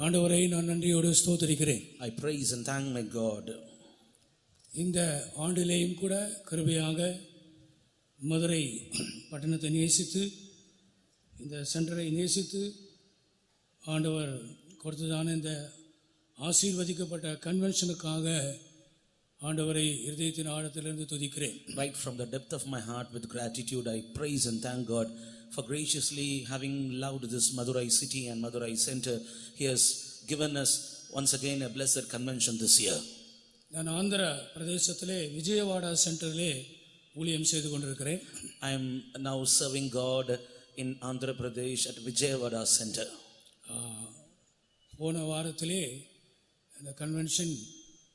ஆண்டவரை நான் நன்றியோடு ஸ்தோத்திரிக்கிறேன். I praise and thank my God. இந்த ஆண்டிலேயும் கூட கிருபையாக மதுரை பட்டணத்தை நேசித்து இந்த சென்டரை நேசித்து ஆண்டவர் கொடுத்ததான இந்த ஆசீர்வதிக்கப்பட்ட கன்வென்ஷனுக்காக ஆண்டவரை இருதயத்தின் ஆழத்திலிருந்து துதிக்கிறேன். Right from the depth of my heart with gratitude I praise and thank God for graciously having loved this Madurai city and Madurai center. He has given us once again a blessed convention this year. நான் ஆந்திர பிரதேசத்திலே விஜயவாடா சென்டரிலே ஊழியம் செய்து கொண்டிருக்கிறேன். I am now serving God in Andhra Pradesh at Vijayawada center. போன வாரத்திலே அந்த convention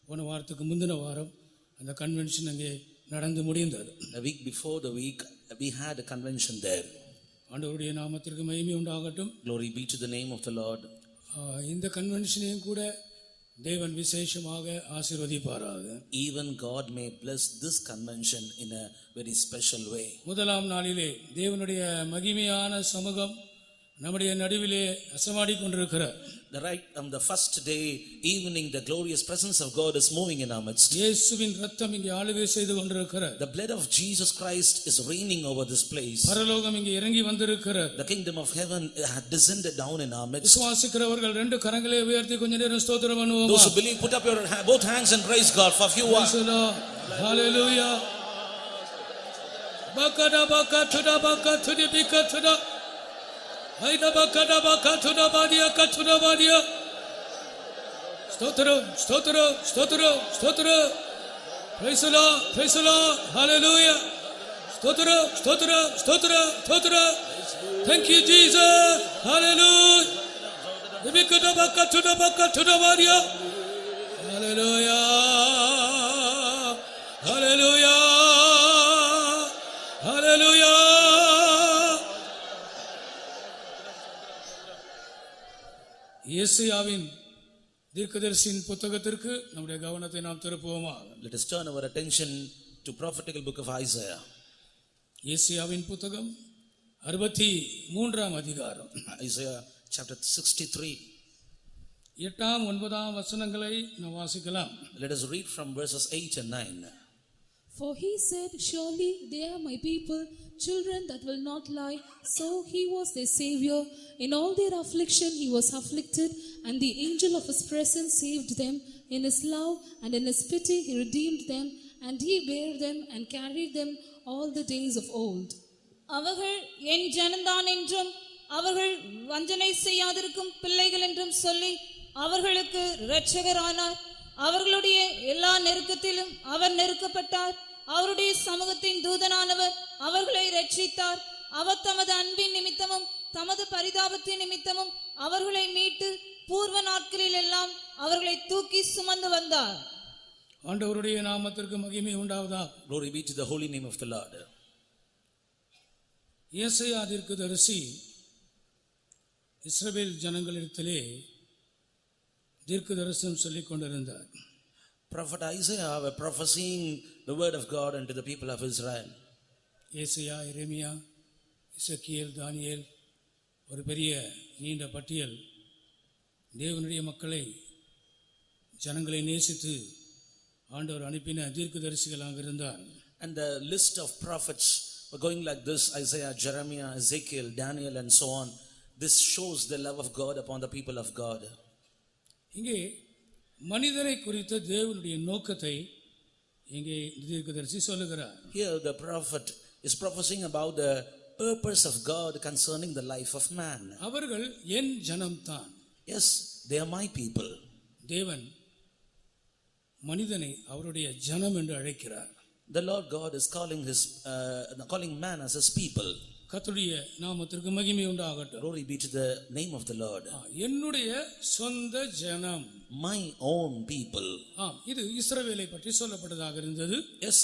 போன வாரத்துக்கு முந்தின வாரம் அந்த கன்வென்ஷன் அங்கே நடந்து முடிந்தது. A week before the week we had a convention there. ஆண்டவருடைய நாமத்திற்கு மகிமை உண்டாகட்டும். Glory be to the name of the Lord. இந்த கன்வென்ஷனையும் கூட தேவன் விசேஷமாக ஆசீர்வதிப்பாராக. Even God may bless this convention in a very special way. முதலாம் நாளிலே தேவனுடைய மகிமையான சமூகம் நம்முடைய நடுவிலே அசைவாடி கொண்டிருக்கிறார். The right on the first day evening the glorious presence of God is moving in our midst. இயேசுவின் இரத்தம் இங்கே ஆளுகை செய்து கொண்டிருக்கிறார். The blood of Jesus Christ is reigning over this place. பரலோகம் இங்கே இறங்கி வந்திருக்கிறார். The kingdom of heaven had descended down in our midst. விசுவாசிக்கிறவர்கள் ரெண்டு கரங்களை உயர்த்தி கொஞ்ச நேரம் ஸ்தோத்திரம் பண்ணுவோம். Those who believe put up your both hands and praise God for a few hours. Hallelujah. Bakada bakatuda bakatuda bikatuda Aida bakada bakatuda badia katuda badia. Stotram, stotram, stotram, stotram. Praise the Lord, praise the Lord. Hallelujah. Stotram, stotram, stotram, stotram. Thank you, Jesus. Hallelujah. Bikada bakatuda bakatuda badia. Hallelujah. Hallelujah. Hallelujah. ஏசாயாவின் தீர்க்கதரிசியின் புத்தகத்திற்கு நம்முடைய கவனத்தை நாம் திருப்புவோமாக. Let us turn our attention to prophetical book of Isaiah. ஏசாயாவின் புத்தகம் 63ஆம் அதிகாரம். Isaiah chapter 63. 8ஆம் 9ஆம் வசனங்களை நாம் வாசிக்கலாம். Let us read from verses 8 and 9. For he said, surely they are my people, children that will not lie. So he was their savior. In all their affliction he was afflicted, and the angel of his presence saved them. In his love and in his pity he redeemed them, and he bare them and carried them all the days of old. அவர்கள் என் ஜனந்தான் என்றும் அவர்கள் வஞ்சனை செய்யாதிருக்கும் பிள்ளைகள் என்றும் சொல்லி அவர்களுக்கு இரட்சகரானார். அவர்களுடைய எல்லா நெருக்கத்திலும் அவர் நெருக்கப்பட்டார். அவருடைய சமூகத்தின் தூதனானவர் அவர்களை இரட்சித்தார். அவர் தமது அன்பின் நிமித்தமும் தமது பரிதாபத்தின் நிமித்தமும் அவர்களை மீட்டு பூர்வ நாட்களில் எல்லாம் அவர்களை தூக்கி சுமந்து வந்தார். ஆண்டவருடைய நாமத்திற்கு மகிமை உண்டாவதாக. Glory be to the holy name of the Lord. ஏசாயா தீர்க்கதரிசி இஸ்ரவேல் ஜனங்களிடத்திலே தீர்க்கதரிசனம் சொல்லிக் கொண்டிருந்தார். Prophet Isaiah were prophesying the word of God unto the people of Israel. ஏசாயா, எரேமியா, எசேக்கியேல், தானியேல், ஒரு பெரிய நீண்ட பட்டியல் தேவனுடைய மக்களை ஜனங்களை நேசித்து ஆண்டவர் அனுப்பின தீர்க்கதரிசிகளாக இருந்தார். And the list of prophets were going like this: Isaiah, Jeremiah, Ezekiel, Daniel and so on. This shows the love of God upon the people of God. இங்கே மனிதனை குறித்த தேவனுடைய நோக்கத்தை இங்கே தீர்க்கதரிசி சொல்லுகிறார். Here the prophet is prophesying about the purpose of God concerning the life of man. அவர்கள் என் ஜனம்தான். Yes, they are my people. தேவன் மனிதனை அவருடைய ஜனம் என்று அழைக்கிறார். The Lord God is calling man as his people. கர்த்தருடைய நாமத்திற்கு மகிமை உண்டாகட்டும். Glory be to the name of the Lord. என்னுடைய சொந்த ஜனம். my own people. ஆம், இது இஸ்ரவேலை பற்றி சொல்லப்பட்டதாக இருந்தது. Yes,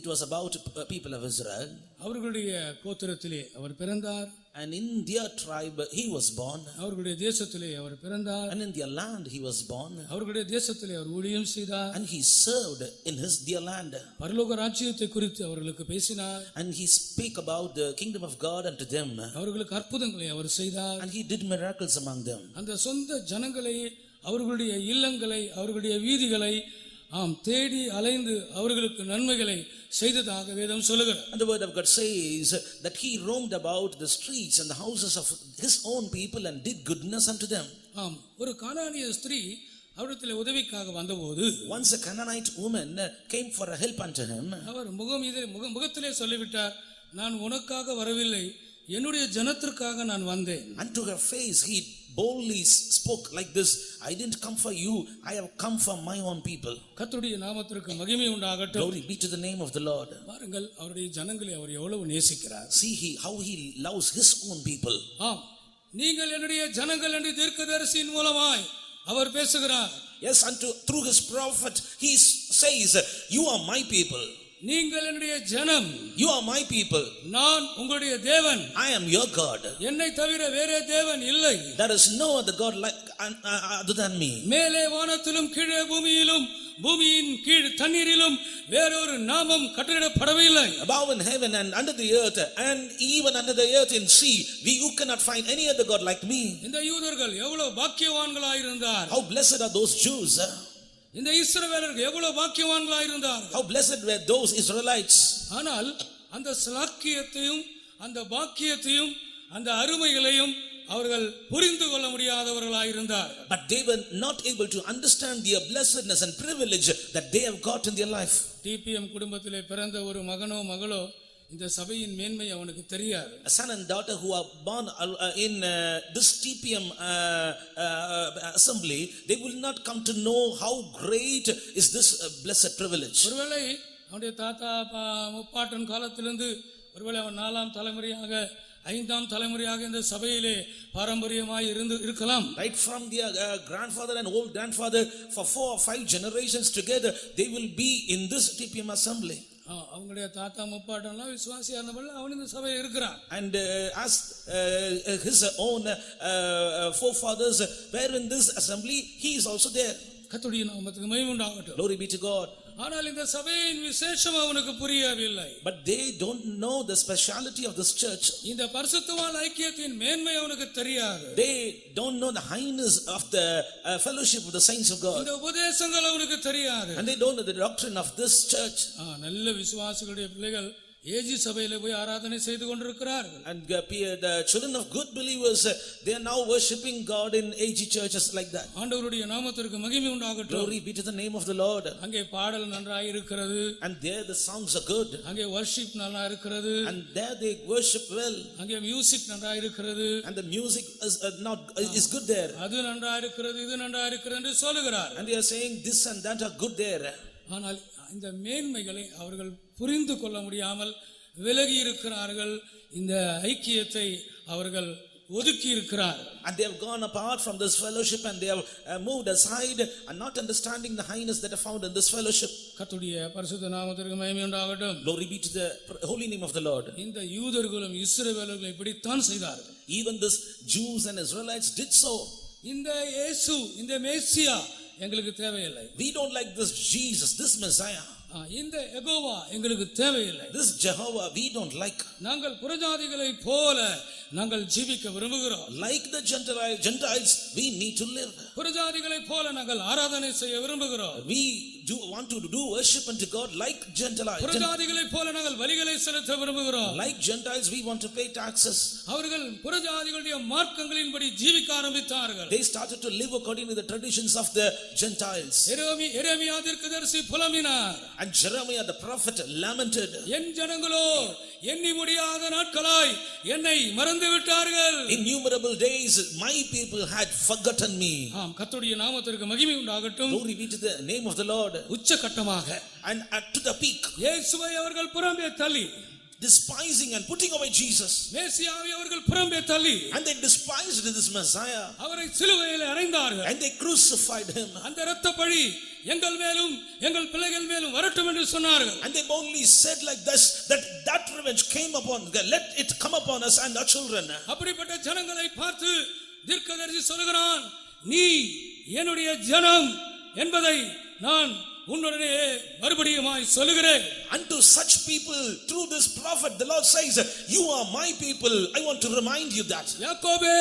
it was about people of Israel. அவர்களுடைய கோத்திரத்திலே அவர் பிறந்தார். And in their tribe he was born. அவர்களுடைய தேசத்திலே அவர் பிறந்தார். And in their land he was born. அவர்களுடைய தேசத்திலே அவர் ஊழியம் செய்தார். And he served in their land. பரலோக ராஜ்யத்தை குறித்து அவர்களுக்கு பேசினார். And he spake about the kingdom of God unto them. அவர்களுக்கு அற்புதங்களை அவர் செய்தார். And he did miracles among them. அந்த சொந்த ஜனங்களை, அவர்களுடைய இல்லங்களை, அவர்களுடைய வீதிகளை தேடி அலைந்து அவர்களுக்கு நன்மைகளை செய்ததாக வேதம் சொல்லுகிறது. And the word of God says that he roamed about the streets and the houses of his own people and did goodness unto them. ஒரு கானானிய ஸ்திரீ அவரிடத்தில் உதவிக்காக வந்தபோது, once a Canaanite woman came for a help unto him, அவர் முகத்திலே சொல்லிவிட்டார், நான் உனக்காக வரவில்லை, என்னுடைய ஜனத்திற்காக நான் வந்தேன். And to her face he boldly spoke like this, I didn't come for you, I have come for my own people. கர்த்தருடைய நாமத்திற்கு மகிமை உண்டாகட்டும். Glory be to the name of the Lord. பாருங்கள், அவருடைய ஜனங்களை அவர் எவ்வளவு நேசிக்கிறார். See how he loves his own people. நீங்கள் என்னுடைய ஜனங்கள் என்று தீர்க்கதரிசியின் மூலமாய் அவர் பேசுகிறார். Yes, through his prophet he says, you are my people. நீங்கள் என்னுடைய ஜனம், you are my people. நான் உங்களுடைய தேவன், I am your God. என்னை தவிர வேறே தேவன் இல்லை. There is no other God like other than me. மேலே வானத்திலும் கீழே பூமியிலும் பூமியின் கீழ் தண்ணீரிலும் வேறொரு நாமம் கட்டளையிடப்படவில்லை. Above in heaven and under the earth and even under the earth in sea, you cannot find any other God like me. இந்த யூதர்கள் எவ்வளவு பாக்கியவான்களாய் இருந்தார். How blessed are those Jews. இந்த இஸ்ரவேலர்கள் எவ்வளவு பாக்கியவான்களாய் இருந்தார். How blessed were those Israelites. ஆனால் அந்த ஸ்லாக்கியத்தையும் அந்த பாக்கியத்தையும் அந்த அருமைகளையும் அவர்கள் புரிந்து கொள்ள முடியாதவர்களாய் இருந்தார். But they were not able to understand their blessedness and privilege that they have got in their life. TPM குடும்பத்திலே பிறந்த ஒரு மகனோ மகளோ இந்த சபையின் மேன்மை அவனுக்கு தெரியாது. A son and daughter who are born in this TPM assembly, they will not come to know how great is this blessed privilege. ஒருவேளை அவனுடைய தாத்தா முப்பாட்டன் காலத்திலிருந்து ஒருவேளை அவன் 4ஆம் தலைமுறையாக 5ஆம் தலைமுறையாக இந்த சபையிலே பாரம்பரியமாய் இருக்கலாம். Right from their grandfather and old grandfather, for 4 or 5 generations together, they will be in this TPM assembly. அவங்களுடைய தாத்தா முப்பாட்டன்லாம் விசுவாசியா இருந்தபோது அவன் இந்த சபையில் இருக்கிறான். And as his own forefathers were in this assembly, he is also there. கர்த்தருடைய நாமத்துக்கு மகிமை உண்டாகட்டும். Glory be to God. ஆனால் இந்த சபையின் விசேஷம் அவனுக்கு புரியவில்லை. But they don't know the speciality of this church. இந்த பரிசுத்தவான் ஐக்கியத்தின் மேன்மை அவனுக்கு தெரியாது. They don't know the highness of the fellowship of the saints of God. இந்த உபதேசங்கள் அவனுக்கு தெரியாது. And they don't know the doctrine of this church. நல்ல விசுவாசிகளுடைய பிள்ளைகள் ஏஜி சபையிலே போய் ஆராதனை செய்து கொண்டிருக்கிறார்கள். And the children of good believers, they are now worshiping God in AG churches like that. ஆண்டவருடைய நாமத்திற்கு மகிமை உண்டாகட்டும். Glory be to the name of the Lord. அங்கே பாடல் நன்றாய் இருக்கிறது. And there the songs are good. அங்கே worship நல்லா இருக்கிறது. And there they worship well. அங்கே மியூசிக் நன்றாய் இருக்கிறது. And the music is good there. அது நன்றாய் இருக்கிறது, இது நன்றாய் இருக்கிறது என்று சொல்லுகிறார். And they are saying this and that are good there. ஆனால் இந்த மேன்மைகளை அவர்கள் புரிந்து கொள்ள முடியாமல் விலகி இருக்கிறார்கள். இந்த ஐக்கியத்தை அவர்கள் ஒதுக்கி இருக்கிறார்கள். And they have gone apart from this fellowship and they have moved aside and not understanding the highness that are found in this fellowship. கர்த்தருடைய பரிசுத்த நாமத்திற்கு மகிமை உண்டாகட்டும். Glory be to the holy name of the Lord. இந்த யூதர்களும் இஸ்ரவேலர்களும் இப்படித்தான் செய்தார்கள். Even this Jews and Israelites did so. இந்த இயேசு, இந்த மேசியா எங்களுக்கு தேவையில்லை. We don't like this Jesus, this Messiah. இந்த யெகோவா எங்களுக்கு தேவையில்லை. This Jehovah we don't like. நாங்கள் புறஜாதிகளை போல நாங்கள் ஜீவிக்க விரும்புகிறோம். Like the Gentiles we need to live. புறஜாதிகளை போல நாங்கள் ஆராதனை செய்ய விரும்புகிறோம். We want to do worship unto God like Gentiles. புறஜாதிகளை போல நாங்கள் பலிகளை செலுத்த விரும்புகிறோம். Like Gentiles we want to pay taxes. அவர்கள் புறஜாதிகளுடைய மார்க்கங்களின்படி ஜீவிக்க ஆரம்பித்தார்கள். They started to live according to the traditions of the Gentiles. எரேமியா தீர்க்கதரிசி புலம்பினார். And Jeremiah the prophet lamented. என் ஜனங்களோ எண்ணி முடியாத நாட்களாய் என்னை மறந்து விட்டார்கள். Innumerable days my people had forgotten me. கர்த்தருடைய நாமத்திற்கு மகிமை உண்டாகட்டும். Glory be to the name of the Lord. உச்சகட்டமாக and to the peak, இயேசுவை அவர்கள் புறம்பே தள்ளி despising and putting away Jesus. மேசியாவை அவர்கள் புறம்பே தள்ளி And they despised this Messiah. அவரை சிலுவையிலே அறைந்தார்கள். And they crucified him. அந்த இரத்த பழி எங்கள் மேலும் எங்கள் பிள்ளைகள் மேலும் வரட்டும் என்று சொன்னார்கள். And they boldly said like this, that revenge came upon, let it come upon us and our children. அப்படிப்பட்ட ஜனங்களை பார்த்து தீர்க்கதரிசி சொல்கிறான், நீ என்னுடைய ஜனம் என்பதை நான் உன்னுடனே மறுபடியுமாய் சொல்லுகிறேன். Unto such people through this prophet the Lord says, you are my people. I want to remind you that. யாக்கோபே,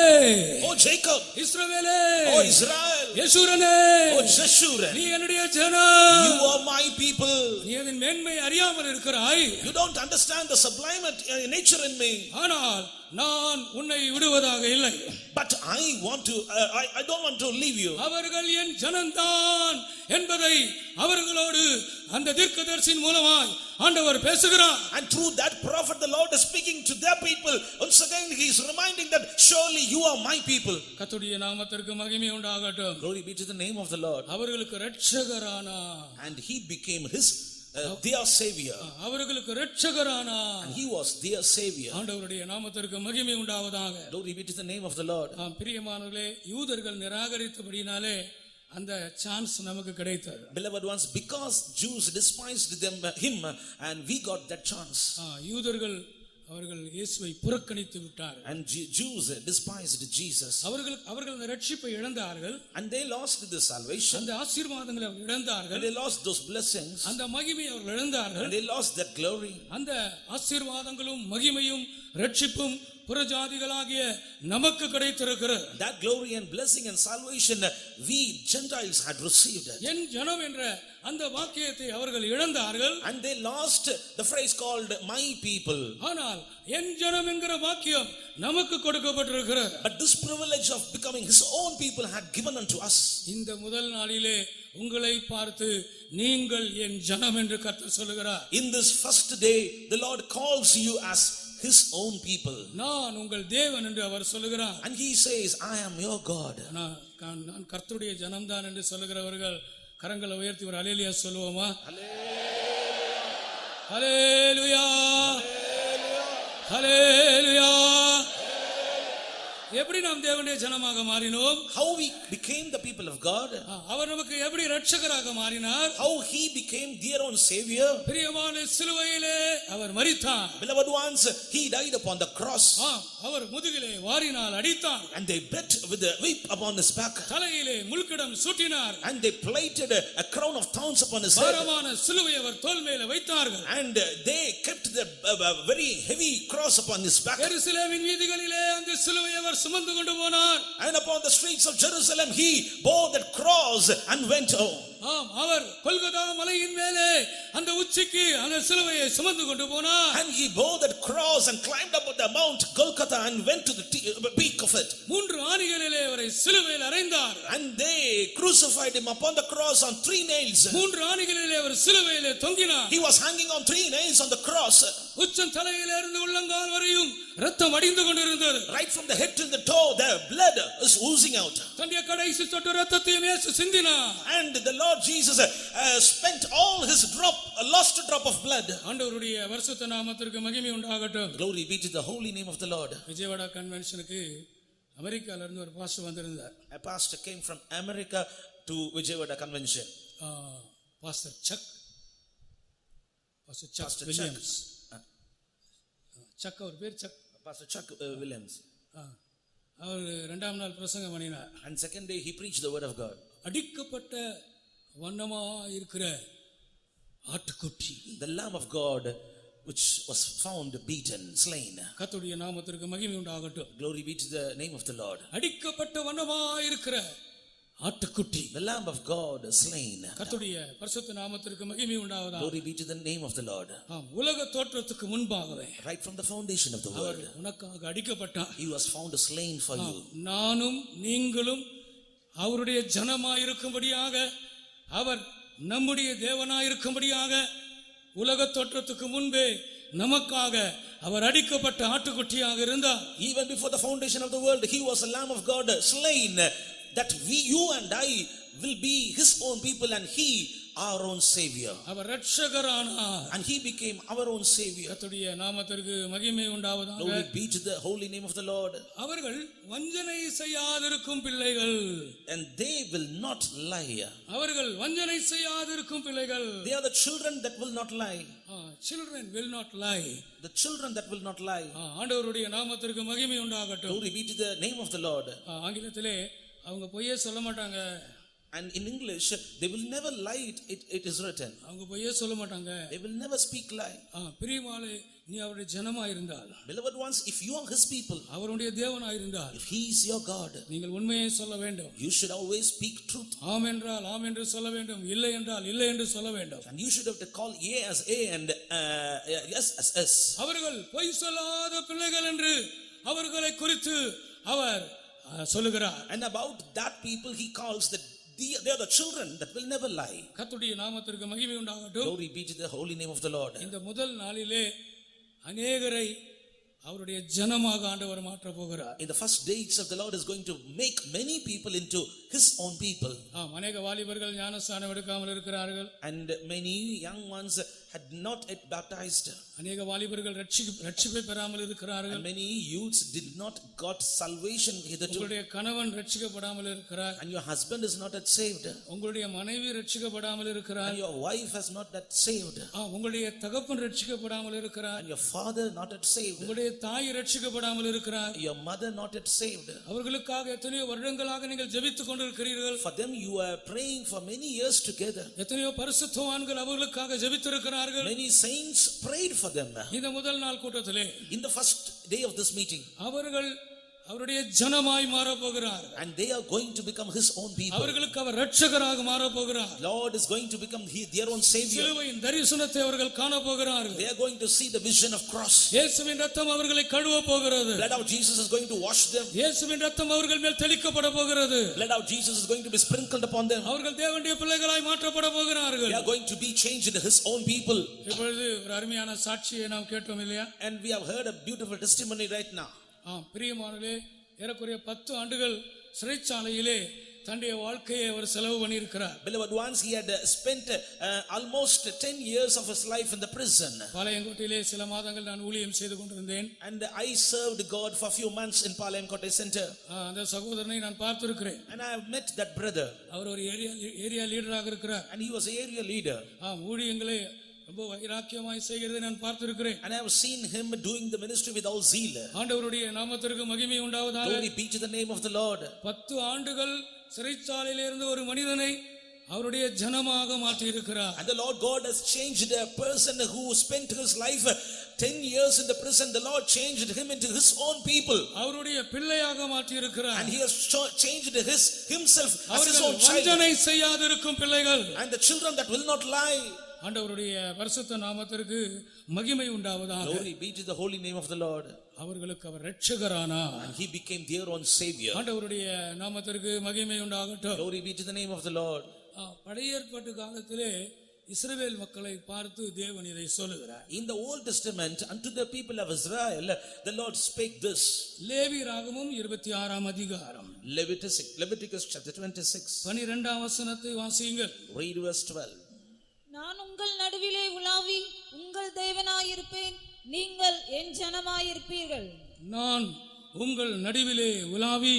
O Jacob, இஸ்ரவேலே, O Israel, யெஷூரனே, O Jeshurun, நீ என்னுடைய ஜனம். you are my people. நீ அதன் மேன்மை அறியாமல் இருக்கிறாய். You don't understand the sublime nature in me. ஆனால் நான் உன்னை விடுவதாக இல்லை. But I don't want to leave you. அவர்கள் என் ஜனம்தான் என்பதை அவர்களோடு அந்த தீர்க்கதரிசியின் மூலமாய் ஆண்டவர் பேசுகிறார். And through that prophet the Lord is speaking to their people. Once again he is reminding that surely you are my people. கர்த்தருடைய நாமத்திற்கு மகிமை உண்டாகட்டும். Glory be to the name of the Lord. அவர்களுக்கு இரட்சகரானார். And he became their savior. அவர்களுக்கு இரட்சகரானார். And he was their savior. ஆண்டவருடைய நாமத்திற்கு மகிமை உண்டாவதாக. Glory be to the name of the Lord. பிரியமானவர்களே, யூதர்கள் நிராகரித்தபடினாலே அந்த சான்ஸ் நமக்கு கிடைத்தது. Beloved ones, because Jews despised him and we got that chance. யூதர்கள் அவர்கள் இயேசுவை புறக்கணித்து விட்டார்கள். And Jews despised Jesus. அவர்கள் அந்த இரட்சிப்பை இழந்தார்கள். And they lost the salvation. அந்த ஆசீர்வாதங்களை அவர்கள் இழந்தார்கள். And they lost those blessings. அந்த மகிமையை அவர்கள் இழந்தார்கள். And they lost that glory. அந்த ஆசீர்வாதங்களும் மகிமையும் இரட்சிப்பும் புறஜாதிகளாகிய நமக்கு கிடைத்திருக்கிறது. That glory and blessing and salvation we Gentiles had received. என் ஜனம் என்ற அந்த வாக்கியத்தை அவர்கள் இழந்தார்கள். And they lost the phrase called my people. ஆனால் என் ஜனம் என்கிற வாக்கியம் நமக்கு கொடுக்கப்பட்டிருக்கிறது. But this privilege of becoming his own people had given unto us. இந்த முதல் நாளிலே உங்களை பார்த்து நீங்கள் என் ஜனம் என்று கர்த்தர் சொல்கிறார். In this first day the Lord calls you as his own people. நான் உங்கள் தேவன் என்று அவர் சொல்கிறார். And he says, I am your God. நான் கர்த்தருடைய ஜனம்தான் என்று சொல்லுகிறவர்கள் கரங்களை உயர்த்தி ஒரு அல்லேலூயா சொல்லுவோமா? அல்லேலூயா, அல்லேலூயா. எப்படி நாம் தேவனுடைய ஜனமாக மாறினோம்? How we became the people of God. அவர் நமக்கு எப்படி இரட்சகராக மாறினார்? How he became their own savior. பிரியமான சிலுவையிலே அவர் மரித்தார். Beloved ones, he died upon the cross. அவர் முதுகிலே வாரினால் அடித்தார். And they beat with a whip upon his back. தலையிலே முள்கிடம் சூட்டினார். And they plaited a crown of thorns upon his head. பாரமான சிலுவையை அவர் தோள் மேலே வைத்தார்கள். And they kept the very heavy cross upon his back. எருசலேமின் வீதிகளிலே அந்த சிலுவையை அவர் சுமந்து கொண்டு போனார். And upon the streets of Jerusalem he bore that cross and went home. அவர் கொல்கதா மலையின் மேலே அந்த உச்சிக்கு அந்த சிலுவையை சுமந்து கொண்டு போனார். And he bore that cross and climbed up the Mount Golgotha and went to the peak of it. மூன்று ஆணிகளிலே அவரை சிலுவையில் அறைந்தார். And they crucified him upon the cross on 3 nails. மூன்று ஆணிகளிலே அவர் சிலுவையிலே தொங்கினார். He was hanging on 3 nails on the cross. உச்சம் தலையிலே இருந்து உள்ளங்கால் வரையும் இரத்தம் வடிந்து கொண்டிருந்தது. Right from the head till the toe the blood is oozing out. தன்னுடைய கடைசி சொட்டு இரத்தத்தையும் இயேசு சிந்தினார். And the Lord Jesus spent all his last drop of blood. ஆண்டவருடைய பரிசுத்த நாமத்திற்கு மகிமை உண்டாகட்டும். Glory be to the holy name of the Lord. Vijayawada கன்வென்ஷனுக்கு அமெரிக்கால இருந்து ஒரு பாஸ்டர் வந்திருந்தார். A pastor came from America to Vijayawada convention. Pastor Chuck Williams. Chuck அவர் பேர் சக். Pastor Chuck Williams. அவர் இரண்டாம் நாள் பிரசங்கம் பண்ணினார். And second day he preached the word of God. அடிக்கப்பட்ட வண்ணமா இருக்கிற ஆட்டுக்குட்டி, the lamb of God which was found beaten, slain. கர்த்தருடைய நாமத்திற்கு மகிமை உண்டாகட்டும். Glory be to the name of the Lord. அடிக்கப்பட்ட வண்ணமா இருக்கிற ஆட்டுக்குட்டி, the lamb of God slain. கர்த்தருடைய பரிசுத்த நாமத்திற்கு மகிமை உண்டாவதாக. Glory be to the name of the Lord. உலக தோற்றத்துக்கு முன்பாகவே, right from the foundation of the world, உனக்காக அடிக்கப்பட்டார். he was found slain for you. நானும் நீங்களும் அவருடைய ஜனமாயிருக்கும்படியாக, அவர் நம்முடைய தேவனாயிருக்கும்படியாக உலக தோற்றத்துக்கு முன்பே நமக்காக அவர் அடிக்கப்பட்ட ஆட்டுக்குட்டியாக இருந்தார். Even before the foundation of the world he was a lamb of God slain, that you and I will be his own people, and he our own savior. Our இரட்சகரானார். And he became our own savior. கர்த்தருடைய நாமத்திற்கு மகிமை உண்டாவதாக. Glory be to the holy name of the Lord. அவர்கள் வஞ்சனை செய்யாதிருக்கும் பிள்ளைகள். And they will not lie. அவர்கள் வஞ்சனை செய்யாதிருக்கும் பிள்ளைகள். They are the children that will not lie. Children will not lie. The children that will not lie. ஆண்டவருடைய நாமத்திற்கு மகிமை உண்டாகட்டும். Glory be to the name of the Lord. ஆங்கிலத்திலே அவங்க பொய்யே சொல்ல மாட்டாங்க. And in English, they will never lie, it is written. அவங்க பொய்யே சொல்ல மாட்டாங்க. They will never speak lie. பிரியமானே, நீ அவருடைய ஜனமாய் இருந்தால், Beloved ones, if you are his people, அவருடைய தேவனாய் இருந்தால், if he is your God, நீங்கள் உண்மையை சொல்ல வேண்டும். you should always speak truth. ஆம் என்றால் ஆம் என்று சொல்ல வேண்டும், இல்லை என்றால் இல்லை என்று சொல்ல வேண்டும். And you should have to call A as A and yes as S. அவர்கள் பொய் சொல்லாத பிள்ளைகள் என்று அவர்களை குறித்து அவர் சொல்லுகிறார். And about that people he calls that they are the children that will never lie. கர்த்தருடைய நாமத்திற்கு மகிமை உண்டாகட்டும். Glory be to the holy name of the Lord. இந்த முதல் நாளிலே அநேகரை அவருடைய ஜனமாக ஆண்டவர் மாற்ற போகிறார். In the first days of the Lord is going to make many people into his own people. அநேக வாலிபர்கள் ஞானஸ்நானம் எடுக்காமல் இருக்கிறார்கள். And many young ones had not yet baptized. அநேக வாலிபர்கள் ரட்சிப்பை பெறாமல் இருக்கிறார்கள். And many youths did not got salvation hitherto. உங்களுடைய கணவன் ரட்சிக்கப்படாமல் இருக்கிறார். And your husband is not yet saved. உங்களுடைய மனைவி ரட்சிக்கப்படாமல் இருக்கிறார். And your wife has not yet saved. உங்களுடைய தகப்பன் ரட்சிக்கப்படாமல் இருக்கிறார். And your father not yet saved. உங்களுடைய தாய் ரட்சிக்கப்படாமல் இருக்கிறார். Your mother not yet saved. அவர்களுக்காக எத்தனையோ வருடங்களாக நீங்கள் ஜெபித்துக் கொண்டிருக்கிறீர்கள். For them you are praying for many years together. எத்தனையோ பரிசுத்தவான்கள் அவர்களுக்காக ஜெபித்திருக்கிறார்கள். Many saints prayed for them. இந்த முதல் நாள் கூட்டத்திலே, in the first day of this meeting, அவர்கள் அவருடைய ஜனமாய் மாற போகிறார். and they are going to become his own people. அவர்களுக்கு அவர் இரட்சகராக மாற போகிறார். Lord is going to become their own savior. சிலுவையின் தரிசனத்தை அவர்கள் காண போகிறார்கள். They are going to see the vision of cross. இயேசுவின் இரத்தம் அவர்களை கழுவ போகிறது. Blood of Jesus is going to wash them. இயேசுவின் இரத்தம் அவர்கள் மேல் தெளிக்கப்பட போகிறது. Blood of Jesus is going to be sprinkled upon them. அவர்கள் தேவனுடைய பிள்ளைகளாய் மாற்றப்பட போகிறார்கள். They are going to be changed into his own people. இப்பொழுது ஒரு அருமையான சாட்சியை நாம் கேட்டோம் இல்லையா? And we have heard a beautiful testimony right now. பிரியமானவர்களே, ஏறக்குறைய 10 ஆண்டுகள் சிறைச்சாலையிலே தன்னுடைய வாழ்க்கையை அவர் செலவு பண்ணியிருக்கிறார். Beloved ones, he had spent almost 10 years of his life in the prison. பாளையங்கோட்டையிலே சில மாதங்கள் நான் ஊழியம் செய்து கொண்டிருந்தேன். And I served God for a few months in Palayamkottai Center. அந்த சகோதரனை நான் பார்த்திருக்கிறேன். And I have met that brother. அவர் ஒரு ஏரியா லீடராக இருக்கிறார். And he was an area leader. ஊழியங்களை ரொம்ப வைராக்கியமாய் செய்கிறதை நான் பார்த்திருக்கிறேன். And I have seen him doing the ministry with all zeal. ஆண்டவருடைய நாமத்திற்கு மகிமை உண்டாவதாக. Glory be to the name of the Lord. 10 ஆண்டுகள் சிறைச்சாலையிலே இருந்து ஒரு மனிதனை அவருடைய ஜனமாக மாற்றி இருக்கிறார். And the Lord God has changed a person who spent his life 10 years in the prison. The Lord changed him into his own people. அவருடைய பிள்ளையாக மாற்றி இருக்கிறார். And he has changed himself as his own child. வஞ்சனை செய்யாதிருக்கும் பிள்ளைகள். And the children that will not lie. ஆண்டவருடைய பரிசுத்த நாமத்திற்கு மகிமை உண்டாவதாக. Glory be to the holy name of the Lord. அவர்களுக்கு அவர் இரட்சகரானார். And he became their own savior. ஆண்டவருடைய நாமத்திற்கு மகிமை உண்டாகட்டும். Glory be to the name of the Lord. பழைய ஏற்பாட்டு காலத்திலே இஸ்ரவேல் மக்களை பார்த்து தேவன் இதை சொல்லுகிறார். In the Old Testament, unto the people of Israel, the Lord spake this. லேவியராகமம் 26ஆம் அதிகாரம், Leviticus chapter 26. 12ஆம் வசனத்தை வாசியுங்கள். Read verse 12. நான் உங்கள் நடுவிலே உலாவி உங்கள் தேவனாயிருப்பேன், நீங்கள் என் ஜனமாயிருப்பீர்கள். நான் உங்கள் நடுவிலே உலாவி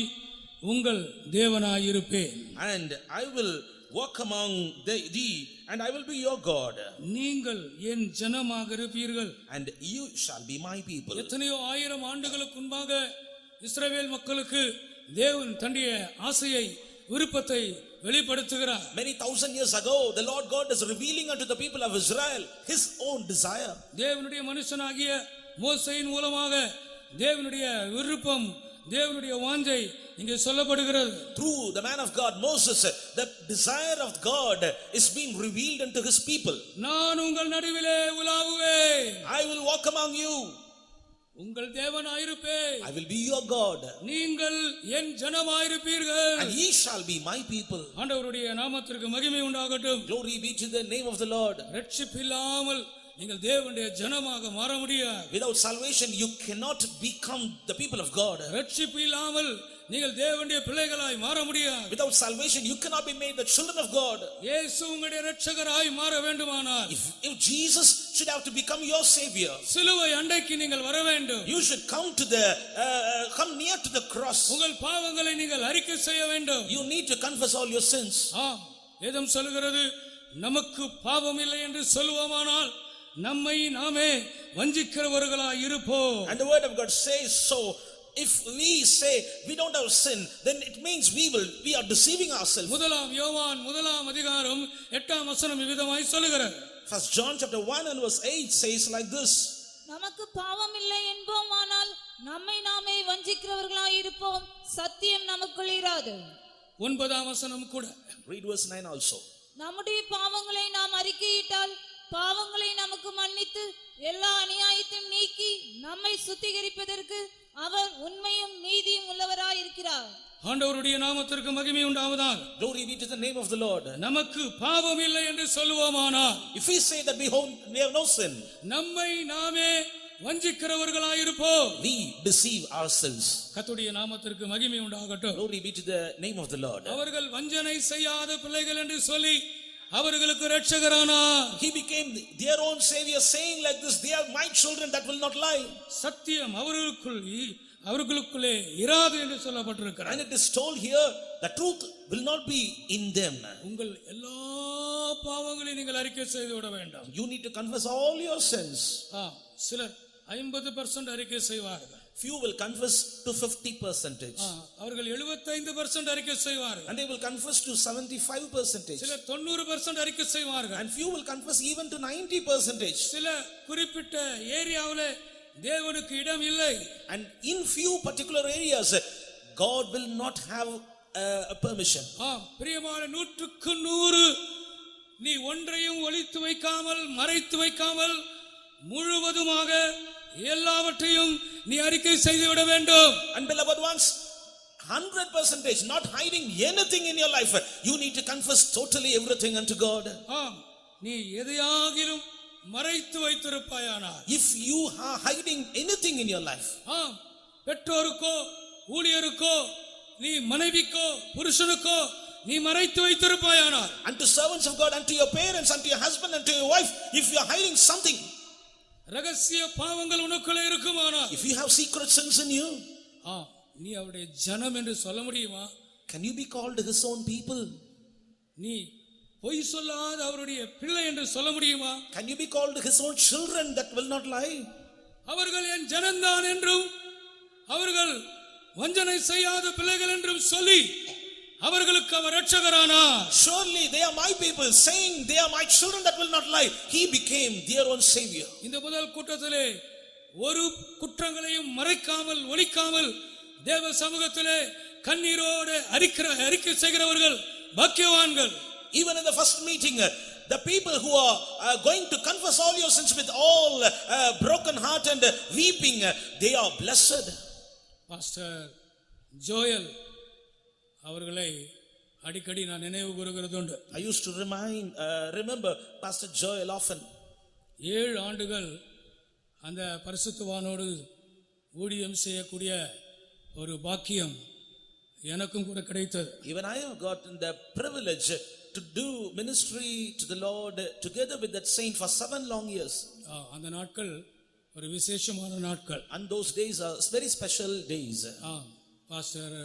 உங்கள் தேவனாயிருப்பேன். And I will walk among thee, and I will be your God. நீங்கள் என் ஜனமாக இருப்பீர்கள். And you shall be my people. எத்தனையோ ஆயிரம் ஆண்டுகளுக்கு முன்பாக இஸ்ரவேல் மக்களுக்கு தேவன் தன்னுடைய ஆசையை விருப்பத்தை வெளிப்படுத்துகிறார். Many thousand years ago, the Lord God is revealing unto the people of Israel his own desire. தேவனுடைய மனுஷனாகிய மோசேயின் மூலமாக தேவனுடைய விருப்பம், தேவனுடைய வாஞ்சை இங்கே சொல்லப்படுகிறது. Through the man of God Moses, the desire of God is being revealed unto his people. நான் உங்கள் நடுவிலே உலாவுவேன். I will walk among you. உங்கள் தேவனாயிருப்பேன். I will be your God. நீங்கள் என் ஜனமாயிருப்பீர்கள். And ye shall be my people. ஆண்டவருடைய நாமத்திற்கு மகிமை உண்டாகட்டும். Glory be to the name of the Lord. இரட்சிப்பில்லாமல் நீங்கள் தேவனுடைய ஜனமாக மாற முடியாது. Without salvation you cannot become the people of God. இரட்சிப்பில்லாமல் நீங்கள் தேவனுடைய பிள்ளைகளாய் மாற முடியாது. Without salvation, you cannot be made the children of God. இயேசு உங்களுடைய இரட்சகராய் மாற வேண்டுமானால், If Jesus should have to become your savior, சிலுவை அண்டைக்கு நீங்கள் வர வேண்டும். you should come near to the cross. உங்கள் பாவங்களை நீங்கள் அறிக்கை செய்ய வேண்டும். You need to confess all your sins. வேதம் சொல்கிறது, நமக்கு பாவம் இல்லை என்று சொல்லுவோமானால் நம்மை நாமே வஞ்சிக்கிறவர்களாய் இருப்போம். And the word of God says so. If we say we don't have sin, then it means we are deceiving ourselves. முதலாம் யோவான் முதலாம் அதிகாரம் 8ஆம் வசனம் இவ்விதமாய் சொல்கிறது. First John chapter 1 and verse 8 says like this. நமக்கு பாவம் இல்லை என்போமானால் நம்மை நாமே வஞ்சிக்கிறவர்களாய் இருப்போம், சத்தியம் நமக்குள் இராது. 9ஆம் வசனம் கூட. Read verse 9 also. நம்முடைய பாவங்களை நாம் அறிக்கையிட்டால் பாவங்களை நமக்கு மன்னித்து எல்லா அநியாயத்தையும் நீக்கி நம்மை சுத்திகரிப்பதற்கு அவர் உண்மையும் நீதியும் உள்ளவராய் இருக்கிறார். ஆண்டவருடைய நாமத்திற்கு மகிமை உண்டாவதாக. Glory be to the name of the Lord. நமக்கு பாவம் இல்லை என்று சொல்லுவோமானால், if we say that we have no sin, நம்மை நாமே வஞ்சிக்கிறவர்களாய் இருப்போம். we deceive ourselves. கர்த்தருடைய நாமத்திற்கு மகிமை உண்டாகட்டும். Glory be to the name of the Lord. அவர்கள் வஞ்சனை செய்யாத பிள்ளைகள் என்று சொல்லி அவர்களுக்கு இரட்சகரானார். He became their own savior, saying like this, they are my children that will not lie. சத்தியம் அவர்களுக்குள்ளே இராது என்று சொல்லப்பட்டிருக்கிறது. And it is told here, the truth will not be in them. உங்கள் எல்லா பாவங்களையும் நீங்கள் அறிக்கை செய்து விட வேண்டும். You need to confess all your sins. சிலர் 50% அறிக்கை செய்வார்கள். Few will confess to 50%. அவர்கள் 75% அறிக்கை செய்வார்கள். And they will confess to 75%. சிலர் 90% அறிக்கை செய்வார்கள். And few will confess even to 90%. சில குறிப்பிட்ட ஏரியாவிலே தேவனுக்கு இடம் இல்லை. And in few particular areas God will not have a permission. பிரியமான 100க்கு 100 நீ ஒன்றையும் ஒளித்து வைக்காமல் மறைத்து வைக்காமல் முழுவதுமாக எல்லாவற்றையும் நீ அறிக்கை செய்து விட வேண்டும். And beloved ones, 100%, not hiding anything in your life. You need to confess totally everything unto God. நீ எதையாகிலும் மறைத்து வைத்திருப்பாயானால், if you are hiding anything in your life, பெற்றோருக்கோ ஊழியருக்கோ நீ மனைவிக்கோ புருஷனுக்கோ நீ மறைத்து வைத்திருப்பாயானால், unto servants of God, unto your parents, unto your husband, unto your wife, if you are hiding something, ரகசிய பாவங்கள் உனக்குள்ளே இருக்குமானால், if you have secret sins in you, நீ அவருடைய ஜனம் என்று சொல்ல முடியுமா? can you be called his own people? நீ பொய் சொல்லாத அவருடைய பிள்ளை என்று சொல்ல முடியுமா? can you be called his own children that will not lie? அவர்கள் என் ஜனம்தான் என்றும் அவர்கள் வஞ்சனை செய்யாத பிள்ளைகள் என்றும் சொல்லி அவர்களுக்கு அவர் இரட்சகரானார். surely they are my people, saying they are my children that will not lie. He became their own savior. இந்த முதல் கூட்டத்திலே ஒரு குற்றங்களையும் மறைக்காமல் ஒளிக்காமல் தேவ சமூகத்திலே கண்ணீரோடு அறிக்கை செய்கிறவர்கள் பாக்கியவான்கள். Even in the first meeting, the people who are going to confess all your sins with all broken heart and weeping, they are blessed. Pastor Joel அவர்களை அடிக்கடி நான் நினைவு கூறுகிறது உண்டு. I used to remember Pastor Joel often. 7 ஆண்டுகள் அந்த பரிசுத்தவானோடு ஊழியம் செய்யக்கூடிய ஒரு பாக்கியம் எனக்கும் கூட கிடைத்தது. Even I have gotten the privilege to do ministry to the Lord together with that saint for 7 long years. அந்த நாட்கள் ஒரு விசேஷமான நாட்கள். And those days are very special days. Pastor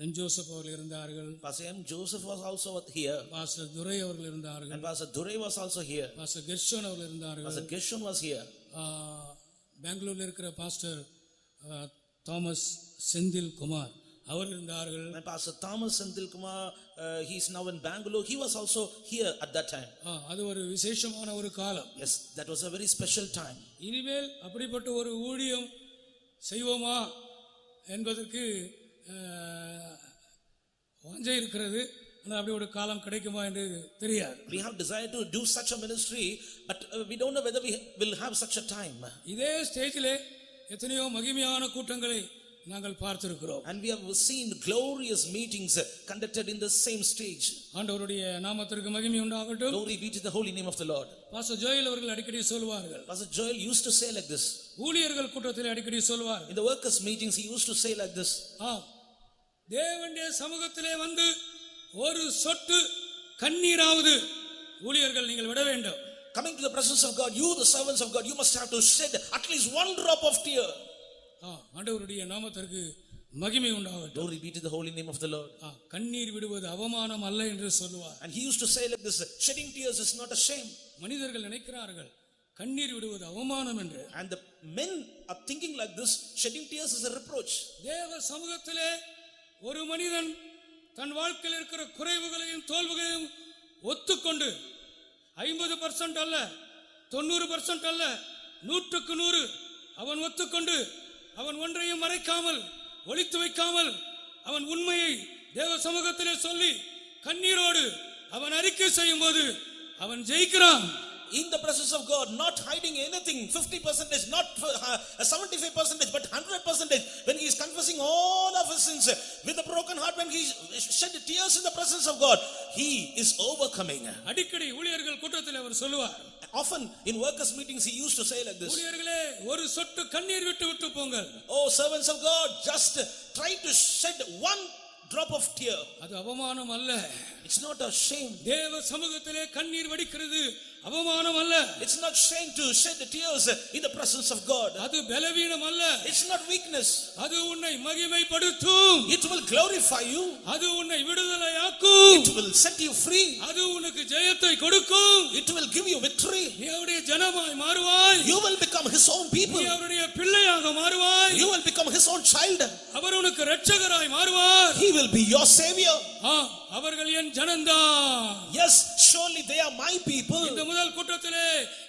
M Joseph அவர்கள் இருந்தார்கள். Pastor M. Joseph was also here. Pastor Durai அவர்கள் இருந்தார்கள். And Pastor Durai was also here. Pastor Gershon அவர்கள் இருந்தார்கள். Pastor Gershon was here. பெங்களூர்ல இருக்கிற பாஸ்டர் தாமஸ் செந்தில் குமார் அவர் இருந்தார்கள். And Pastor Thomas Senthil Kumar, he is now in Bangalore. He was also here at that time. அது ஒரு விசேஷமான ஒரு காலம். Yes, that was a very special time. இனிமேல் அப்படிப்பட்ட ஒரு ஊழியம் செய்வோமா என்பதற்கு வாஞ்சை இருக்கிறது. ஆனால் அப்படி ஒரு காலம் கிடைக்குமா என்று தெரியாது. We have desire to do such a ministry, but we don't know whether we will have such a time. இதே ஸ்டேஜிலே எத்தனையோ மகிமையான கூட்டங்களை நாங்கள் பார்த்திருக்கிறோம். And we have seen glorious meetings conducted in the same stage. ஆண்டவருடைய நாமத்திற்கு மகிமை உண்டாகட்டும். Glory be to the holy name of the Lord. Pastor Joel அவர்கள் அடிக்கடி சொல்வார்கள். Pastor Joel used to say like this. ஊழியர்கள் கூட்டத்தில் அடிக்கடி சொல்வார். In the workers meetings he used to say like this. தேவனுடைய சமூகத்திலே வந்து ஒரு சொட்டு கண்ணீராவது ஊழியர்கள் நீங்கள் விட வேண்டும். Coming to the presence of God, you the servants of God, you must have to shed at least one drop of tear. ஆண்டவருடைய நாமத்திற்கு மகிமை உண்டாகட்டும். Glory be to the holy name of the Lord. கண்ணீர் விடுவது அவமானம் அல்ல என்று சொல்லுவார். And he used to say like this, shedding tears is not a shame. மனிதர்கள் நினைக்கிறார்கள் கண்ணீர் விடுவது அவமானம் என்று. And the men are thinking like this, shedding tears is a reproach. தேவ சமூகத்திலே ஒரு மனிதன் தன் வாழ்க்கையில் இருக்கிற குறைவுகளையும் தோல்விகளையும் ஒத்துக்கொண்டு 50% அல்ல 90% அல்ல 100% அவன் ஒத்துக்கொண்டு அவன் ஒன்றையும் மறைக்காமல் ஒளித்து வைக்காமல் அவன் உண்மையை தேவ சமூகத்திலே சொல்லி கண்ணீரோடு அவன் அறிக்கை செய்யும் போது அவன் ஜெயிக்கிறான். In the presence of God, not hiding anything, 50%, not 75%, but 100%. When he is confessing all of his sins with a broken heart, when he shed tears in the presence of God, he is overcoming. அடிக்கடி ஊழியர்கள் கூட்டத்தில் அவர் சொல்லுவார். Often in workers meetings he used to say like this. ஊழியர்களே ஒரு சொட்டு கண்ணீர் விட்டு போங்கள். Oh servants of God, just try to shed one drop of tear. அது அவமானம் அல்ல. It's not a shame. தேவ சமூகத்திலே கண்ணீர் வடிக்கிறது அவமானம் அல்ல. It's not shame to shed the tears in the presence of God. அது பலவீனம் அல்ல. It's not weakness. அது உன்னை மகிமைப்படுத்தும். It will glorify you. அது உன்னை விடுதலையாக்கும். It will set you free. அது உனக்கு ஜெயத்தை கொடுக்கும். It will give you victory. நீ அவருடைய ஜனமாய் மாறுவாய். You will become his own people. நீ அவருடைய பிள்ளையாக மாறுவாய். You will become his own child. அவர் உனக்கு இரட்சகராய் மாறுவார். He will be your savior. அவர்கள் என் ஜனம்தான். Yes, surely they are my people. இந்த முதல் கூட்டத்திலே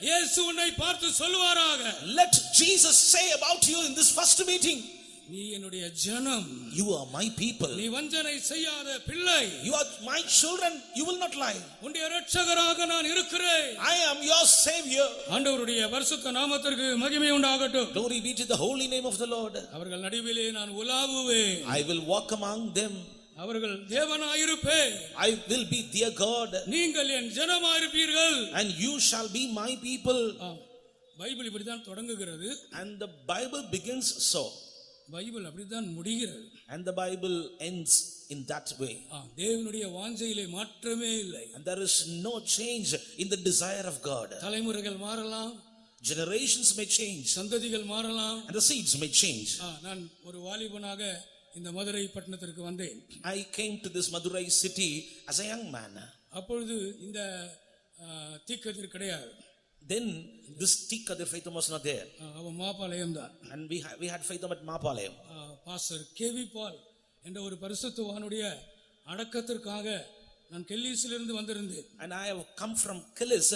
இயேசு உன்னை பார்த்து சொல்வாராக. Let Jesus say about you in this first meeting. நீ என்னுடைய ஜனம். You are my people. நீ வஞ்சனை செய்யாத பிள்ளை. You are my children. You will not lie. உன்னுடைய இரட்சகராக நான் இருக்கிறேன். I am your savior. ஆண்டவருடைய பரிசுத்த நாமத்திற்கு மகிமை உண்டாகட்டும். Glory be to the holy name of the Lord. அவர்கள் நடுவிலே நான் உலாவுவேன். I will walk among them. அவர்கள் தேவனாயிருப்பேன். I will be their God. நீங்கள் என் ஜனமாயிருப்பீர்கள். And you shall be my people. Bible இப்படிதான் தொடங்குகிறது. And the Bible begins so. Bible அப்படிதான் முடிகிறது. And the Bible ends in that way. தேவனுடைய வாஞ்சையிலே மாற்றமே இல்லை. And there is no change in the desire of God. தலைமுறைகள் மாறலாம். Generations may change. சந்ததிகள் மாறலாம். And the seeds may change. நான் ஒரு வாலிபனாக இந்த மதுரை பட்டணத்திற்கு வந்தேன். I came to this Madurai city as a young man. அப்பொழுது இந்த தீக்கதிர் கிடையாது. Then this Tikkadir Faitham was not there. அவன் மாபாளையம் தான். And we had Faitham at Mapalayam. Pastor KV Paul என்ற ஒரு பரிசுத்தவானுடைய அடக்கத்திற்காக நான் கெல்லிஸிலிருந்து வந்திருந்தேன். And I have come from Kellis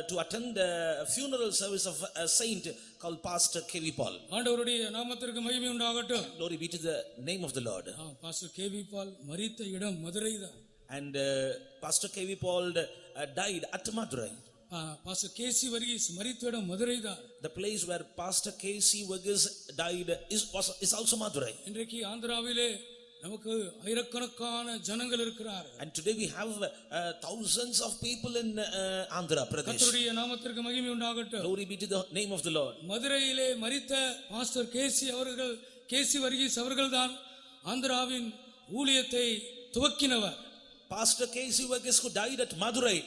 to attend a funeral service of a saint called Pastor K.V. Paul. ஆண்டவருடைய நாமத்திற்கு மகிமை உண்டாகட்டும். Glory be to the name of the Lord. Pastor KV Paul மரித்த இடம் மதுரை தான். And Pastor K.V. Paul died at Madurai. Pastor KC Varghese மரித்த இடம் மதுரை தான். The place where Pastor K.C. Varghese died is also Madurai. இன்றைக்கு ஆந்திராவிலே நமக்கு ஆயிரக்கணக்கான ஜனங்கள் இருக்கிறார்கள். And today we have thousands of people in Andhra Pradesh. கர்த்தருடைய நாமத்திற்கு மகிமை உண்டாகட்டும். Glory be to the name of the Lord. மதுரையிலே மரித்த பாஸ்டர் கேசி வர்கீஸ் அவர்கள்தான் ஆந்திராவின் ஊழியத்தை துவக்கினவர். Pastor K.C. Varghese who died at Madurai,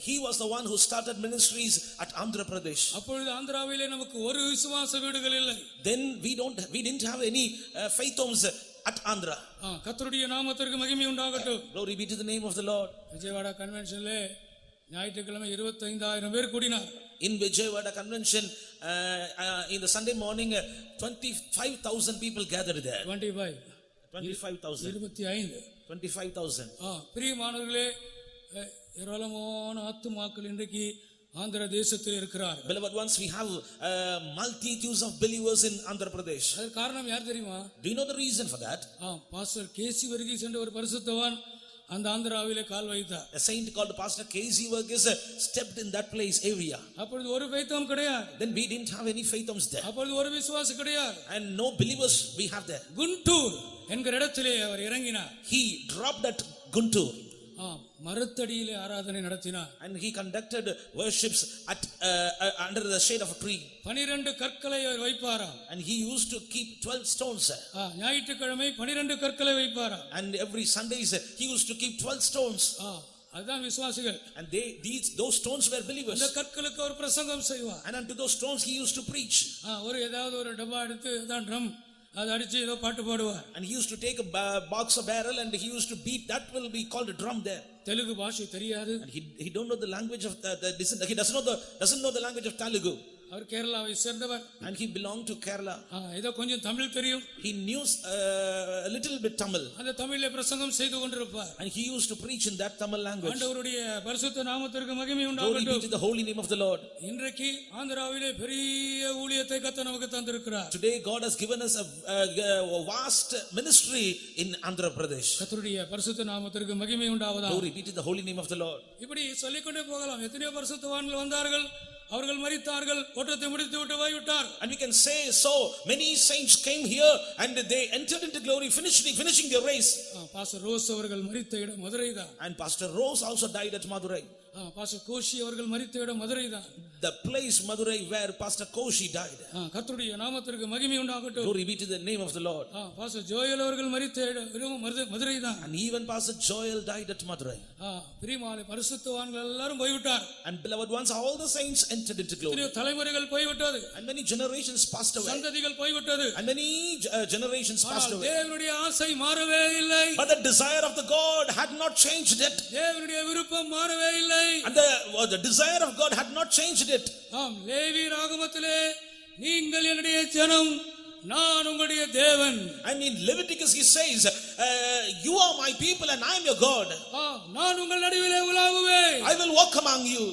he was the one who started ministries at Andhra Pradesh. அப்பொழுது ஆந்திராவிலே நமக்கு ஒரு விசுவாச வீடுகள் இல்லை. Then we didn't have any faith homes at Andhra. கர்த்தருடைய நாமத்திற்கு மகிமை உண்டாகட்டும். Glory be to the name of the Lord. Vijayawada கன்வென்ஷன்ல ஞாயிற்றுக்கிழமை 25,000 பேர் கூடினார். In Vijayawada convention in the Sunday morning 25,000 people gathered there. 25,000. பிரியமானவர்களே, ஏராளமான ஆத்துமாக்கள் இன்றைக்கு ஆந்திர தேசத்தில் இருக்கிறார்கள். Beloved ones, we have multitudes of believers in Andhra Pradesh. அதற்கு காரணம் யார் தெரியுமா? Do you know the reason for that? Pastor KC Varghese என்ற ஒரு பரிசுத்தவான் அந்த ஆந்திராவிலே கால் வைத்தார். A saint called Pastor K.C. Varghese stepped in that place area. அப்பொழுது ஒரு faithom கிடையாது. Then we didn't have any faithums there. அப்பொழுது ஒரு விசுவாசி கிடையாது. And no believers we have there. Guntur என்கிற இடத்திலே அவர் இறங்கினார். He dropped at Guntur. மரத்தடியிலே ஆராதனை நடத்தினார். And he conducted worships at under the shade of a tree. 12 கற்களை அவர் வைப்பாராம். And he used to keep 12 stones. ஞாயிற்றுக்கிழமை 12 கற்களை வைப்பாராம். And every Sundays he used to keep 12 stones. அதுதான் விசுவாசிகள். And those stones were believers. அந்த கற்களுக்கு அவர் பிரசங்கம் செய்வார். And unto those stones he used to preach. ஏதாவது ஒரு டப்பா எடுத்து அதான் ட்ரம் அதை அடிச்சு ஏதோ பாட்டு பாடுவார். And he used to take a box of barrel and he used to beat. That will be called a drum there. Telugu பாஷை தெரியாது. And he don't know the language of he doesn't know the language of Telugu. அவர் கேரளாவை சேர்ந்தவர். And he belonged to Kerala. ஏதோ கொஞ்சம் தமிழ் தெரியும். He knew a little bit Tamil. அந்த தமிழிலே பிரசங்கம் செய்து கொண்டிருப்பார். And he used to preach in that Tamil language. ஆண்டவருடைய பரிசுத்த நாமத்திற்கு மகிமை Glory உண்டாகட்டும். be to the holy name of the Lord. இன்றைக்கு ஆந்திராவிலே பெரிய ஊழியத்தை கர்த்தர் நமக்கு தந்திருக்கிறார். Today God has given us a vast ministry in Andhra Pradesh. கர்த்தருடைய பரிசுத்த நாமத்திற்கு மகிமை உண்டாவதாக. Glory be to the holy name of the Lord. இப்படி சொல்லிக்கொண்டே போகலாம். எத்தனையோ பரிசுத்தவான்கள் வந்தார்கள், அவர்கள் மரித்தார்கள், ஓட்டத்தை முடித்து விட்டு போய்விட்டார். And we can say so many saints came here and they entered into glory finishing their race. Pastor rose அவர்கள் மரித்த இடம் மதுரைதான். And Pastor Rose also died at Madurai. Pastor Kosi அவர்கள் மரித்த இடம் மதுரைதான். The place Madurai where Pastor Koshi died. கர்த்தருடைய நாமத்திற்கு மகிமை உண்டாகட்டும். Glory be to the name of the Lord. Pastor Joel அவர்கள் மரித்த இடம் மதுரைதான். And even Pastor Joel died at Madurai. பிரியமானே பரிசுத்தவான்கள் எல்லாரும் போய்விட்டார். And beloved ones, all the saints entered into glory. தலைமுறைகள் போய்விட்டது. And many generations passed away. சந்ததிகள் போய்விட்டது. And many generations passed away. தேவனுடைய ஆசை மாறவே இல்லை. But the desire of the God had not changed it. தேவனுடைய விருப்பம் மாறவே இல்லை. And the desire of God had not changed it. Levi ராகமத்திலே நீங்கள் என்னுடைய ஜனம், நான் உங்களுடைய தேவன். And in Leviticus he says, you are my people and I am your God. நான் உங்கள் நடுவிலே உலாவுவேன். I will walk among you.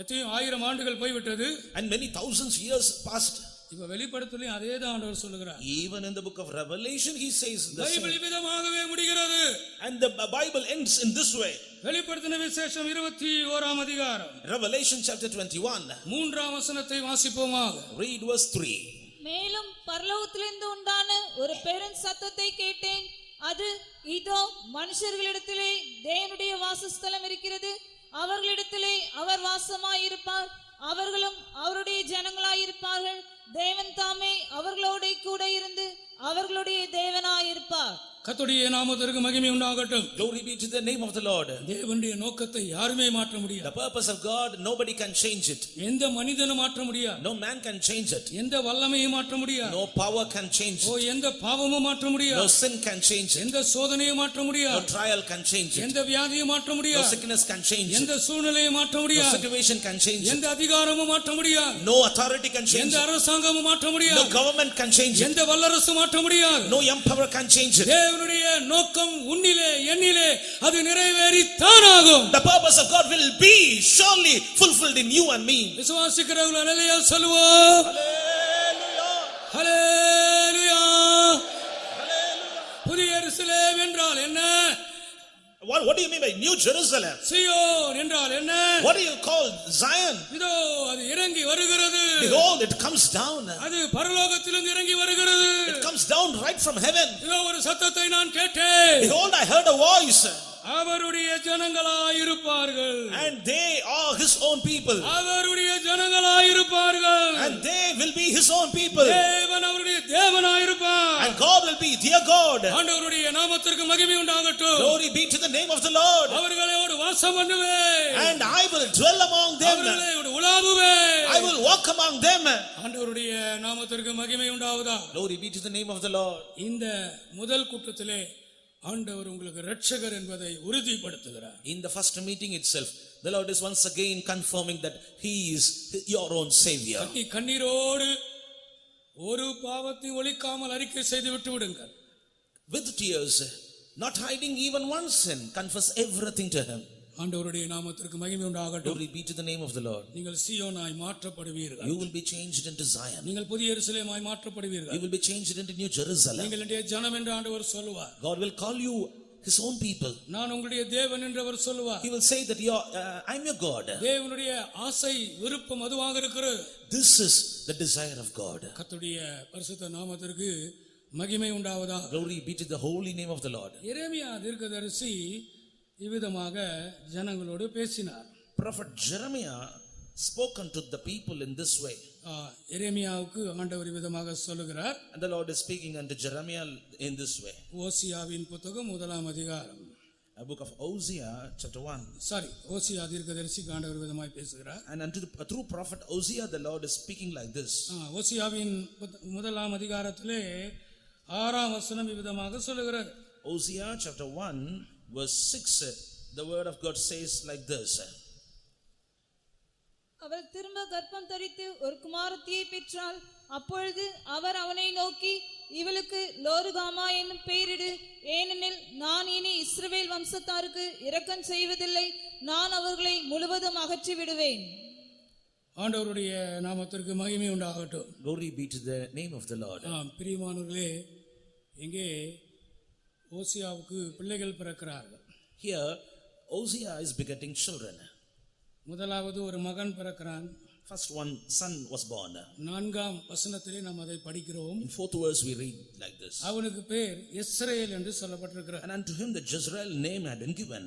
எத்தனையோ 1000 ஆண்டுகள் போய்விட்டது. And many thousands years passed. இப்ப வெளிப்படுத்தலையும் அதேதான் ஆண்டவர் சொல்லுகிறார். Even in the book of Revelation he says the same. Bible விதமாகவே முடிகிறது. And the Bible ends in this way. வெளிப்படுத்தின விசேஷம் 21ஆம் அதிகாரம். Revelation chapter 21. 3ஆம் வசனத்தை வாசிப்போமாக. Read verse 3. மேலும் பரலோகத்திலிருந்து உண்டான ஒரு பெரும் சத்தத்தை கேட்டேன். அது இதோ மனுஷர்களிடத்திலே தேவனுடைய வாசஸ்தலம் இருக்கிறது, அவர்களிடத்திலே அவர் வாசமாயிருப்பார், அவர்களும் அவருடைய ஜனங்களாயிருப்பார்கள். தேவன் தாமே அவர்களோட கூட இருந்து அவர்களுடைய தேவனாயிருப்பார். கர்த்தருடைய நாமத்திற்கு மகிமை உண்டாகட்டும். Glory be to the name of the Lord. தேவனுடைய நோக்கத்தை யாருமே மாற்ற முடியாது. The purpose of God nobody can change it. எந்த மனிதனும் மாற்ற முடியாது. No man can change it. எந்த வல்லமையும் மாற்ற முடியாது. No power can change it. எந்த பாவமும் மாற்ற முடியாது. No sin can change it. எந்த சோதனையும் மாற்ற முடியாது. No trial can change it. எந்த வியாதியும் மாற்ற No முடியாது. sickness can change it. எந்த சூழ்நிலையும் மாற்ற முடியாது. No situation can change it. எந்த அதிகாரமும் மாற்ற முடியாது. No authority can change எந்த it. அரசாங்கமும் மாற்ற முடியாது. No government can change it. எந்த வல்லரசும் மாற்ற முடியாது. No emperor can change it. தேவனுடைய நோக்கம் உன்னிலே என்னிலே அது நிறைவேறித்தானாகும். The purpose of God will be surely fulfilled in you and me. விசுவாசிக்கிறவர்கள் அல்லேலூயா சொல்லுவோம். Hallelujah. ஹல்லேலூயா. Hallelujah. புதிய எருசலேம் என்றால் என்ன? What do you mean by New Jerusalem? சீயோன் என்றால் என்ன? What do you call Zion? இதோ அது இறங்கி வருகிறது. Behold, it comes down. அது பரலோகத்திலிருந்து இறங்கி வருகிறது. It comes down right from heaven. இதோ ஒரு சத்தத்தை நான் கேட்டேன். Behold, I heard a voice. அவருடைய ஜனங்களாயிருப்பார்கள். And they are his own people. அவருடைய ஜனங்களாயிருப்பார்கள். And they will be his own people. தேவன் அவருடைய தேவனாயிருப்பார். And God will be their God. ஆண்டவருடைய நாமத்திற்கு மகிமை உண்டாகட்டும். Glory be to the name of the Lord. அவர்களோடு வாசம் பண்ணுவேன். And I will dwell among them. அவர்களோடு உலாவுவேன். I will walk among them. ஆண்டவருடைய நாமத்திற்கு மகிமை உண்டாவதா. Glory be to the name of the Lord. இந்த முதல் கூட்டத்திலே ஆண்டவர் உங்களுக்கு இரட்சகர் என்பதை உறுதிப்படுத்துகிறார். In the first meeting itself, the Lord is once again confirming that he is your own savior. கண்ணீரோடு ஒரு பாவத்தை ஒளிக்காமல் அறிக்கை செய்து விட்டு விடுங்கள். With tears, not hiding even one sin, confess everything to him. ஆண்டவருடைய நாமத்திற்கு மகிமை உண்டாகட்டும். Glory be to the name of the Lord. நீங்கள் சீயோனாய் மாற்றப்படுவீர்கள். You will be changed into Zion. நீங்கள் புதிய எருசலேமாய் மாற்றப்படுவீர்கள். You will be changed into New Jerusalem. நீங்கள் என்னுடைய ஜனம் என்று ஆண்டவர் சொல்லுவார். God will call you his own people. நான் உங்களுடைய தேவன் என்று அவர் சொல்லுவார். He will say that I'm your God. தேவனுடைய ஆசை விருப்பம் அதுவாக இருக்கிறது. This is the desire of God. கர்த்தருடைய பரிசுத்த நாமத்திற்கு மகிமை உண்டாவதாக. Glory be to the holy name of the Lord. எரேமியா தீர்க்கதரிசி இவ்விதமாக ஜனங்களோடு பேசினார். Prophet Jeremiah spoke unto the people in this way. எரேமியாவுக்கு ஆண்டவர் இவ்விதமாக சொல்லுகிறார். And the Lord is speaking unto Jeremiah in this way. ஓசியாவின் புத்தகம் 1ஆம் அதிகாரம். A book of Hosea chapter 1. ஓசியா தீர்க்கதரிசிக்கு ஆண்டவர் விதமாய் பேசுகிறார். And through prophet Hosea the Lord is speaking like this. ஓசியாவின் 1ஆம் அதிகாரத்திலே 6ஆம் வசனம் இவ்விதமாக சொல்லுகிறது. Hosea chapter 1 verse 6, the word of God says like this. அவள் திரும்ப கர்ப்பம் தரித்து ஒரு குமாரத்தியை பெற்றாள். அப்பொழுது அவர் அவனை நோக்கி, இவளுக்கு லோருகாமா என்னும் பெயரிடு, ஏனெனில் நான் இனி இஸ்ரவேல் வம்சத்தாருக்கு இரக்கம் செய்வதில்லை, நான் அவர்களை முழுவதும் அகற்றி விடுவேன். ஆண்டவருடைய நாமத்திற்கு மகிமை உண்டாகட்டும். Glory be to the name of the Lord. பிரியமானவர்களே, இங்கே ஓசியாவுக்கு பிள்ளைகள் பிறக்கிறார்கள். Here Hosea is begetting children. முதலாவது ஒரு மகன் பிறக்கிறான். First one son was born. 4ஆம் வசனத்திலே நாம் அதை படிக்கிறோம். In 4th verse we read like this. அவனுக்கு பேர் இஸ்ரவேல் என்று சொல்லப்பட்டிருக்கிறது. And unto him the Jezreel name had been given.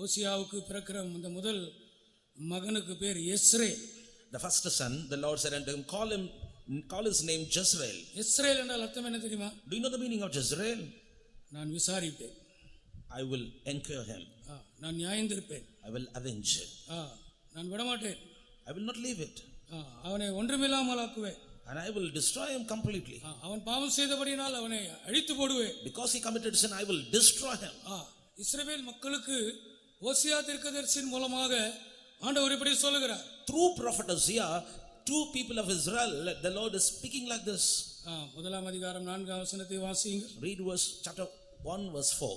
ஓசியாவுக்கு பிறக்கிற இந்த முதல் மகனுக்கு பேர் Israel. The first son, the Lord said unto him, call his name Jezreel. Israel என்றால் அர்த்தம் என்ன தெரியுமா? Do you know the meaning of Jezreel? நான் விசாரிப்பேன். I will enquire him. நான் நியாயந்தீர்ப்பேன். I will avenge. நான் விடமாட்டேன். I will not leave it. அவனை ஒன்றுமில்லாமல் ஆக்குவேன். And I will destroy him completely. அவன் பாவம் செய்தபடியினால் அவனை அழித்து போடுவேன். Because he committed sin, I will destroy him. இஸ்ரவேல் மக்களுக்கு ஓசியா தீர்க்கதரிசியின் மூலமாக ஆண்டவர் இப்படி சொல்லுகிறார். Through prophet Hosea, two people of Israel, the Lord is speaking like this. 1ஆம் அதிகாரம் 4ஆம் வசனத்தை வாசியுங்கள். Read verse chapter 1 verse 4.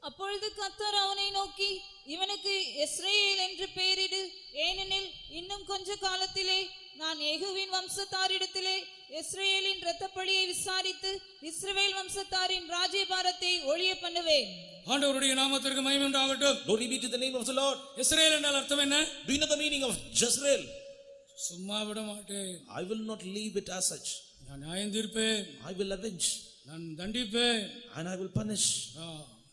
அப்பொழுது கர்த்தர் அவனை நோக்கி, இவனுக்கு இஸ்ரவேல் என்று பெயரிடு, ஏனெனில் இன்னும் கொஞ்ச காலத்திலே நான் யெகூவின் வம்சத்தாரிடத்திலே இஸ்ரவேலின் இரத்தப்பழியை விசாரித்து இஸ்ரவேல் வம்சத்தாரின் ராஜ்யபாரத்தை ஒழிய பண்ணுவேன். ஆண்டவருடைய நாமத்திற்கு மகிமை உண்டாகட்டும். Glory be to the name of the Lord. இஸ்ரவேல் என்றால் அர்த்தம் என்ன? Do you know the meaning of Jezreel? சும்மா விட மாட்டேன். I will not leave it as such. நான் நியாயந்தீர்ப்பேன். I will avenge. நான் தண்டிப்பேன். And I will punish.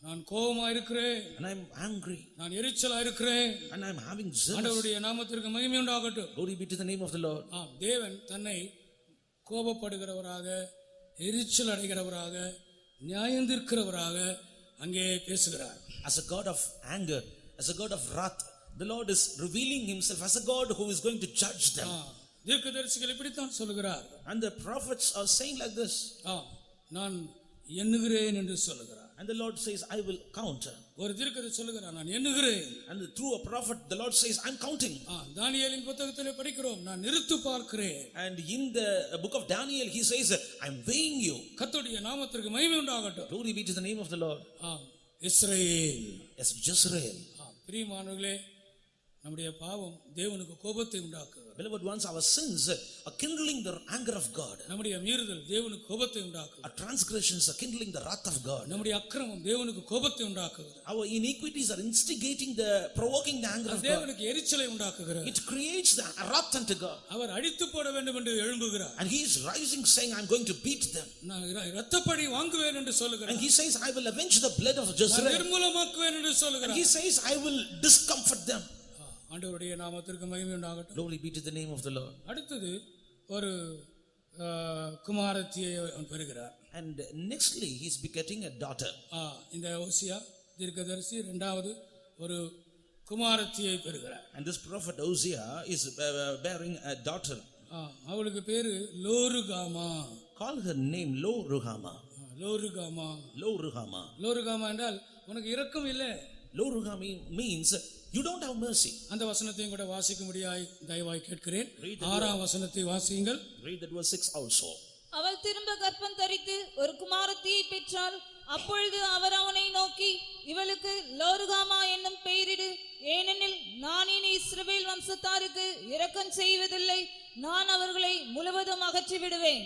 நான் கோபமா இருக்கிறேன். And I am angry. நான் எரிச்சலா இருக்கிறேன். And I am having zealous. ஆண்டவருடைய நாமத்திற்கு மகிமை உண்டாகட்டும். Glory be to the name of the Lord. தேவன் தன்னை கோபப்படுகிறவராக, எரிச்சல் அடைகிறவராக, நியாயந்தீர்க்கிறவராக அங்கே பேசுகிறார். As a God of anger, as a God of wrath, the Lord is revealing himself as a God who is going to judge them. தீர்க்கதரிசிகள் இப்படித்தான் சொல்லுகிறார். And the prophets are saying like this. நான் எண்ணுகிறேன் என்று சொல்லுகிறார். And the Lord says, I will count. ஒரு தீர்க்கதரிசி சொல்லுகிறார், நான் எண்ணுகிறேன். And through a prophet the Lord says, I'm counting. தானியேலின் புத்தகத்திலே படிக்கிறோம், நான் நிறுத்து பார்க்கிறேன். And in the book of Daniel he says, I'm weighing you. கர்த்தருடைய நாமத்திற்கு மகிமை உண்டாகட்டும். Glory be to the name of the Lord. Israel. Yes, Jezreel. பிரியமானவர்களே, நம்முடைய பாவம் தேவனுக்கு கோபத்தை உண்டாக்குகிறது. Beloved ones, our sins are kindling the anger of God. நம்முடைய மீறுதல் தேவனுக்கு கோபத்தை உண்டாக்குகிறது. Our transgressions are kindling the wrath of God. நம்முடைய அக்கிரமம் தேவனுக்கு கோபத்தை உண்டாக்குகிறது. Our iniquities are instigating provoking the anger of God. தேவனுக்கு எரிச்சலை உண்டாக்குகிறது. It creates the wrath unto God. அவர் அடித்து போட வேண்டும் என்று எழும்புகிறார். And he is rising saying, I'm going to beat them. நான் இரத்தப்பழி வாங்குவேன் என்று சொல்லுகிறார். And he says, I will avenge the blood of Jezreel. நிர்மூலமாக்குவேன் என்று சொல்லுகிறார். And he says, I will discomfort them. ஆண்டவருடைய நாமத்திற்கு மகிமை உண்டாகட்டும். Glory be to the name of the Lord. அடுத்தது ஒரு குமாரத்தியை பெறுகிறார். And nextly he is begetting a daughter. இந்த ஓசியா தீர்க்கதரிசி இரண்டாவது ஒரு குமாரத்தியை பெறுகிறார். And this prophet Hosea is bearing a daughter. அவளுக்கு பேரு லோருகாமா. Call her name Lo-ruhamah. லோருகாமா. Lo-ruhamah. லோருகாமா என்றால் உனக்கு இரக்கம் இல்லை. Lo-ruhamah means you don't have mercy. அந்த வசனத்தையும் கூட வாசிக்க முடியாய் தயவாய் கேட்கிறேன். 6ஆம் வசனத்தை வாசியுங்கள். Read that verse 6 also. அவள் திரும்ப கர்ப்பம் தரித்து ஒரு குமாரத்தியை பெற்றாள். அப்பொழுது அவர் அவனை நோக்கி, இவளுக்கு லோருகாமா என்னும் பெயரிடு, ஏனெனில் நான் இனி இஸ்ரவேல் வம்சத்தாருக்கு இரக்கம் செய்வதில்லை, நான் அவர்களை முழுவதும் அகற்றி விடுவேன்.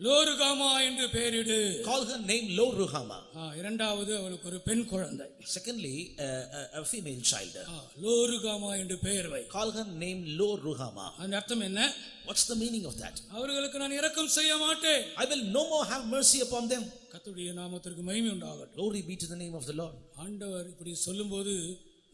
லோருகாமா என்று பெயரிடு. Call her name Lo-ruhamah. இரண்டாவது அவளுக்கு ஒரு பெண் குழந்தை. Secondly, a female child. லோருகாமா என்று பெயர் வை. Call her name Lo-ruhamah. அந்த அர்த்தம் என்ன? What's the meaning of that? அவர்களுக்கு நான் இரக்கம் செய்ய மாட்டேன். I will no more have mercy upon them. கர்த்தருடைய நாமத்திற்கு மகிமை உண்டாகட்டும். Glory be to the name of the Lord. ஆண்டவர் இப்படி சொல்லும்போது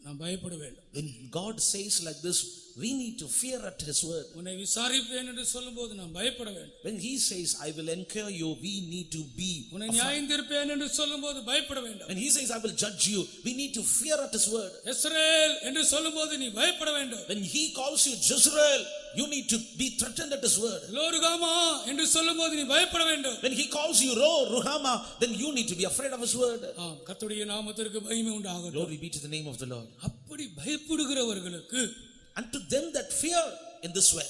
நாம் பயப்பட வேண்டும். When God says like this, we need to fear at his word. உன்னை விசாரிப்பேன் என்று சொல்லும்போது நாம் பயப்பட வேண்டும். When he says I will enquire you, we need to be உன்னை நியாயந்தீர்ப்பேன் என்று சொல்லும்போது பயப்பட வேண்டும். When he says I will judge you, we need to fear at his word. இஸ்ரவேல் என்று சொல்லும்போது நீ பயப்பட வேண்டும். When he calls you Jezreel, you need to be threatened at his word. லோருகாமா என்று சொல்லும்போது நீ பயப்பட வேண்டும். When he calls you Lo-ruhamah, then you need to be afraid of his word. கர்த்தருடைய நாமத்திற்கு மகிமை உண்டாகட்டும். Glory be to the name of the Lord. அப்படி பயப்படுகிறவர்களுக்கு, Unto them that fear in this way,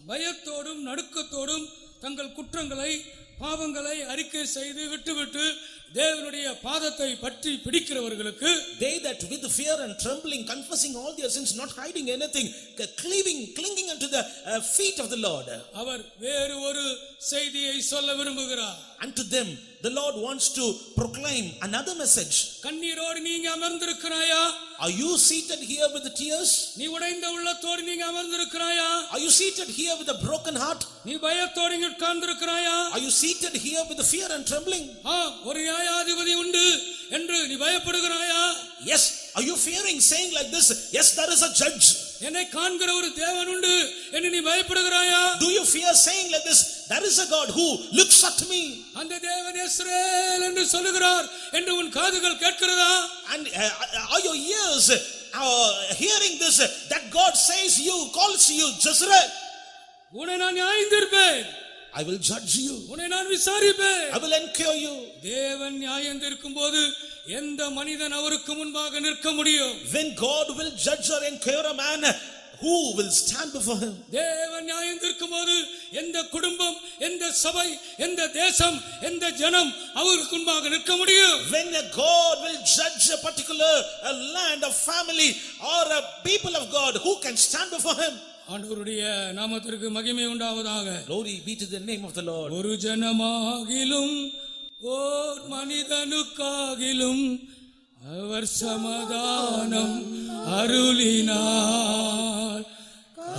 பயத்தோடும் நடுக்கத்தோடும் தங்கள் குற்றங்களை பாவங்களை அறிக்கை செய்து விட்டுவிட்டு தேவனுடைய பாதத்தை பற்றி பிடிக்கிறவர்களுக்கு, they that with fear and trembling confessing all their sins, not hiding anything, clinging unto the feet of the Lord, அவர் வேறு ஒரு செய்தியை சொல்ல விரும்புகிறார். unto them the Lord wants to proclaim another message. கண்ணீரோடு நீங்க அமர்ந்திருக்கிறாயா? Are you seated here with the tears? நீ உடைந்த உள்ளத்தோடு நீங்க அமர்ந்திருக்கிறாயா? Are you seated here with a broken heart? நீ பயத்தோடு இங்க உட்கார்ந்திருக்கிறாயா? Are you seated here with the fear and trembling? ஒரு நியாயாதிபதி உண்டு என்று நீ பயப்படுகிறாயா? Yes. Are you fearing, saying like this, yes, there is a judge? என்னை காண்கிற ஒரு தேவன் உண்டு என்று நீ பயப்படுகிறாயா? Do you fear, saying like this, there is a God who looks at me? அந்த தேவன் இஸ்ரவேல் என்று சொல்லுகிறார் என்று உன் காதுகள் கேட்கிறதா? And are your ears hearing this, that God says you, calls you Jezreel? உன்னை நான் நியாயந்தீர்ப்பேன். I will judge you. உன்னை நான் விசாரிப்பேன். I will enquire you. தேவன் நியாயந்தீர்க்கும்போது எந்த மனிதன் அவருக்கு முன்பாக நிற்க முடியும்? When God will judge or enquire a man, who will stand before him? தேவன் நியாயந்தீர்க்கும்போது எந்த குடும்பம், எந்த சபை, எந்த தேசம், எந்த ஜனம் அவருக்கு முன்பாக நிற்க முடியும்? When God will judge a particular land, a family, or a people of God, who can stand before him? ஆண்டவருடைய நாமத்திற்கு மகிமை உண்டாவதாக. Glory be to the name of the Lord. ஒரு ஜனமாகிலும் ஓர் மனிதனுக்காகிலும் அவர் சமாதானம் அருளினார்.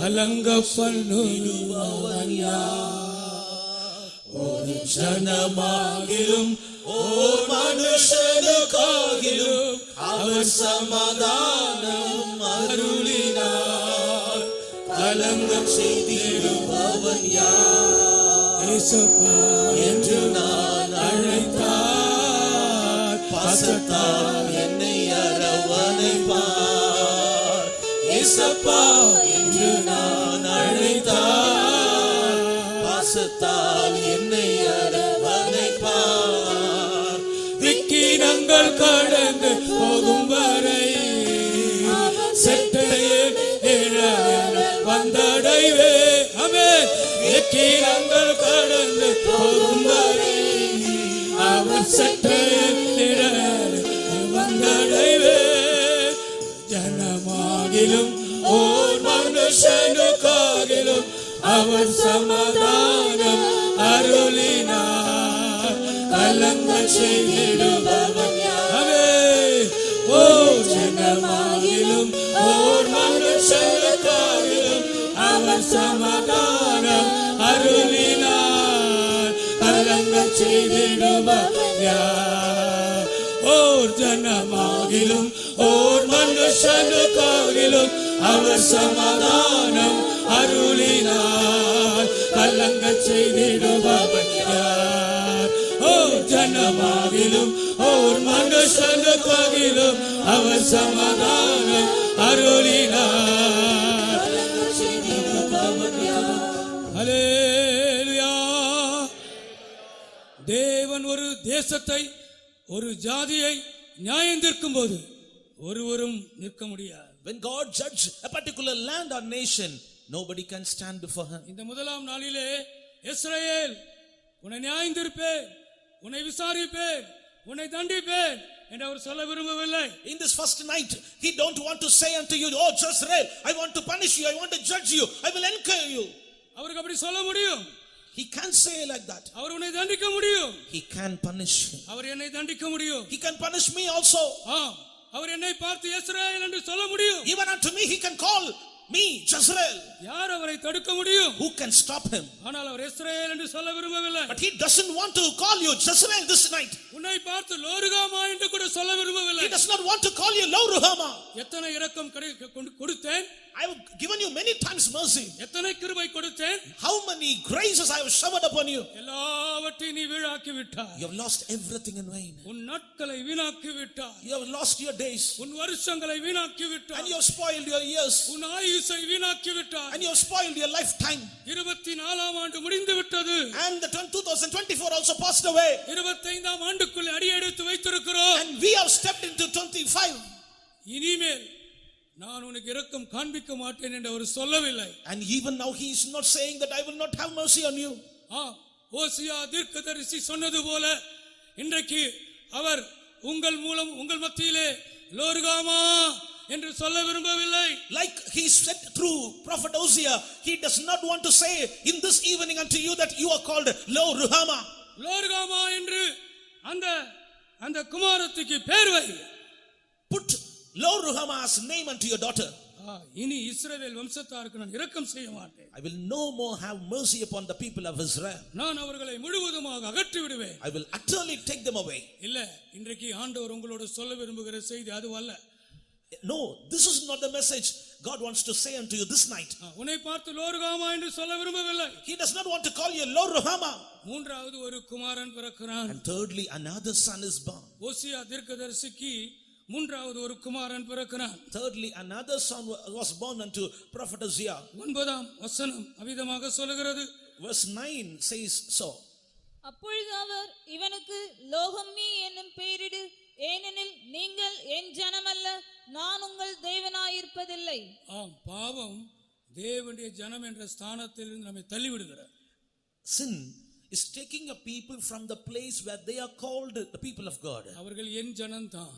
கலங்க பண்ணுவான் யார்? ஒரு ஜனமாகிலும் ஓர் மனுஷனுக்காகிலும் அவர் சமாதானம் அருளினார். கலங்கம் செய்திடுபவன் யார்? இயேசுப்பா என்று நான் அழைத்தார், பாசத்தால் என்னை அரவணைப்பார். இயேசுப்பா என்று நான் அழைத்தார், பாசத்தால் என்னை அரவணைப்பார். விக்கிரங்கள் கடந்து போகும் வரை செட்டையில் வந்தடைவே. ஆமென். விக்கிரங்கள் கடந்து போகும் வரை அவர் செட்டையில் வந்தடைவே. ஜனமாகிலும் ஓர் மனுஷனுக்காகிலும் அவர் சமாதானம் அருளினார். கலங்க செய்திடுபவன் யார்? ஓர் ஜனமாகிலும் ஓர் மனுஷனுக்காகிலும் அவர் சமாதானம் அருளினார். கலங்க செய்திடுபவன் யார்? ஓர் ஜனமாகிலும் ஓர் மனுஷனுக்காகிலும் அவர் சமாதானம் அருளினார். கலங்க செய்திடுபவன் யார்? ஓர் ஜனமாகிலும் ஓர் மனுஷனுக்காகிலும் அவர் சமாதானம் அருளினார். ஹல்லேலூயா. தேவன் ஒரு தேசத்தை, ஒரு ஜாதியை நியாயந்தீர்க்கும் போது ஒருவரும் நிற்க முடியாது. When God judges a particular land or nation, nobody can stand before him. இந்த முதலாம் நாளிலே இஸ்ரவேல் உன்னை நியாயந்தீர்ப்பேன், உன்னை விசாரிப்பேன், உன்னை தண்டிப்பேன் என்று அவர் சொல்ல விரும்பவில்லை. In this first night, he don't want to say unto you, oh Jezreel, I want to punish you, I want to judge you, I will enquire you. அவருக்கு அப்படி சொல்ல முடியும். He can't say like that. அவர் உன்னை தண்டிக்க முடியும். He can punish him. அவர் என்னை தண்டிக்க முடியும். He can punish me also. அவர் என்னை பார்த்து இஸ்ரவேல் என்று சொல்ல முடியும். Even unto me he can call me Jezreel. யார் அவரை தடுக்க முடியும்? Who can stop him? ஆனால் அவர் இஸ்ரவேல் என்று சொல்ல விரும்பவில்லை. But he doesn't want to call you Jezreel this night. உன்னை பார்த்து லோருகாமா என்று கூட சொல்ல விரும்பவில்லை. He does not want to call you Lo-Ruhamah. எத்தனை இரக்கம் கொடுத்தேன்? I have given you many times mercy. எத்தனை கிருபை கொடுத்தேன்? How many graces I have showered upon you. எல்லாவற்றையும் நீ வீணாக்கி விட்டாய். You have lost everything in vain. உன் நாட்களை வீணாக்கி விட்டாய். You have lost your days. உன் வருஷங்களை வீணாக்கி விட்டாய். And you have spoiled your years. உன் ஆயுசை வீணாக்கி விட்டாய். And you have spoiled your lifetime. 24ஆம் ஆண்டு முடிந்து விட்டது. And the 2024 also passed away. 25ஆம் ஆண்டுக்குள் அடியெடுத்து வைத்திருக்கிறோம். And we have stepped into 25. இனிமேல் நான் உனக்கு இரக்கம் காண்பிக்க மாட்டேன் என்று அவர் சொல்லவில்லை. And even now he is not saying that I will not have mercy on you. ஓசியா தீர்க்கதரிசி சொன்னது போல இன்றைக்கு அவர் உங்கள் மூலம் உங்கள் மத்தியிலே லோருகாமா என்று சொல்ல விரும்பவில்லை. Like he said through prophet Hosea, he does not want to say in this evening unto you that you are called Lo-Ruhamah. லோருகாமா என்று அந்த குமாரத்திக்கு பேர் வை. Put Lo-Ruhamah's name unto your daughter. இனி இஸ்ரவேல் வம்சத்தாருக்கு நான் இரக்கம் செய்ய மாட்டேன். I will no more have mercy upon the people of Israel. நான் அவர்களை முழுவதுமாக அகற்றி விடுவேன். I will utterly take them away. இல்ல, இன்றைக்கு ஆண்டவர் உங்களோடு சொல்ல விரும்புகிற செய்தி அதுவல்ல. No, this is not the message God wants to say unto you this night. உன்னை பார்த்து லோருகாமா என்று சொல்ல விரும்பவில்லை. He does not want to call you Lo-Ruhamah. மூன்றாவது ஒரு குமாரன் பிறக்கிறான். And thirdly, another son is born. ஓசியா தீர்க்கதரிசிக்கு மூன்றாவது ஒரு குமாரன் பிறக்கிறான். Thirdly, another son was born unto prophet Hosea. 9ஆம் வசனம் அவிதமாக சொல்கிறது. Verse 9 says so. அப்பொழுது அவர் இவனுக்கு லோகம்மி என்னும் பெயரிடு, ஏனெனில் நீங்கள் என் ஜனமல்ல, நான் உங்கள் தேவனாயிருப்பதில்லை. பாவம் தேவனுடைய ஜனம் என்ற ஸ்தானத்தில் நம்மை தள்ளிவிடுகிறார். Sin is taking a people from the place where they are called the people of God. அவர்கள் என் ஜனம்தான்.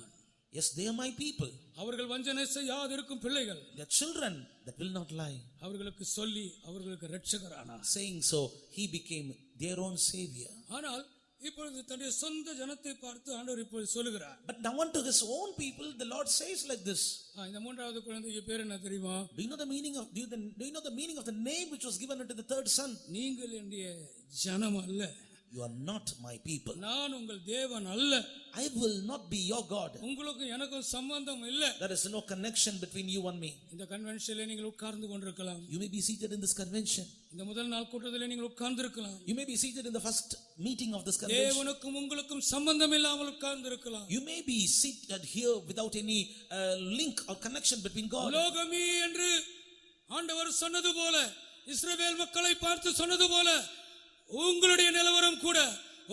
Yes, they are my people. அவர்கள் வஞ்சனை செய்யாதிருக்கும் பிள்ளைகள். They are children that will not lie. அவர்களுக்கு சொல்லி அவர்களுக்கு இரட்சகரானார். Saying so, he became their own savior. ஆனால் இப்பொழுது தன்னுடைய சொந்த ஜனத்தை பார்த்து ஆண்டவர் இப்பொழுது சொல்லுகிறார். But now unto his own people the Lord says like this. இந்த மூன்றாவது குழந்தைக்கு பேர் என்ன தெரியுமா? Do you know the meaning of the name which was given unto the third son? நீங்கள் என்னுடைய ஜனம் அல்ல. You are not my people. நான் உங்கள் தேவன் அல்ல. I will not be your God. உங்களுக்கு எனக்கும் சம்பந்தம் இல்ல. There is no connection between you and me. இந்த கன்வென்ஷனிலே நீங்கள் உட்கார்ந்து கொண்டிருக்கலாம். You may be seated in this convention. இந்த முதல் நாள் கூட்டத்திலே நீங்கள் உட்கார்ந்து இருக்கலாம். You may be seated in the first meeting of this convention. தேவனுக்கும் உங்களுக்கும் சம்பந்தம் இல்லாமல் உட்கார்ந்து இருக்கலாம். You may be seated here without any link or connection between God. லோகமி என்று ஆண்டவர் சொன்னது போல, இஸ்ரவேல் மக்களை பார்த்து சொன்னது போல, உங்களுடைய நிலவரம் கூட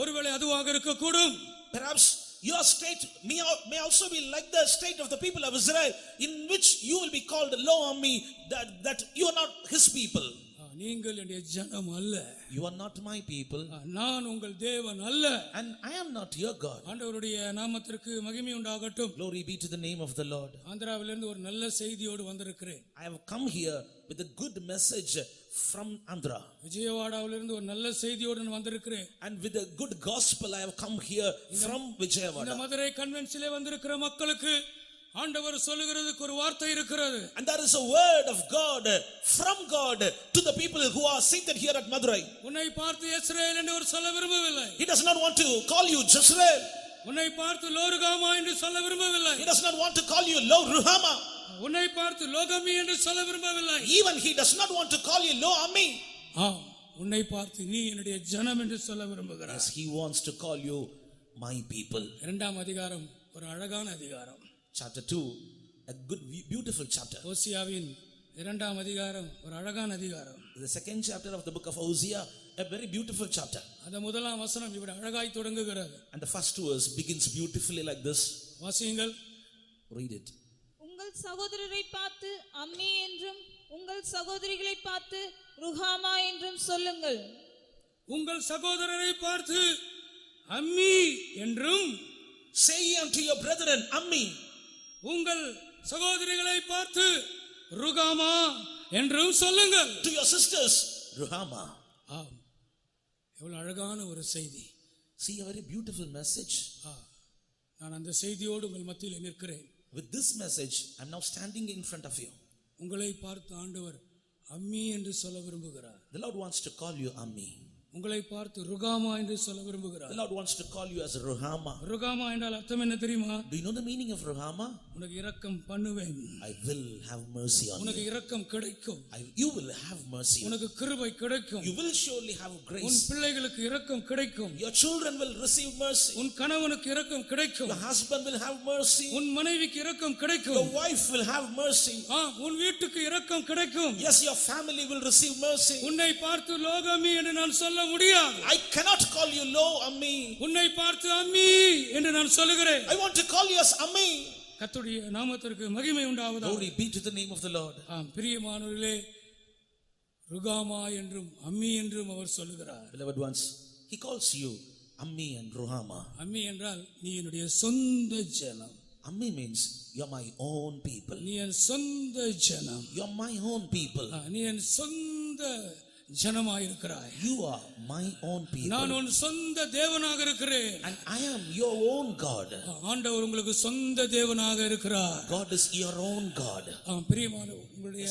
ஒருவேளை அதுவாக இருக்கக்கூடும். Perhaps your state may also be like the state of the people of Israel, in which you will be called Lo-Ammi, that you are not his people. நீங்கள் என்னுடைய ஜனம் அல்ல. You are not my people. நான் உங்கள் தேவன் அல்ல. And I am not your God. ஆண்டவருடைய நாமத்திற்கு மகிமை உண்டாகட்டும். Glory be to the name of the Lord. ஆந்திராவிலிருந்து ஒரு நல்ல செய்தியோடு வந்திருக்கிறேன். I have come here with a good message from Andhra. விஜயவாடாவிலிருந்து ஒரு நல்ல செய்தியோடு நான் வந்திருக்கிறேன். And with a good gospel I have come here from Vijayawada. இந்த மதுரை கன்வென்ஷனிலே வந்திருக்கிற மக்களுக்கு ஆண்டவர் சொல்லுகிறதுக்கு ஒரு வார்த்தை இருக்கிறது. And there is a word of God from God to the people who are seated here at Madurai. உன்னை பார்த்து இஸ்ரவேல் என்று அவர் சொல்ல விரும்பவில்லை. He does not want to call you Jezreel. உன்னை பார்த்து லோருகாமா என்று சொல்ல விரும்பவில்லை. He does not want to call you Lo-Ruhamah. உன்னை பார்த்து லோகமி என்று சொல்ல விரும்பவில்லை. Even he does not want to call you Lo-Ammi. உன்னை பார்த்து நீ என்னுடைய ஜனம் என்று சொல்ல விரும்புகிறார். Yes, he wants to call you my people. இரண்டாம் அதிகாரம் ஒரு அழகான அதிகாரம். Chapter 2, a good beautiful chapter. ஓசியாவின் இரண்டாம் அதிகாரம் ஒரு அழகான அதிகாரம். The second chapter of the book of Hosea, a very beautiful chapter. அந்த முதலாம் வசனம் இப்படி அழகாய் தொடங்குகிறது. And the first verse begins beautifully like this. வாசியுங்கள். Read it. உங்கள் சகோதரரை பார்த்து அம்மி என்றும் உங்கள் சகோதரிகளை பார்த்து ருஹாமா என்றும் சொல்லுங்கள். உங்கள் சகோதரரை பார்த்து அம்மி என்றும், say unto your brethren Ammi. உங்கள் சகோதரிகளை பார்த்து ருகாமா என்றும் சொல்லுங்கள். To your sisters Ruhamah. எவ்வளவு அழகான ஒரு செய்தி. See, a very beautiful message. நான் அந்த செய்தியோடு உங்கள் மத்தியில் நிற்கிறேன். With this message, I'm now standing in front of you. உங்களை பார்த்து ஆண்டவர் அம்மி என்று சொல்ல விரும்புகிறார். The Lord wants to call you Ammi. உங்களை பார்த்து ருகாமா என்று சொல்ல விரும்புகிறார். The Lord wants to call you as Ruhama. ருகாமா என்றால் அர்த்தம் என்ன தெரியுமா? Do you know the meaning of Ruhama? உனக்கு இரக்கம் பண்ணுவேன். I will have mercy on உனக்கு you. இரக்கம் கிடைக்கும். You will have mercy. உனக்கு கிருபை கிடைக்கும். You will surely have உன் grace. பிள்ளைகளுக்கு இரக்கம் கிடைக்கும். Your children will receive mercy. உன் கணவனுக்கு இரக்கம் கிடைக்கும். Your husband will have mercy. உன் மனைவிக்கு இரக்கம் கிடைக்கும். Your wife will have mercy. உன் வீட்டுக்கு இரக்கம் கிடைக்கும். Yes, your family will receive mercy. உன்னை பார்த்து லோகமி என்று நான் சொல்ல முடியாது. I cannot call you low, Ammi. உன்னை பார்த்து அம்மி என்று நான் சொல்லுகிறேன். I want to call you as Ammi. கர்த்தருடைய நாமத்திற்கு மகிமை உண்டாவதாக. Glory be to the name of the Lord. பிரியமானவர்களே, ருகாமா என்றும் அம்மி என்றும் அவர் சொல்லுகிறார். Beloved ones, he calls you Ammi and Ruhama. அம்மி என்றால் நீ என்னுடைய சொந்த ஜனம். Ammi means you're my own people. நீ என் சொந்த ஜனம். You're my own people. நீ என் சொந்த ஜனமாயிருக்கிறாய். You are my own people. நான் உன் சொந்த தேவனாக இருக்கிறேன். And I am your own God. ஆண்டவர் உங்களுக்கு சொந்த தேவனாக இருக்கிறார். God is your own God. பிரியமான உங்களுடைய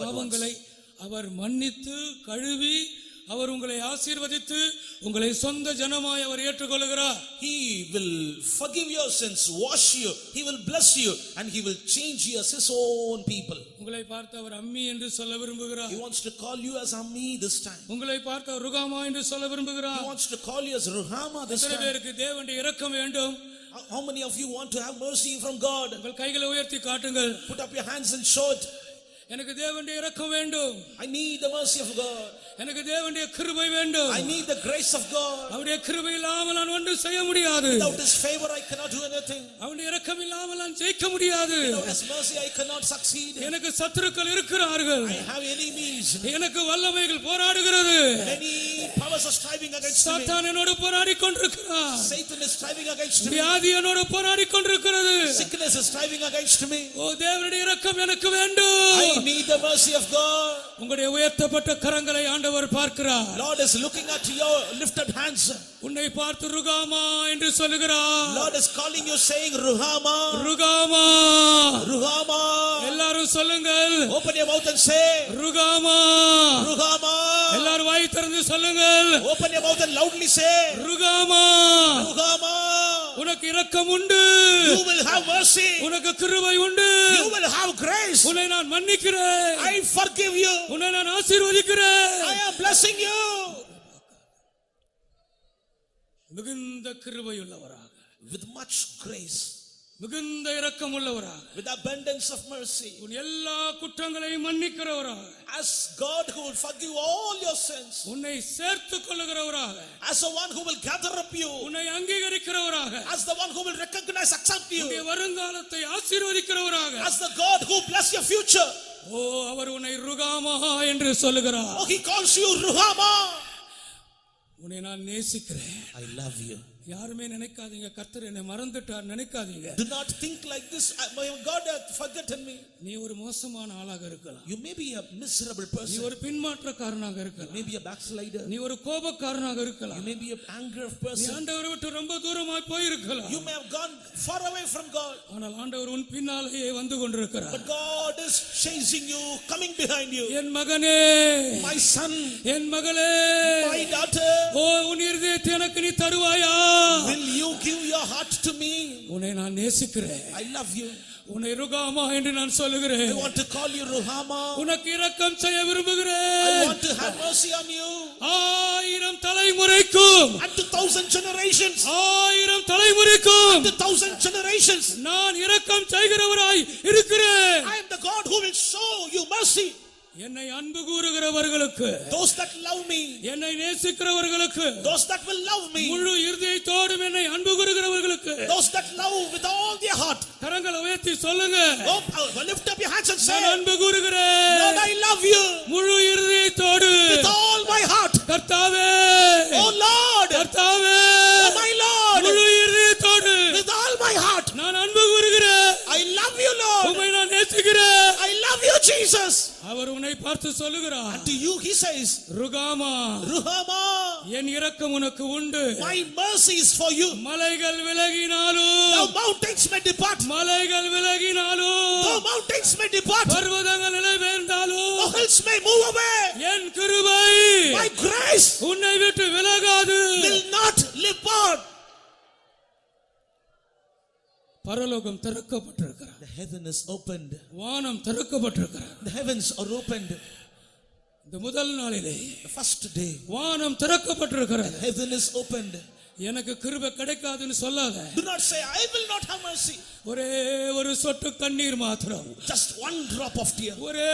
பாவங்களை அவர் மன்னித்து கழுவி அவர் உங்களை ஆசீர்வதித்து உங்களை சொந்த ஜனமாய் அவர் ஏற்றுக்கொள்கிறார். He will forgive your sins, wash you, he will bless you, and he will change you as his own people. உங்களை பார்த்து அவர் அம்மி என்று சொல்ல விரும்புகிறார். He wants to call you as Ammi this time. உங்களை பார்த்து அவர் ருகாமா என்று சொல்ல விரும்புகிறார். He wants to call you as Ruhama this எத்தனை time. பேருக்கு தேவனுடைய இரக்கம் வேண்டும்? How many of you want to have mercy from God? உங்கள் கைகளை உயர்த்தி காட்டுங்கள். Put up your hands and show it. எனக்கு தேவனுடைய இரக்கம் வேண்டும். I need the mercy of God. எனக்கு தேவனுடைய கிருபை வேண்டும். I need the grace of God. அவருடைய கிருபை இல்லாமல் நான் ஒன்றும் செய்ய முடியாது. Without his favor I cannot do anything. அவருடைய இரக்கம் இல்லாமல் நான் ஜெயிக்க முடியாது. Without his mercy I cannot succeed. எனக்கு சத்துருக்கள் இருக்கிறார்கள். I have enemies. எனக்கு வல்லமைகள் போராடுகிறது. Many powers are striving against me. சாத்தான் என்னோடு போராடிக் கொண்டிருக்கிறார். Satan is striving against me. வியாதி என்னோடு போராடிக் கொண்டிருக்கிறது. Sickness is striving against me. ஓ தேவனுடைய இரக்கம் எனக்கு வேண்டும். I need the mercy of God. உங்களுடைய உயர்த்தப்பட்ட கரங்களை ஆண்டவர் பார்க்கிறார். Lord is looking at your lifted hands. உன்னை பார்த்து ருகாமா என்று சொல்லுகிறார். Lord is calling you saying Ruhama. ருகாமா. Ruhama. எல்லாரும் சொல்லுங்கள். Open your mouth and say ருகாமா. Ruhama. எல்லாரும் வாய் திறந்து சொல்லுங்கள். Open your mouth and loudly say ருகாமா. Ruhama. உனக்கு இரக்கம் உண்டு. You will have mercy. உனக்கு கிருபை உண்டு. You will have grace. உன்னை நான் மன்னிக்கிறேன். I forgive you. உன்னை நான் ஆசீர்வதிக்கிறேன். I am blessing you. மிகுந்த கிருபை உள்ளவராக, With much grace, மிகுந்த இரக்கம் உள்ளவராக, with abundance of mercy, உன் எல்லா குற்றங்களையும் மன்னிக்கிறவராக, as God who will forgive all your sins, உன்னை சேர்த்துக் கொள்ளுகிறவராக, as the one who will gather up you, உன்னை அங்கீகரிக்கிறவராக, as the one who will recognize, accept you, உன்னுடைய வருங்காலத்தை ஆசீர்வதிக்கிறவராக, as the God who bless your future. ஓ அவர் உன்னை ருகாமா என்று சொல்லுகிறார். Oh, he calls you Ruhama. உன்னை நான் நேசிக்கிறேன். I love you. யாருமே நினைக்காதீங்க கர்த்தர் என்னை மறந்துட்டார் நினைக்காதீங்க. Do not think like this. My God has forgotten me. நீ ஒரு மோசமான ஆளாக இருக்கலாம். You may be a miserable நீ person. ஒரு பின்மாற்றக்காரனாக You இருக்கலாம். may be a backslider. நீ ஒரு கோபக்காரனாக You இருக்கலாம். may be an angry நீ person. ஆண்டவரை விட்டு ரொம்ப தூரமாய் போயிருக்கலாம். You may have gone far away from God. ஆனால் ஆண்டவர் உன் பின்னாலேயே வந்து கொண்டிருக்கிறார். But God is chasing you, coming behind you. என் மகனே, My son, என் மகளே, my daughter, ஓ உன் இருதயத்தை எனக்கு நீ தருவாயா? will you give your heart to me? உன்னை நான் நேசிக்கிறேன். I love you. உன்னை ருகாமா என்று நான் I சொல்லுகிறேன். want to call you Ruhama. உனக்கு இரக்கம் செய்ய I விரும்புகிறேன். want to have mercy on you. 1000 தலைமுறைக்கும், Unto 1000 generations. 1000 தலைமுறைக்கும் Unto 1000 generations. நான் இரக்கம் செய்கிறவராய் இருக்கிறேன். I am the God who will show you mercy. என்னை அன்பு கூறுகிறவர்களுக்கு, Those that love me, என்னை நேசிக்கிறவர்களுக்கு, those that will love me, முழு இருதயத்தோடும் என்னை அன்பு கூறுகிறவர்களுக்கு, those that love with all their heart. கரங்களை உயர்த்தி சொல்லுங்க. Oh, lift up your hands and say, நான் அன்பு கூறுகிறேன். Lord, I love you முழு இருதயத்தோடு, with all my heart. கர்த்தாவே, Oh Lord, கர்த்தாவே, oh my Lord, முழு இருதயத்தோடு with all my heart. நான் அன்பு கூறுகிறேன். I love you, Lord. உம்மை நான் நேசிக்கிறேன். I love you, Jesus. Jesus. அவர் உன்னை பார்த்து சொல்லுகிறார். And to you he says, ருகாமா, Ruhama, என் இரக்கம் உனக்கு உண்டு. my mercy is for you. மலைகள் விலகினாலும், Though mountains may depart, மலைகள் விலகினாலும், though mountains may depart, பர்வதங்கள் நிலைபெயர்ந்தாலும், the hills may move away, என் கிருபை my grace உன்னை விட்டு விலகாது. will not depart. பரலோகம் திறக்கப்பட்டிருக்கிறது. The heaven is opened. வானம் திறக்கப்பட்டிருக்கிறது. The heavens are opened. இந்த முதல் நாளிலே The first day, வானம் திறக்கப்பட்டிருக்கிறது. the heaven is opened. எனக்கு கிருபை கிடைக்காதுன்னு சொல்லாத. Do not say, I will not have mercy. ஒரே ஒரு சொட்டு கண்ணீர் மாத்திரம். Just one drop of tear. ஒரே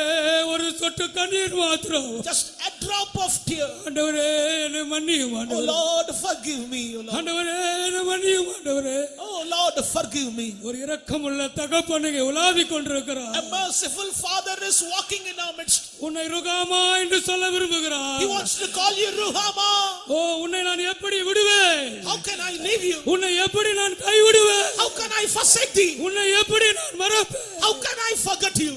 ஒரு சொட்டு கண்ணீர் மாத்திரம். Just a drop of tear. ஆண்டவரே என்னை மன்னியும் Oh ஆண்டவரே. Lord, forgive me. Oh Lord, ஆண்டவரே என்னை மன்னியும் ஆண்டவரே. oh Lord, forgive me. ஒரு இரக்கமுள்ள தகப்பனுக்கு உலாவிக் கொண்டிருக்கிறார். A merciful Father is walking in our midst. உன்னை ருகாமா என்று சொல்ல விரும்புகிறார். He wants to call you Ruhama. ஓ உன்னை நான் எப்படி விடுவேன்? How can I leave you? உன்னை எப்படி நான் கைவிடுவேன்? How can I forsake thee? உன்னை எப்படி நான் மறப்பேன்? How can I forget you?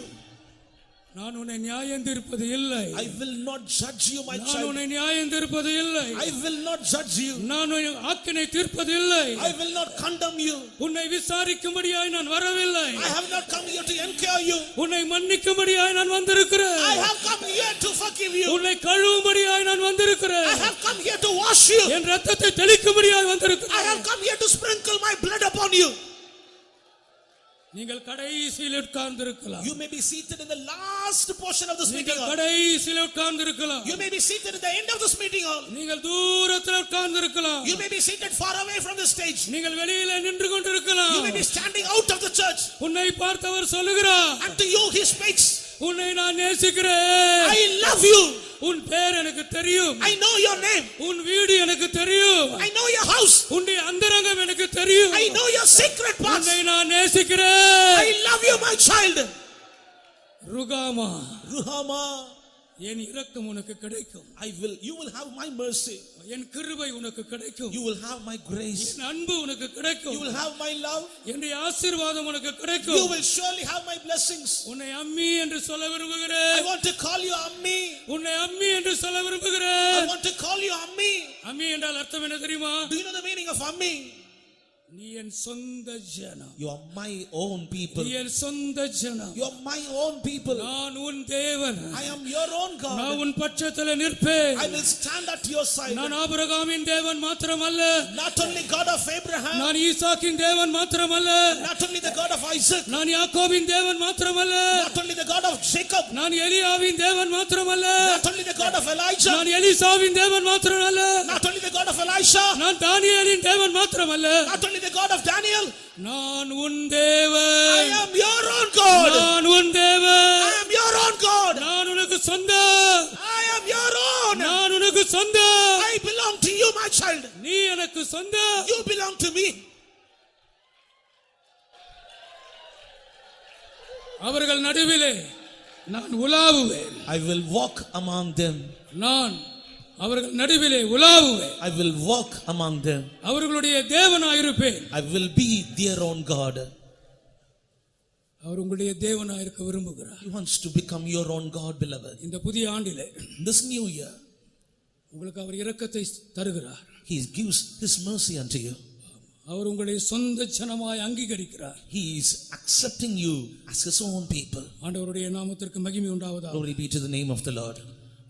நான் உன்னை நியாயம் தீர்ப்பது இல்லை. I will not judge you, my நான் child. உன்னை நியாயம் தீர்ப்பது இல்லை. I will not judge you. நான் உன்னை ஆக்கினை தீர்ப்பது இல்லை. I will not condemn you. உன்னை விசாரிக்கும்படியாய் நான் வரவில்லை. I have not come here to enquire you. உன்னை மன்னிக்கும்படியாய் நான் வந்திருக்கிறேன். I have come here to forgive you. உன்னை கழுவும்படியாய் நான் வந்திருக்கிறேன். I have come here to wash you. என் ரத்தத்தை தெளிக்கும்படியாய் I வந்திருக்கிறேன். have come here to sprinkle my blood upon you. நீங்கள் கடைசியில் உட்கார்ந்திருக்கலாம். You may be seated in the last portion of this meeting நீங்கள் hall. கடைசியில் உட்கார்ந்திருக்கலாம். You may be seated at the end of this meeting hall. நீங்கள் தூரத்தில் உட்கார்ந்திருக்கலாம். You may be seated far away from the stage. நீங்கள் வெளியில நின்று கொண்டிருக்கலாம். You may be standing out of the church. உன்னை பார்த்தவர் சொல்லுகிறார், And to you he speaks, உன்னை நான் நேசிக்கிறேன். I love you. உன் பேர் எனக்கு தெரியும். I know your name. உன் வீடு எனக்கு தெரியும். I know your house. உன்னுடைய அந்தரங்கம் எனக்கு தெரியும். I know your secret parts. உன்னை நான் நேசிக்கிறேன். I love you, my child. ருகாமா, Ruhama, என் இரக்கம் உனக்கு கிடைக்கும். you will have my mercy. என் கிருபை உனக்கு கிடைக்கும். You will have my grace. என் அன்பு உனக்கு You கிடைக்கும். will have my love. என்னுடைய ஆசீர்வாதம் உனக்கு You கிடைக்கும். will surely have my blessings. உன்னை அம்மி என்று சொல்ல I விரும்புகிறேன். want to call you Ammi. உன்னை அம்மி என்று சொல்ல I விரும்புகிறேன். want to call you Ammi. அம்மி என்றால் அர்த்தம் என்ன தெரியுமா? Do you know the meaning of Ammi? நீ என் சொந்த ஜனம். You are my own people. நீ என் சொந்த ஜனம். You are my own people. நான் உன் தேவன். I am your own God. நான் உன் பட்சத்தில் நிற்பேன். I will stand at your side. நான் ஆபிரகாமின் தேவன் மாத்திரமல்ல, Not only God of Abraham, நான் ஈசாக்கின் தேவன் மாத்திரமல்ல, not only the God of Isaac, நான் யாக்கோபின் தேவன் மாத்திரமல்ல, not only the God of Jacob, நான் எலியாவின் தேவன் மாத்திரமல்ல, not only the God of Elijah, நான் எலிசாவின் தேவன் மாத்திரமல்ல, not only the God of Elisha, நான் தானியேலின் தேவன் மாத்திரமல்ல, not only the God of Daniel. நான் உன் தேவன். I am your own God. நான் உன் தேவன். I am your own God. நான் உனக்கு சொந்தம். I am your own. நான் உனக்கு சொந்தம். I belong to you, my child. நீ எனக்கு சொந்தம். You belong to me. அவர்கள் நடுவிலே நான் உலாவுவேன். I will walk among them. நான் அவர்கள் நடுவிலே உலாவுவேன். I will walk among them. அவர்களுடைய தேவனாயிருப்பேன். I will be their own God. அவர் உங்களுடைய தேவனாயிருக்க விரும்புகிறார். He wants to become your own God, beloved. இந்த புதிய ஆண்டிலே This new year, உங்களுக்கு அவர் இரக்கத்தை தருகிறார். He gives His mercy unto you. அவர் உங்களை சொந்த ஜனமாய் அங்கீகரிக்கிறார். He is accepting you as His own people. ஆண்டவருடைய நாமத்திற்கு மகிமை உண்டாவதாக. Glory be to the name of the Lord.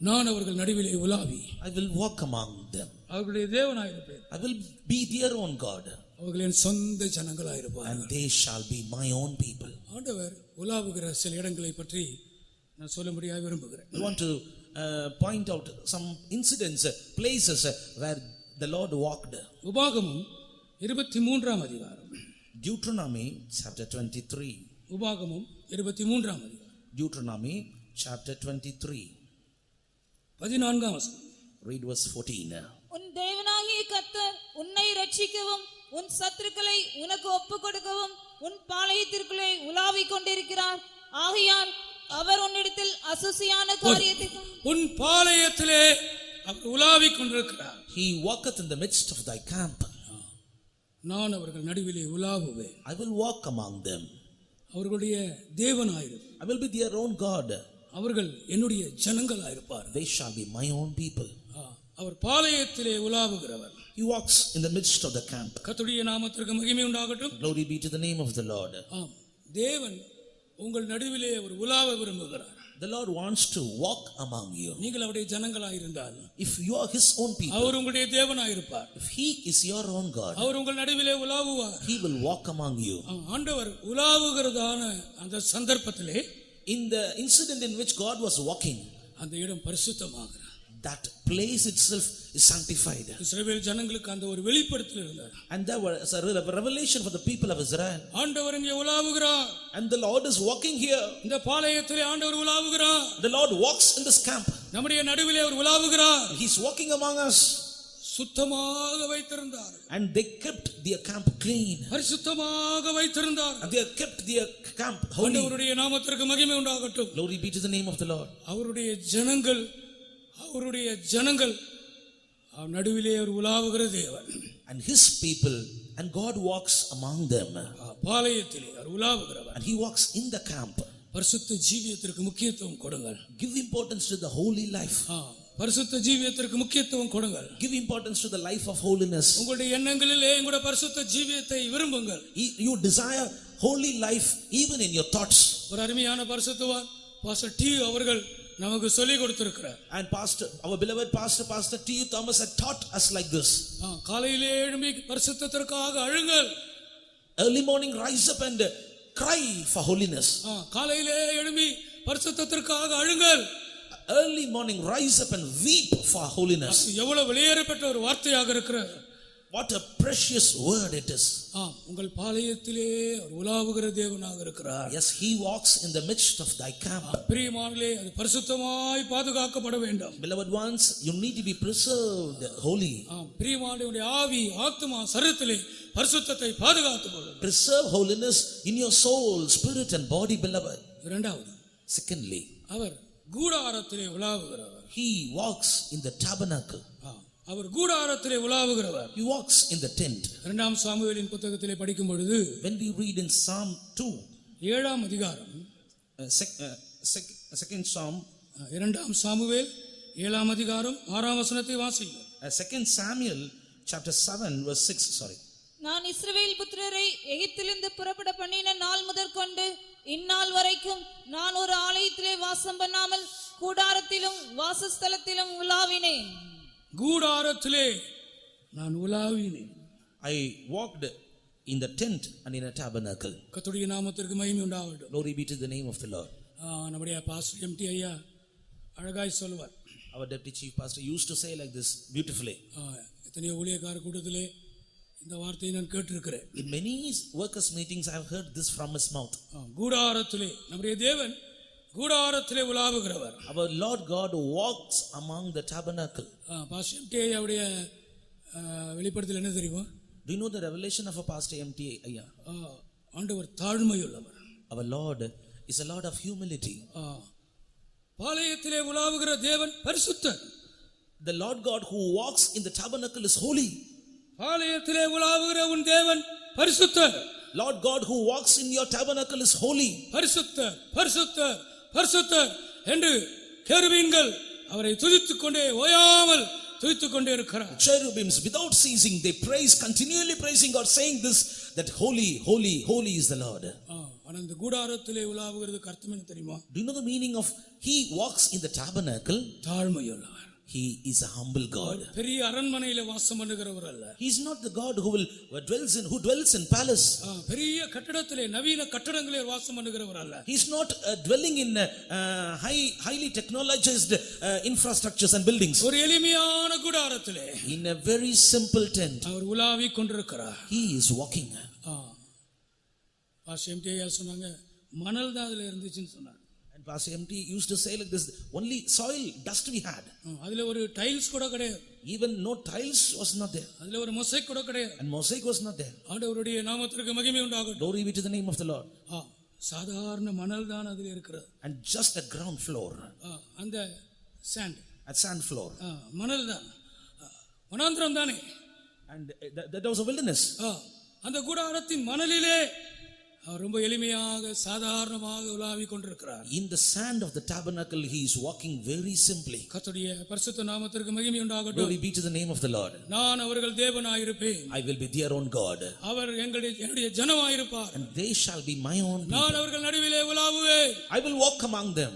நான் அவர்கள் நடுவிலே உலாவி I will walk among them. அவர்களுடைய தேவனாயிருப்பேன். I will be their own God. அவர்கள் என் சொந்த ஜனங்களாயிருப்பார்கள். And they shall be my own people. ஆண்டவர் உலாவுகிற சில இடங்களை பற்றி நான் சொல்லும்படியாக விரும்புகிறேன். I want to point out some incidents, places where the Lord walked. உபாகமம் 23ஆம் அதிகாரம். Deuteronomy chapter 23. உபாகமம் 23ஆம் அதிகாரம். Deuteronomy chapter 23. 14ஆம் வசனம். Read verse 14. உன் தேவனாகிய கர்த்தர் உன்னை ரட்சிக்கவும் உன் சத்துருக்களை உனக்கு ஒப்புக் கொடுக்கவும் உன் பாளையத்திற்குள்ளே உலாவிக் கொண்டிருக்கிறார். ஆகையால் அவர் உன்னிடத்தில் அசுசியான காரியத்தை உன் பாளையத்திலே அவர் உலாவிக் கொண்டிருக்கிறார். He walketh in the midst of thy camp. நான் அவர்கள் நடுவிலே உலாவுவேன். I will walk among them. அவர்களுடைய தேவனாயிருப்பேன். I will be their own God. அவர்கள் என்னுடைய ஜனங்களாயிருப்பார். They shall be my own people. Our பாளையத்திலே உலாவுகிறவர். He walks in the midst of the camp. கர்த்தருடைய நாமத்திற்கு மகிமை உண்டாகட்டும். Glory be to the name of the Lord. ஆம், தேவன் உங்கள் நடுவிலே ஒரு உலாவ விரும்புகிறார். The Lord wants to walk among you. நீங்கள் அவருடைய ஜனங்களாயிருந்தால், If you are his own people, அவர் உங்களுடைய தேவனாயிருப்பார். if he is your own God, அவர் உங்கள் நடுவிலே உலாவுவார். he will walk among you. ஆண்டவர் உலாவுகிறதான அந்த சந்தர்ப்பத்திலே, In the incident in which God was walking, அந்த இடம் பரிசுத்தமாகிறது. that place itself is sanctified. இஸ்ரவேல் ஜனங்களுக்கு அந்த ஒரு வெளிப்படுத்தல் இருந்தது. And there was a revelation for the people of Israel. ஆண்டவர் இங்கே உலாவுகிறார். And the Lord is walking here. இந்த பாளையத்திலே ஆண்டவர் உலாவுகிறார். The Lord walks in this camp. நம்முடைய நடுவிலே அவர் உலாவுகிறார். He is walking among us. சுத்தமாக வைத்திருந்தார். And they kept their camp clean. பரிசுத்தமாக வைத்திருந்தார். And they kept their camp holy. ஆண்டவருடைய நாமத்திற்கு மகிமை உண்டாகட்டும். Glory be to the name of the Lord. அவருடைய ஜனங்கள் நடுவிலே அவர் உலாவுகிற தேவன். And his people, and God walks among them. பாளையத்திலே our உலாவுகிறவர். And he walks in the camp. பரிசுத்த ஜீவியத்திற்கு முக்கியத்துவம் கொடுங்கள். Give importance to the holy life. பரிசுத்த ஜீவியத்திற்கு முக்கியத்துவம் கொடுங்கள். Give importance to the life of holiness. உங்களுடைய எண்ணங்களிலே உங்களுடைய பரிசுத்த ஜீவியத்தை விரும்புங்கள். You desire holy life even in your thoughts. ஒரு அருமையான பரிசுத்தவான் பாஸ்டர் டி அவர்கள் நமக்கு சொல்லிக் கொடுத்திருக்கிறார். And our beloved pastor T. Thomas had taught us like this. காலையிலே எழும்பி பரிசுத்தத்திற்காக அழுங்கள். Early morning rise up and cry for holiness. காலையிலே எழும்பி பரிசுத்தத்திற்காக அழுங்கள். Early morning rise up and weep for holiness. எவ்வளவு வெளியேறப்பட்ட ஒரு வார்த்தையாக இருக்கிறது. What a precious word it is. உங்கள் பாளையத்திலே உலாவுகிற தேவனாக இருக்கிறார். Yes, he walks in the midst of thy camp. பிரியமானவர்களே, அது பரிசுத்தமாய் பாதுகாக்கப்பட வேண்டும். Beloved ones, you need to be preserved holy. பிரியமானவருடைய ஆவி, ஆத்துமா, சரீரத்திலே பரிசுத்தத்தை பாதுகாத்துக் கொள்ளுங்கள். Preserve holiness in your soul, spirit and body, beloved. இரண்டாவது, secondly, அவர் கூடாரத்திலே உலாவுகிறவர். He walks in the tabernacle. அவர் கூடாரத்திலே உலாவுகிறவர். He walks in the tent. இரண்டாம் சாமுவேலின் புத்தகத்திலே படிக்கும் பொழுது, when we read in Psalm 2, 7ஆம் அதிகாரம், second Psalm, இரண்டாம் சாமுவேல் 7ஆம் அதிகாரம் 6ஆம் வசனத்தை வாசியுங்கள். Second Samuel chapter 7 verse 6, sorry. நான் இஸ்ரவேல் புத்திரரை எகிப்திலிருந்து புறப்பட பண்ணின நாள் முதற்கொண்டு இந்நாள் வரைக்கும் நான் ஒரு ஆலயத்திலே வாசம் பண்ணாமல் கூடாரத்திலும் வாசஸ்தலத்திலும் உலாவினேன். கூடாரத்திலே நான் உலாவினேன். I walked in the tent and in a tabernacle. கர்த்தருடைய நாமத்திற்கு மகிமை உண்டாகட்டும். Glory be to the name of the Lord. நம்முடைய பாஸ்டர் எம்டி ஐயா அழகாய் சொல்வார். Our deputy chief pastor used to say like this beautifully. எத்தனையோ ஊழியக்கார கூட்டத்திலே இந்த வார்த்தையை நான் கேட்டிருக்கிறேன். In many workers meetings I have heard this from his mouth. கூடாரத்திலே நம்முடைய தேவன் கூடாரத்திலே உலாவுகிறவர். Our Lord God walks among the tabernacle. Pastor MD ஐயாவுடைய வெளிப்படுத்தல் என்ன தெரியுமா? Do you know the revelation of a pastor MT ஐயா? ஆண்டவர் தாழ்மையுள்ளவர். Our Lord is a Lord of humility. பாளையத்திலே உலாவுகிற தேவன் பரிசுத்தர். The Lord God who walks in the tabernacle is holy. பாளையத்திலே உலாவுகிற உன் தேவன் பரிசுத்தர். Lord God who walks in your tabernacle is holy. பரிசுத்தர், பரிசுத்தர், பரிசுத்தர் என்று கேருபீன்கள் அவரை துதித்துக் கொண்டே ஓயாமல் துதித்துக் கொண்டே இருக்கிறார். Cherubims without ceasing they praise, continually praising God, saying this, that holy, holy, holy is the Lord. அந்த கூடாரத்திலே உலாவுகிறதுக்கு அர்த்தம் என்ன தெரியுமா? Do you know the meaning of he walks in the tabernacle? தாழ்மையுள்ளவர். He is a humble God. பெரிய அரண்மனையிலே வாசம் பண்ணுகிறவர் அல்ல. He is not the God who dwells in palace. பெரிய கட்டடத்திலே நவீன கட்டடங்களிலே வாசம் பண்ணுகிறவர் அல்ல. He is not dwelling in highly technologized infrastructures and buildings. ஒரு எளிமையான கூடாரத்திலே, in a very simple tent, அவர் உலாவிக் கொண்டிருக்கிறார். he is walking. Pastor MD ஐயா சொன்னாங்க, மணல் தான் அதுல இருந்துச்சுன்னு சொன்னாங்க. And Pastor MT used to say like this, only soil, dust we had. அதுல ஒரு டைல்ஸ் கூட கிடையாது. Even no tiles was not there. அதுல ஒரு மொசைக் கூட கிடையாது. And mosaic was not there. ஆண்டவருடைய நாமத்திற்கு மகிமை உண்டாகட்டும். Glory be to the name of the Lord. சாதாரண மணல் தான் அதுல இருக்கிறது. And just a ground floor. அந்த சாண்ட், sand floor. மணல் தான், வனாந்திரம் தானே. And that was a wilderness. அந்த கூடாரத்தின் மணலிலே அவர் ரொம்ப எளிமையாக சாதாரணமாக உலாவிக் கொண்டிருக்கிறார். In the sand of the tabernacle he is walking very simply. கர்த்தருடைய பரிசுத்த நாமத்திற்கு மகிமை உண்டாகட்டும். Glory be to the name of the Lord. நான் அவர்கள் தேவனாயிருப்பேன், I will be their own God, அவர் என்னுடைய ஜனமாயிருப்பார். and they shall be my own people. நான் அவர்கள் நடுவிலே உலாவுவேன். I will walk among them.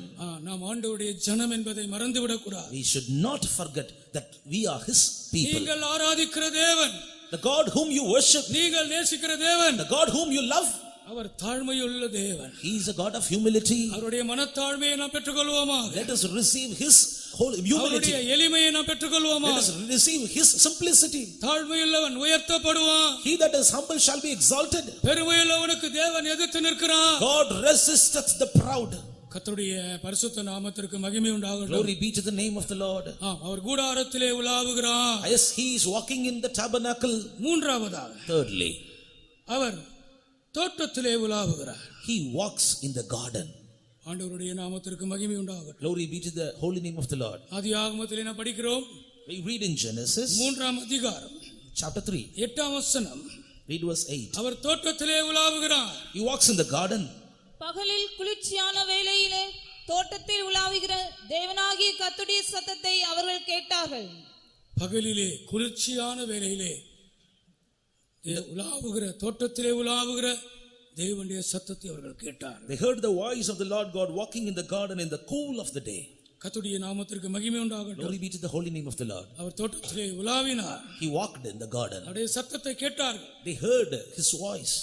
நாம் ஆண்டவருடைய ஜனம் என்பதை மறந்துவிடக் கூடாது. We should not forget that we are his people. நீங்கள் ஆராதிக்கிற தேவன், The God whom you worship, நீங்கள் நேசிக்கிற தேவன், the God whom you love, அவர் தாழ்மையுள்ள தேவன். he is a God of humility. அவருடைய மனத்தாழ்மையை நாம் பெற்றுக்கொள்வோமாக. Let us receive his whole humility. அவருடைய எளிமையை நாம் Let பெற்றுக்கொள்வோமாக. us receive his simplicity. தாழ்மையுள்ளவன் உயர்த்தப்படுவான், He that is humble shall be exalted. பெருமையுள்ளவனுக்கு தேவன் எதிர்த்து நிற்கிறான். God resisteth the proud. கர்த்தருடைய பரிசுத்த நாமத்திற்கு மகிமை உண்டாகட்டும். Glory be to the name of the Lord. அவர் கூடாரத்திலே உலாவுகிறார். Yes, he is walking in the tabernacle. மூன்றாவதாக Thirdly, அவர் தோட்டத்திலே உலாவுகிறார். he walks in the garden. ஆண்டவருடைய நாமத்திற்கு மகிமை உண்டாகட்டும். Glory be to the holy name of the Lord. ஆதியாகமத்திலே நாம் படிக்கிறோம், We read in Genesis 3ஆம் அதிகாரம் chapter 3. 8ஆம் வசனம், Read verse 8. அவர் தோட்டத்திலே உலாவுகிறார். He walks in the garden. பகலில் குளிர்ச்சியான வேளையிலே தோட்டத்தில் உலாவுகிற தேவனாகிய கர்த்தருடைய சத்தத்தை அவர்கள் கேட்டார்கள். பகலிலே குளிர்ச்சியான வேளையிலே உலாவுகிற தோட்டத்திலே உலாவுகிற தேவனுடைய சத்தத்தை அவர்கள் கேட்டார்கள். They heard the voice of the Lord God walking in the garden in the cool of the day. கர்த்தருடைய நாமத்திற்கு மகிமை உண்டாகட்டும். Glory be to the holy name of the Lord. அவர் தோட்டத்திலே உலாவினார். He walked in the garden. அவருடைய சத்தத்தை கேட்டார்கள். They heard his voice.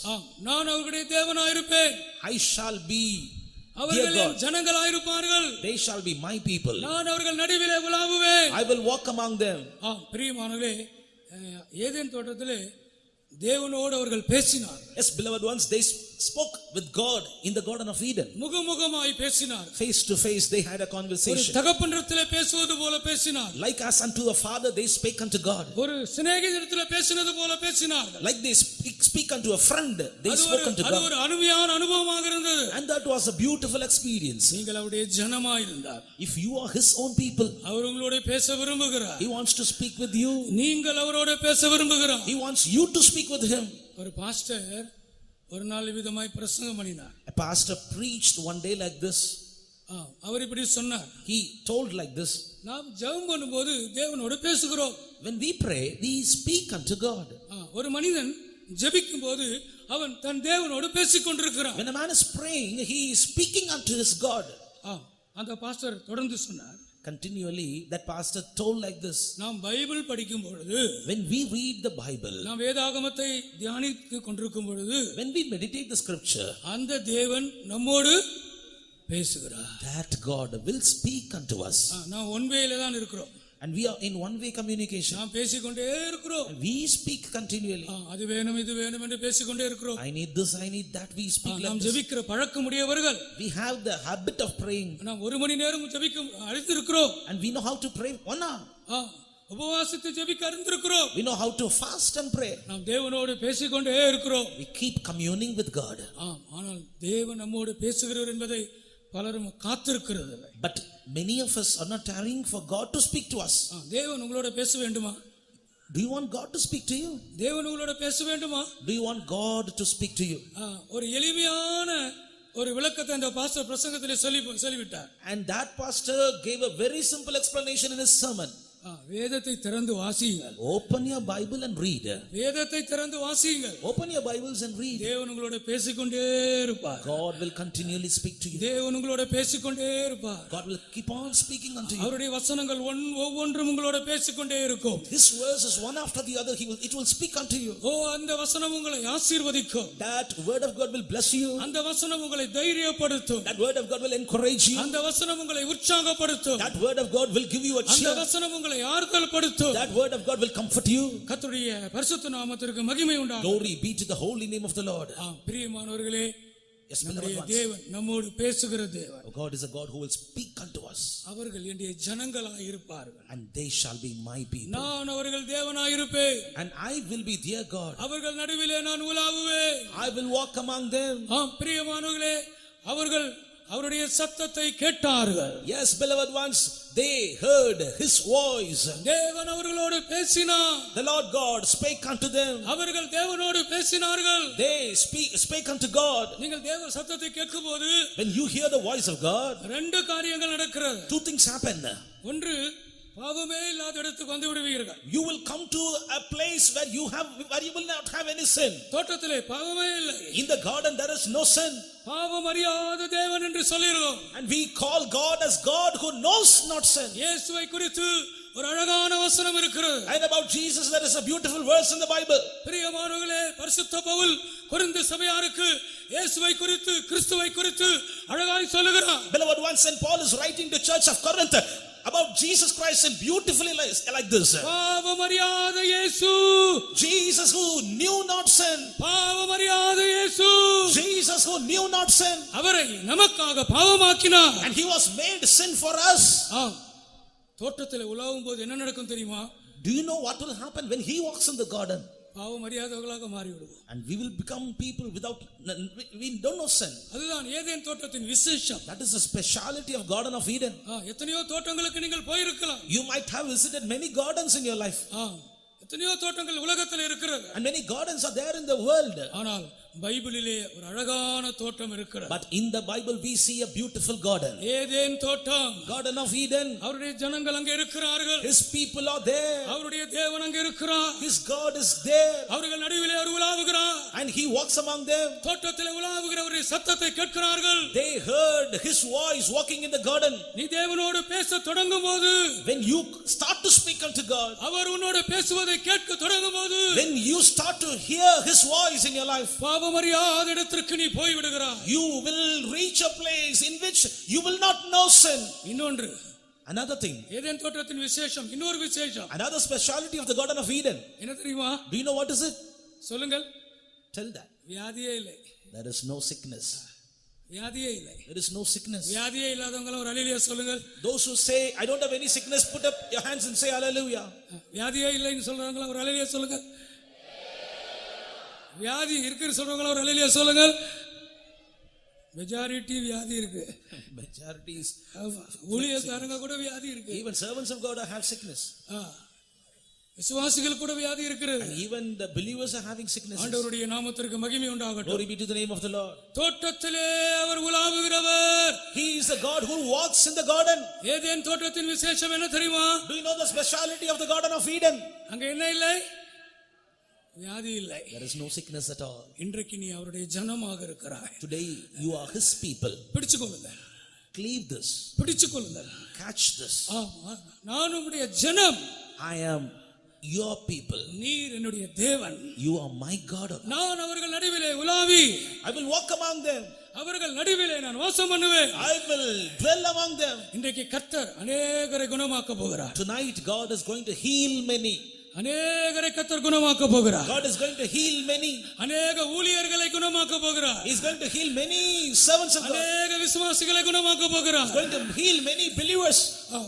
நான் அவர்களுடைய தேவனாயிருப்பேன், I shall be their அவர்கள் என் God. ஜனங்களாயிருப்பார்கள், They shall be my people. நான் அவர்கள் நடுவிலே உலாவுவேன். I will walk among them. பிரியமானவர்களே, ஏதேன் தோட்டத்திலே தேவனோடு அவர்கள் பேசினார். Yes, beloved ones, they spoke with God in the Garden of Eden. முகமுகமாய் பேசினார். Face to face they had a ஒரு conversation. தகப்பனிடத்திலே பேசுவது போல பேசினார். Like as unto a father they spake unto God. ஒரு சிநேகிதரிடத்திலே பேசினது போல பேசினார்கள். Like they speak unto a friend, they spoke unto அது God. ஒரு அருமையான அனுபவமாக இருந்தது. And that was a beautiful experience. நீங்கள் அவருடைய ஜனமாயிருந்தார். If you are his own people, அவர் உங்களோட பேச விரும்புகிறார். he wants to speak with you. நீங்கள் அவரோட பேச விரும்புகிறார். He wants you to speak with him. ஒரு பாஸ்டர் ஒரு நாள் விதமாய் பிரசங்கம் பண்ணினார். A pastor preached one day like this. அவர் இப்படி சொன்னார், He told like this. நாம் ஜெபம் பண்ணும்போது தேவனோடு பேசுகிறோம். When we pray, we speak unto God. ஒரு மனிதன் ஜெபிக்கும் போது அவன் தன் தேவனோடு பேசிக் கொண்டிருக்கிறான். When a man is praying, he is speaking unto his God. அந்த பாஸ்டர் தொடர்ந்து சொன்னார், Continually, that pastor told like this. நாம் பைபிள் படிக்கும் பொழுது, When we read the Bible, நாம் வேதாகமத்தை தியானித்துக் கொண்டிருக்கும் பொழுது, when we meditate the scripture, அந்த தேவன் நம்மோடு பேசுகிறார். that God will speak unto us. நாம் ஒன்வேல தான் இருக்கிறோம். And we are in one-way communication. நாம் பேசிக்கொண்டே இருக்கிறோம். And we speak continually. அது வேணும் இது வேணும் என்று பேசிக்கொண்டே இருக்கிறோம். I need this, I need that. We speak like நாம் this. ஜெபிக்கிற பழக்கம் உடையவர்கள். We have the habit of praying. நாம் ஒரு மணி நேரம் ஜெபிக்க அறிந்திருக்கிறோம். And we know how to pray 1 hour. உபவாசத்தை ஜெபிக்க அறிந்திருக்கிறோம். We know how to fast and pray. நாம் தேவனோடு பேசிக்கொண்டே இருக்கிறோம். We keep communing with God. ஆனால் தேவன் நம்மோடு பேசுகிறார் என்பதை பலரும் காத்திருக்கிறது. But many of us are not tarrying for God to speak to us. தேவன் உங்களோட பேச வேண்டுமா? Do you want God to speak to you? தேவன் உங்களோட பேச வேண்டுமா? Do you want God to speak to you? ஒரு எளிமையான ஒரு விளக்கத்தை அந்த பாஸ்டர் பிரசங்கத்திலே சொல்லிவிட்டார். And that pastor gave a very simple explanation in his sermon. வேதத்தை திறந்து வாசியுங்கள். Open your Bible and read. வேதத்தை திறந்து வாசியுங்கள். Open your Bibles and read. தேவன் உங்களோட பேசிக்கொண்டே இருப்பார். God will continually speak to you. தேவன் உங்களோட பேசிக்கொண்டே இருப்பார். God will keep on speaking unto you. அவருடைய வசனங்கள் ஒவ்வொன்றும் உங்களோட பேசிக்கொண்டே இருக்கும். His verses one after the other it will speak unto you. அந்த வசனம் உங்களை ஆசீர்வதிக்கும். That word of God will bless you. அந்த வசனம் உங்களை தைரியப்படுத்தும். That word of God will encourage you. அந்த வசனம் உங்களை உற்சாகப்படுத்தும். That word of God will give you a cheer. அந்த வசனம் உங்களை ஆறுதல்படுத்தும். That word of God will comfort you. கர்த்தருடைய பரிசுத்த நாமத்திற்கு மகிமை உண்டாகும். Glory be to the holy name of the Lord. பிரியமானவர்களே, Yes, beloved ones. தேவன் நம்மோடு பேசுகிற தேவன். God is a God who will speak unto us. அவர்கள் என்னுடைய ஜனங்களாய் இருப்பார்கள். And they shall be my people. நான் அவர்கள் தேவனாய் இருப்பேன். And I will be their God. அவர்கள் நடுவிலே நான் உலாவுவேன். I will walk among them. பிரியமானவர்களே, அவர்கள் அவருடைய சத்தத்தை கேட்டார்கள். Yes, beloved ones, they heard his voice. தேவன் அவர்களோடு பேசினார். The Lord God spake unto them. அவர்கள் தேவனோடு பேசினார்கள். They spake unto God. நீங்கள் தேவ சத்தத்தை கேட்கும்போது When you hear the voice of God, ரெண்டு காரியங்கள் நடக்கிறது. two things happen. ஒன்று, பாவமே இல்லாத இடத்துக்கு வந்து விடுவீர்கள். You will come to a place where you will not have any sin. தோட்டத்திலே பாவமே இல்லை. In the garden there is no sin. பாவம் அறியாத தேவன் என்று சொல்லிரோம். And we call God as God who knows not sin. இயேசுவை குறித்து ஒரு அழகான வசனம் இருக்கிறது. And about Jesus there is a beautiful verse in the Bible. பிரியமானவர்களே, பரிசுத்த பவுல் கொரிந்து சபையாருக்கு இயேசுவை குறித்து, கிறிஸ்துவை குறித்து அழகாய் சொல்லுகிறார். Beloved ones, and Paul is writing to church of Corinth about Jesus Christ and beautifully like this. பாவம் அறியாத இயேசு, Jesus who knew not sin. பாவம் அறியாத இயேசு, Jesus who knew not sin. அவரை நமக்காக பாவமாக்கினார். And he was made sin for us. தோட்டத்திலே உலாவும் போது என்ன நடக்கும் தெரியுமா? Do you know what will happen when he walks in the garden? பாவம் அறியாதவர்களாக மாறிவிடுவோம். And we will become people we don't know sin. அதுதான் ஏதேன் தோட்டத்தின் விசேஷம். That is the speciality of Garden of Eden. எத்தனையோ தோட்டங்களுக்கு நீங்கள் போயிருக்கலாம். You might have visited many gardens in your life. எத்தனையோ தோட்டங்கள் உலகத்தில் இருக்கிறது. And many gardens are there in the world. ஆனால் பைபிளிலே ஒரு அழகான தோட்டம் இருக்கிறது. But in the Bible we see a beautiful garden. Eden தோட்டம், Garden of Eden. அவருடைய ஜனங்கள் அங்கே இருக்கிறார்கள். His people are there. அவருடைய தேவன் அங்கே இருக்கிறார். His God is there. அவர்கள் நடுவிலே அவர் உலாவுகிறார். And he walks among them. தோட்டத்திலே உலாவுகிறவருடைய சத்தத்தை கேட்கிறார்கள். They heard his voice walking in the garden. நீ தேவனோடு பேச தொடங்கும்போது, When you start to speak unto God, அவர் உன்னோடு பேசுவதை கேட்க தொடங்கும்போது, when you start to hear his voice in your life, பாவம் அறியாத இடத்திற்கு நீ போய் விடுகிறாய். you will reach a place in which you will not know sin. இன்னொன்று, Another thing, ஏதேன் தோட்டத்தின் விசேஷம், இன்னொரு விசேஷம் another speciality of the Garden of Eden. என்ன தெரியுமா? Do you know what is it? சொல்லுங்கள். Tell that. வியாதியே இல்லை. There is no sickness. வியாதியே இல்லை. There is no sickness. வியாதியே இல்லாதவங்க ஒரு அல்லேலூயா சொல்லுங்கள். Those who say, I don't have any sickness, put up your hands and say hallelujah. வியாதியே இல்லைன்னு சொல்றவங்க ஒரு அல்லேலூயா சொல்லுங்கள். வியாதி இருக்குன்னு சொல்றவங்க ஒரு அல்லேலூயா சொல்லுங்கள். மெஜாரிட்டி வியாதி இருக்கு. Majority is ஊழியக்காரங்க கூட வியாதி இருக்கு. even servants of God have sickness. விசுவாசிகள் கூட வியாதி இருக்கிறது. And even the believers are having sickness. ஆண்டவருடைய நாமத்திற்கு மகிமை உண்டாகட்டும். Glory be to the name of the Lord. தோட்டத்திலே அவர் உலாவுகிறவர். He is the God who walks in the garden. Eden தோட்டத்தின் விசேஷம் என்ன தெரியுமா? Do you know the speciality of the Garden of Eden? அங்க என்ன இல்லை? வியாதி இல்லை. There is no sickness at all. இன்றைக்கு நீ அவருடைய ஜனமாக இருக்கிறாய். Today you are his people. பிடிச்சுக்கொள்ளுங்கள். Cleave this. பிடிச்சுக்கொள்ளுங்கள். Catch this. நான் உம்முடைய ஜனம். I am your people. நீர் என்னுடைய தேவன். You are my God. நான் அவர்கள் நடுவிலே உலாவி, I will walk among them. அவர்கள் நடுவிலே நான் வாசம் பண்ணுவேன். I will dwell among them. இன்றைக்கு கர்த்தர் அநேகரை குணமாக்க போகிறார். Tonight God is going to heal many. அநேகரை கர்த்தர் குணமாக்க போகிறார். God is going to heal many. அநேக ஊழியர்களை குணமாக்க போகிறார். He is going to heal many servants of God. அநேக விசுவாசிகளை குணமாக்க போகிறார். He is going to heal many believers.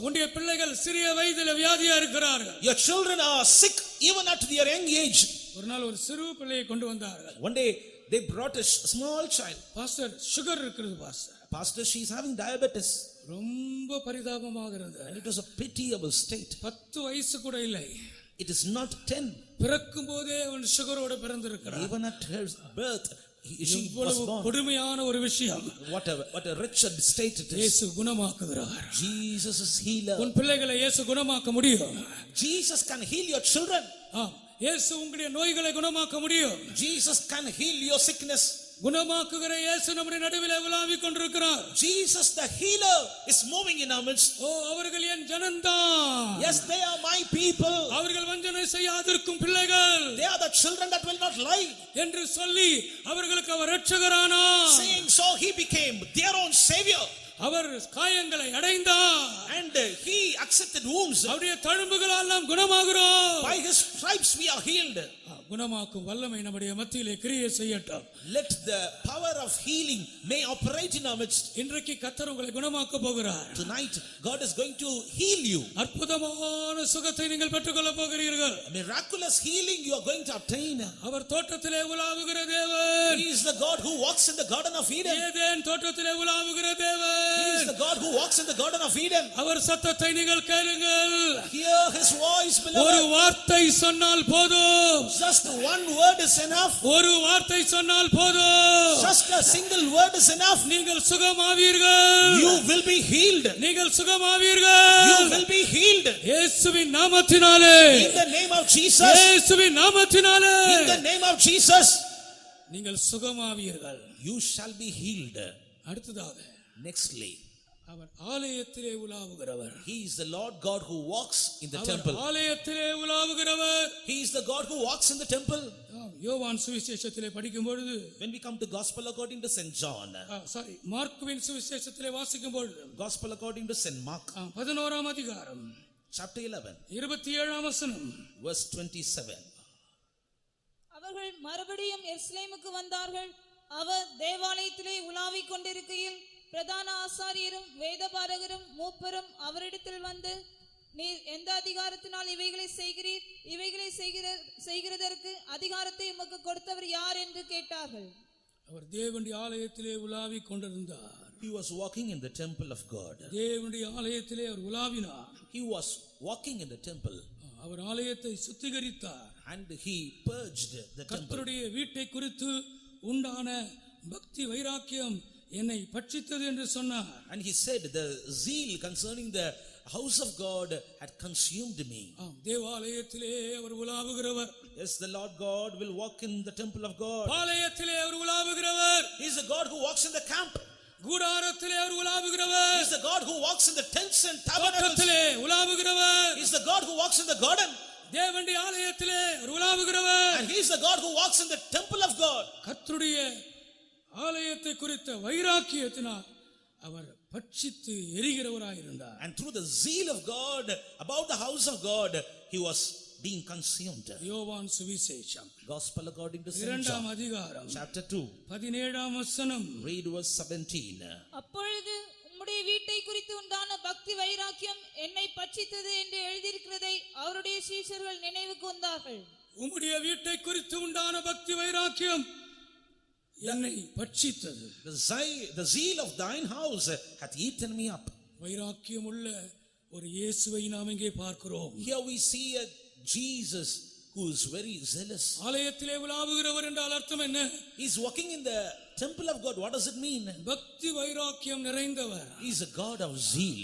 உன்னுடைய பிள்ளைகள் சிறிய வயதிலே வியாதியா இருக்கிறார்கள். Your children are sick even at their young age. ஒரு நாள் ஒரு சிறு பிள்ளையை கொண்டு வந்தார்கள். One day they brought a small child. Pastor, sugar இருக்குது pastor. Pastor, she is having diabetes. ரொம்ப பரிதாபமாக இருந்தது. And it was a pitiable state. 10 வயசு கூட இல்லை. It is not 10. பிறக்கும் போதே அவன் சுகரோட பிறந்திருக்கிறான். Even at her birth she was born. கொடுமையான ஒரு விஷயம். What a wretched state it is. இயேசு குணமாக்குகிறார். Jesus is healer. உன் பிள்ளைகளை இயேசு குணமாக்க முடியும். Jesus can heal your children. இயேசு உங்களுடைய நோய்களை குணமாக்க முடியும். Jesus can heal your sickness. குணமாக்குகிற இயேசு நம்முடைய நடுவிலே உலாவிக் கொண்டிருக்கிறார். Jesus the healer is moving in our midst. அவர்கள் என் ஜனம்தான். Yes, they are my people. அவர்கள் வஞ்சனை செய்யாதிருக்கும் பிள்ளைகள். They are the children that will not lie. என்று சொல்லி அவர்களுக்கு அவர் இரட்சகரானார். Saying so he became their own savior. அவர் காயங்களை அடைந்தார். And he accepted wounds. அவருடைய தழும்புகளால் நாம் குணமாகிறோம். By his stripes we are healed. குணமாக்கும் வல்லமை நம்முடைய மத்தியிலே கிரியை செய்யட்டும். Let the power of healing may operate in our midst. இன்றைக்கு கர்த்தர் உங்களை குணமாக்க போகிறார். Tonight God is going to heal you. அற்புதமான சுகத்தை நீங்கள் பெற்றுக்கொள்ள போகிறீர்கள். A miraculous healing you are going to obtain. அவர் தோட்டத்திலே உலாவுகிற தேவன். He is the God who walks in the garden of Eden. Eden தோட்டத்திலே உலாவுகிற தேவன். He is the God who walks in the garden of Eden. அவர் சத்தத்தை நீங்கள் கேளுங்கள். Hear his voice, ஒரு beloved. வார்த்தை சொன்னால் போதும். Just one word is enough. ஒரு வார்த்தை சொன்னால் போதும். Just a single word is enough. நீங்கள் சுகமாவீர்கள். You will be healed. நீங்கள் சுகமாவீர்கள். You will be healed. இயேசுவின் நாமத்தினாலே. In the name of Jesus. இயேசுவின் நாமத்தினாலே. In the name of Jesus. நீங்கள் சுகமாவீர்கள். You shall be healed. அடுத்ததாக Nextly, அவர் ஆலயத்திலே உலாவுகிறவர். he is the Lord God who walks in the our temple. ஆலயத்திலே உலாவுகிறவர். He is the God who walks in the temple. யோவான் சுவிசேஷத்திலே படிக்கும் பொழுது, When we come to gospel according to St. John, மார்க்குவின் சுவிசேஷத்திலே வாசிக்கும் பொழுது, gospel according to St. Mark, 11ஆம் அதிகாரம் chapter 11, 27ஆம் வசனம், verse 27. அவர்கள் மறுபடியும் எருசலேமுக்கு வந்தார்கள். அவர் தேவாலயத்திலே உலாவிக் கொண்டிருக்கையில் பிரதான ஆசாரியரும் வேதபாரகரும் மூப்பரும் அவரிடத்தில் வந்து, நீர் எந்த அதிகாரத்தினால் இவைகளை செய்கிறீர்? இவைகளை செய்கிறதற்கு அதிகாரத்தை உமக்கு கொடுத்தவர் யார் என்று கேட்டார்கள். அவர் தேவனுடைய ஆலயத்திலே உலாவிக் கொண்டிருந்தார். He was walking in the temple of God. தேவனுடைய ஆலயத்திலே அவர் உலாவினார். He was walking in the temple. அவர் ஆலயத்தை சுத்திகரித்தார். And he purged the temple. கர்த்தருடைய வீட்டை குறித்து உண்டான பக்தி வைராக்கியம் என்னை பட்சித்தது என்று சொன்னார். And he said, the zeal concerning the house of God had consumed me. தேவாலயத்திலே அவர் உலாவுகிறவர். Yes, the Lord God will walk in the temple of God. ஆலயத்திலே அவர் உலாவுகிறவர். He is the God who walks in the camp. கூடாரத்திலே அவர் He உலாவுகிறவர். is the God who walks in the tents and tabernacles. தோட்டத்திலே உலாவுகிறவர். He is the God who walks in the garden. தேவனுடைய ஆலயத்திலே அவர் உலாவுகிறவர். And he is the God who walks in the temple of God. கர்த்தருடைய ஆலயத்தை குறித்த வைராக்கியத்தினால் அவர் பட்சித்து எரிகிறவராயிருந்தார். And through the zeal of God about the house of God, he was being consumed. யோவான் சுவிசேஷம் Gospel according to St. 2ஆம் John, அதிகாரம் chapter 2, 17ஆம் வசனம். read verse 17. அப்பொழுது உம்முடைய வீட்டை குறித்து உண்டான பக்தி வைராக்கியம் என்னை பட்சித்தது என்று எழுதியிருக்கிறதை அவருடைய சீஷர்கள் நினைவுக்கு வந்தார்கள். உம்முடைய வீட்டை குறித்து உண்டான பக்தி வைராக்கியம் என்னை பட்சித்தது. The zeal of thine house hath eaten me up. வைராக்கியம் உள்ள ஒரு இயேசுவை நாம் இங்கே பார்க்கிறோம். Here we see a Jesus who is very zealous. ஆலயத்திலே உலாவுகிறவர் என்றால் அர்த்தம் என்ன? He is walking in the temple of God. What does it mean? பக்தி வைராக்கியம் நிறைந்தவர். He is a God of zeal.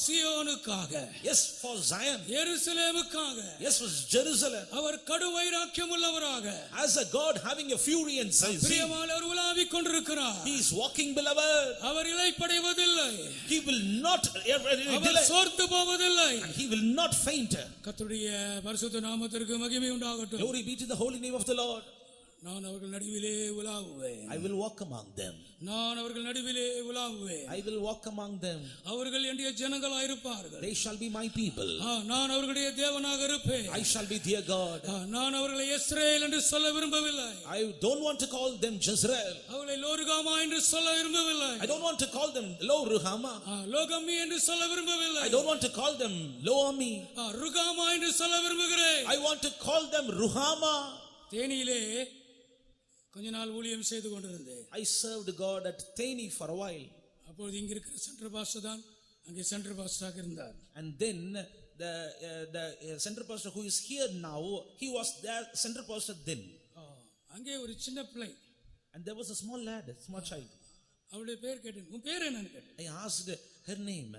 சீயோனுக்காக, Yes, for Zion. எருசலேமுக்காக, Yes, for Jerusalem. அவர் கடு வைராக்கியம் உள்ளவராக, As a God having a fury and zeal, பிரியமானவர் உலாவிக் கொண்டிருக்கிறார். he is walking, beloved. Our இளைப்படைவதில்லை. He will not ever our delay. சோர்ந்து போவதில்லை. And he will not faint. கர்த்தருடைய பரிசுத்த நாமத்திற்கு மகிமை உண்டாகட்டும். Glory be to the holy name of the Lord. நான் அவர்கள் நடுவிலே உலாவுவேன். I will walk among them. நான் அவர்கள் நடுவிலே உலாவுவேன். I will walk among them. அவர்கள் என்னுடைய ஜனங்களாயிருப்பார்கள். They shall be my people. நான் அவர்களுடைய தேவனாக இருப்பேன். I shall be their God. நான் அவர்களை இஸ்ரவேல் என்று சொல்ல விரும்பவில்லை. I don't want to call them Jezreel. அவர்களை லோருகாமா என்று சொல்ல விரும்பவில்லை. I don't want to call them Lo Ruhama. லோகமி என்று சொல்ல விரும்பவில்லை. I don't want to call them Loami. ருகாமா என்று சொல்ல விரும்புகிறேன். I want to call them Ruhama. தேனியிலே கொஞ்ச நாள் ஊழியம் செய்து கொண்டிருந்தேன். I served God at Theni for a while. அப்பொழுது இங்க இருக்கிற சென்ட்ரல் பாஸ்டர் தான் அங்கே சென்ட்ரல் பாஸ்டராக இருந்தார். And then the central pastor who is here now, he was there central pastor then. அங்கே ஒரு சின்ன பிள்ளை. And there was a small lad, a small child. அவளுடைய பேர் கேட்டேன். உன் பேர் என்னன்னு கேட்டேன். I asked her name.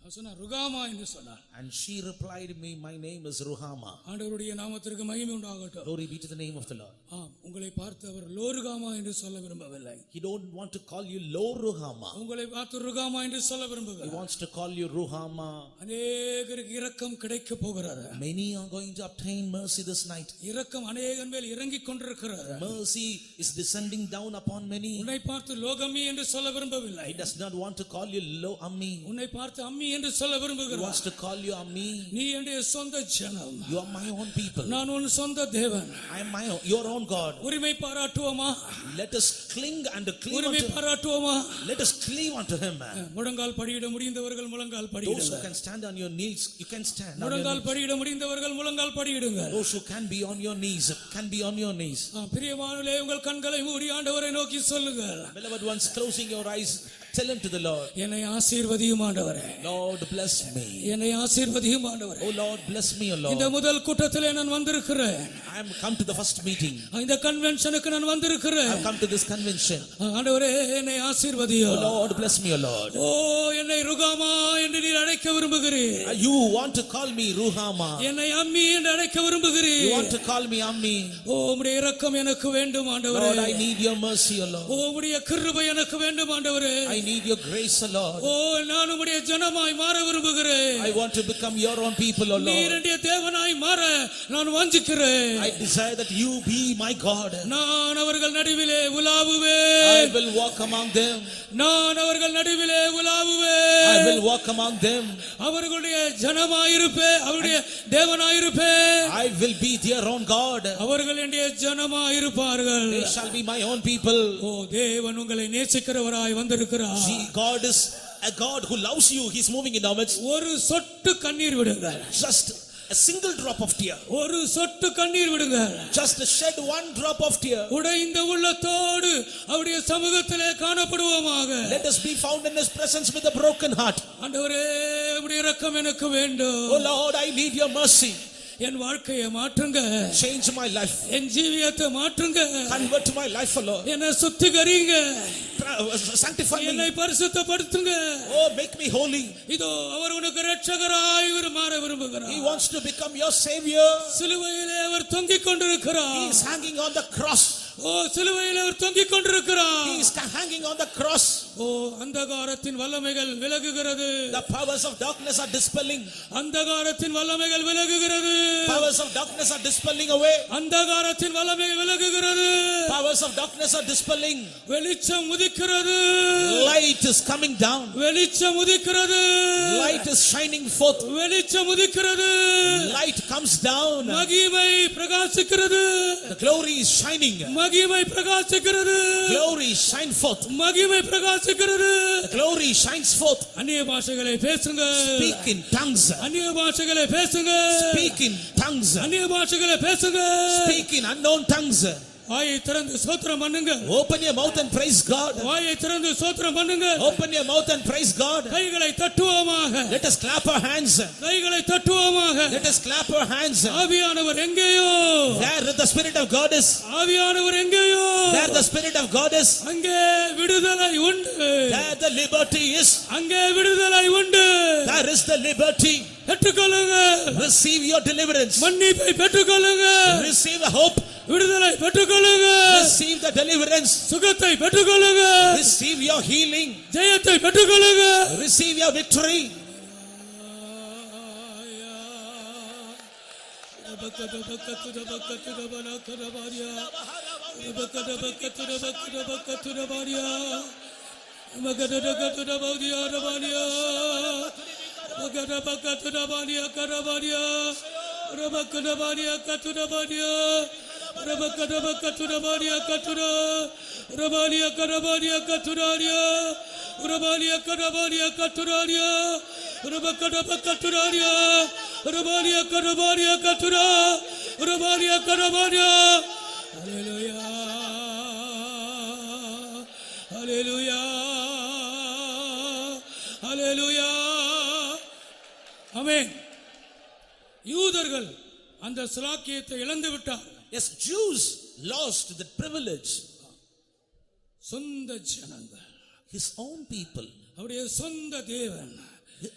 அவ சொன்னா ருகாமா என்று சொன்னார். And she replied me, my name is Ruhama. ஆண்டவருடைய நாமத்திற்கு மகிமை உண்டாகட்டும். Glory be to the name of the Lord. ஆம், உங்களை பார்த்து அவர் லோருகாமா என்று சொல்ல விரும்பவில்லை. He don't want to call you Lo Ruhama. உங்களை பார்த்து ருகாமா என்று சொல்ல He விரும்புகிறார். wants to call you Ruhama. அநேகருக்கு இரக்கம் கிடைக்க போகிறது. Many are going to obtain mercy this night. இரக்கம் அநேகன் மேல் இறங்கிக் கொண்டிருக்கிறது. Mercy is descending down upon many. உன்னை பார்த்து லோகமி என்று சொல்ல விரும்பவில்லை. He does not want to call you Lo Ammi. உன்னை பார்த்து அம்மி என்று சொல்ல He விரும்புகிறார். wants to call you Ammi. நீ என்னுடைய சொந்த ஜனம், You are my own people. நான் உன் சொந்த தேவன். I am your own God. உரிமை பாராட்டுவோமா? Let us cling and cleave உரிமை unto him. பாராட்டுவோமா? Let us cleave unto him. முழங்கால் படியிட முடிந்தவர்கள் முழங்கால் Those who படியிடுங்கள். can stand on your knees, you can stand on your முழங்கால் knees. படியிட முடிந்தவர்கள் முழங்கால் படியிடுங்கள். Those who can be on your knees, can be on your knees. பிரியமானவர்களே, உங்கள் கண்களை மூடி ஆண்டவரை நோக்கி சொல்லுங்கள். Beloved ones, closing your eyes, tell unto the Lord, என்னை ஆசீர்வதியும் ஆண்டவரே, Lord bless me. என்னை ஆசீர்வதியும் ஆண்டவரே. Oh Lord bless me, O இந்த Lord. முதல் கூட்டத்திலே நான் வந்திருக்கிறேன். I am come to the first meeting. இந்த கன்வென்ஷனுக்கு நான் I வந்திருக்கிறேன். have come to this convention. ஆண்டவரே, என்னை ஆசீர்வதியும். Oh Lord bless me, O Lord. ஓ, என்னை ருகாமா என்று நீர் அழைக்க விரும்புகிறீர். You want to call me Ruhama. என்னை அம்மி என்று அழைக்க விரும்புகிறீர். You want to call me Ammi. ஓ, உம்முடைய இரக்கம் எனக்கு வேண்டும் ஆண்டவரே. Lord, I need your mercy, O O, Lord. உம்முடைய கிருபை எனக்கு வேண்டும் ஆண்டவரே. I need your grace, O Lord. ஓ, நான் உம்முடைய ஜனமாய் மாற விரும்புகிறேன். I want to become your own people, O நீர் Lord. என்னுடைய தேவனாய் மாற நான் வாஞ்சிக்கிறேன். I desire that you be my God. நான் அவர்கள் நடுவிலே I உலாவுவேன். will walk among them. நான் அவர்கள் நடுவிலே I உலாவுவேன். will walk among them. அவர்களுடைய ஜனமாயிருப்பேன், அவருடைய தேவனாயிருப்பேன். I will be their own God. அவர்கள் என்னுடைய ஜனமாயிருப்பார்கள். They shall be my own people. ஓ, தேவன் உங்களை நேசிக்கிறவராய் வந்திருக்கிறார். See, God is a God who loves you. He's moving in our midst. ஒரு சொட்டு கண்ணீர் விடுங்கள். Just a single drop of tear. ஒரு சொட்டு கண்ணீர் விடுங்கள். Just shed one drop of tear. உடைந்த உள்ளத்தோடு அவருடைய சமூகத்திலே காணப்படுவோமாக. Let us be found in His presence with a broken heart. ஆண்டவரே, உம்முடைய இரக்கம் எனக்கு வேண்டும். Oh Lord, I need your mercy. என் வாழ்க்கையை மாற்றுங்க. Change my life. என் ஜீவியத்தை மாற்றுங்க. Convert my life, O Lord. என்னை சுத்திகரிங்க. Sanctify என்னை me. பரிசுத்தப்படுத்துங்க. Oh, make me holy. இதோ அவர் உனக்கு இரட்சகராய் மாற விரும்புகிறார். He wants to become your Savior. சிலுவையிலே அவர் தொங்கிக் கொண்டிருக்கிறார். He is hanging on the cross. ஓ, சிலுவையிலே அவர் தொங்கிக் கொண்டிருக்கிறார். He is hanging on the cross. ஓ, அந்தகாரத்தின் வல்லமைகள் விலகுகிறது. The powers of darkness are dispelling. அந்தகாரத்தின் வல்லமைகள் விலகுகிறது. Powers of darkness are dispelling away. அந்தகாரத்தின் வல்லமைகள் விலகுகிறது. Powers of darkness are dispelling. வெளிச்சம் உதிக்கிறது. Light is coming down. வெளிச்சம் உதிக்கிறது. Light is shining forth. வெளிச்சம் உதிக்கிறது. Light comes down. மகிமை பிரகாசிக்கிறது. The glory is shining. மகிமை பிரகாசிக்கிறது. Glory shine forth. மகிமை பிரகாசிக்கிறது. The glory shines forth. அந்நிய பாஷைகளை பேசுங்க. Speak in tongues. அந்நிய பாஷைகளை பேசுங்க. Speak in tongues. அந்நிய பாஷைகளை பேசுங்க. Speak in unknown tongues. வாயை திறந்து ஸ்தோத்திரம் பண்ணுங்க. Open your mouth and praise God. வாயை திறந்து ஸ்தோத்திரம் பண்ணுங்க. Open your mouth and praise God. கைகளை தட்டுவோமாக. Let us clap our hands. கைகளை தட்டுவோமாக. Let us clap our hands. ஆவியானவர் எங்கேயோ. Where the Spirit of God is. ஆவியானவர் எங்கேயோ. Where the Spirit of God is. அங்கே விடுதலை உண்டு. There the liberty is. அங்கே விடுதலை உண்டு. There is the liberty. பெற்றுக்கொள்ளுங்க. Receive your deliverance. மன்னிப்பை பெற்றுக்கொள்ளுங்க. Receive the hope. விடுதலை பெற்றுக்கொள்ளுங்க. Receive the deliverance. சுகத்தை பெற்றுக்கொள்ளுங்க. Receive your healing. ஜெயத்தை பெற்றுக்கொள்ளுங்க. Receive your victory. ஆமென். யூதர்கள் அந்த ஸ்லாக்கியத்தை இழந்து விட்டார். Yes, Jews lost the privilege. சொந்த ஜனங்கள், His own people, அவருடைய சொந்த தேவன்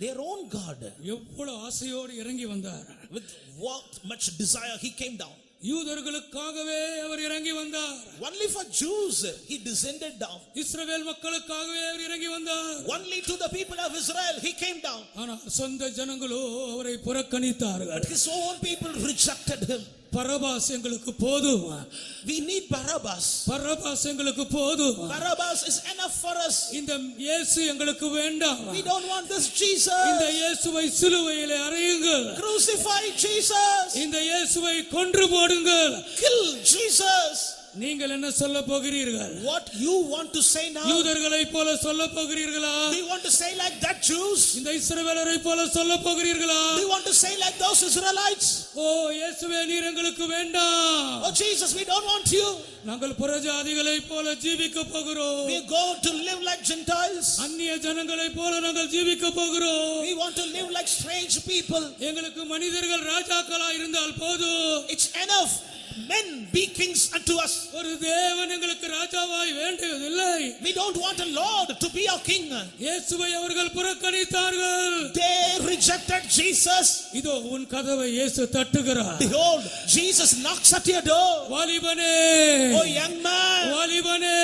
their own God. எவ்வளவு ஆசையோடு இறங்கி வந்தார். With what much desire He came down. யூதர்களுக்காகவே அவர் இறங்கி வந்தார். Only for Jews he descended down. இஸ்ரவேல் மக்களுக்காகவே அவர் இறங்கி வந்தார். Only to the people of Israel he came down. ஆனால் சொந்த ஜனங்களோ அவரை புறக்கணித்தார்கள். But his own people rejected him. Parabas எங்களுக்கு போதும். We need Barabbas. பரபாஸ் எங்களுக்கு போதும். Barabbas is enough for us. இந்த இயேசு எங்களுக்கு வேண்டாம். We don't want this Jesus. இந்த இயேசுவை சிலுவையிலே அறையுங்கள். Crucify Jesus. இந்த இயேசுவை கொன்று போடுங்கள். Kill Jesus. நீங்கள் என்ன சொல்ல போகிறீர்கள்? What you want to say now? யூதர்களைப் போல சொல்ல போகிறீர்களா? Do you want to say like that Jews? இந்த இஸ்ரவேலரைப் போல சொல்ல போகிறீர்களா? Do you want to say like those Israelites? ஓ இயேசுவே நீர் எங்களுக்கு வேண்டாம். Oh Jesus, we don't want you. நாங்கள் புறஜாதிகளைப் போல ஜீவிக்க போகிறோம். We go to live like Gentiles. அந்நிய ஜனங்களைப் போல நாங்கள் ஜீவிக்க போகிறோம். We want to live like strange people. எங்களுக்கு மனிதர்கள் ராஜாக்களா இருந்தால் போதும். It's enough. Men be kings unto us. ஒரு தேவன் எங்களுக்கு ராஜாவாய் வேண்டியதில்லை. We don't want a Lord to be our king. இயேசுவை அவர்கள் புறக்கணித்தார்கள். They rejected Jesus. இதோ உன் கதவை இயேசு தட்டுகிறார். Behold, Jesus knocks at your door. வாலிபனே, Oh young man, வாலிபனே,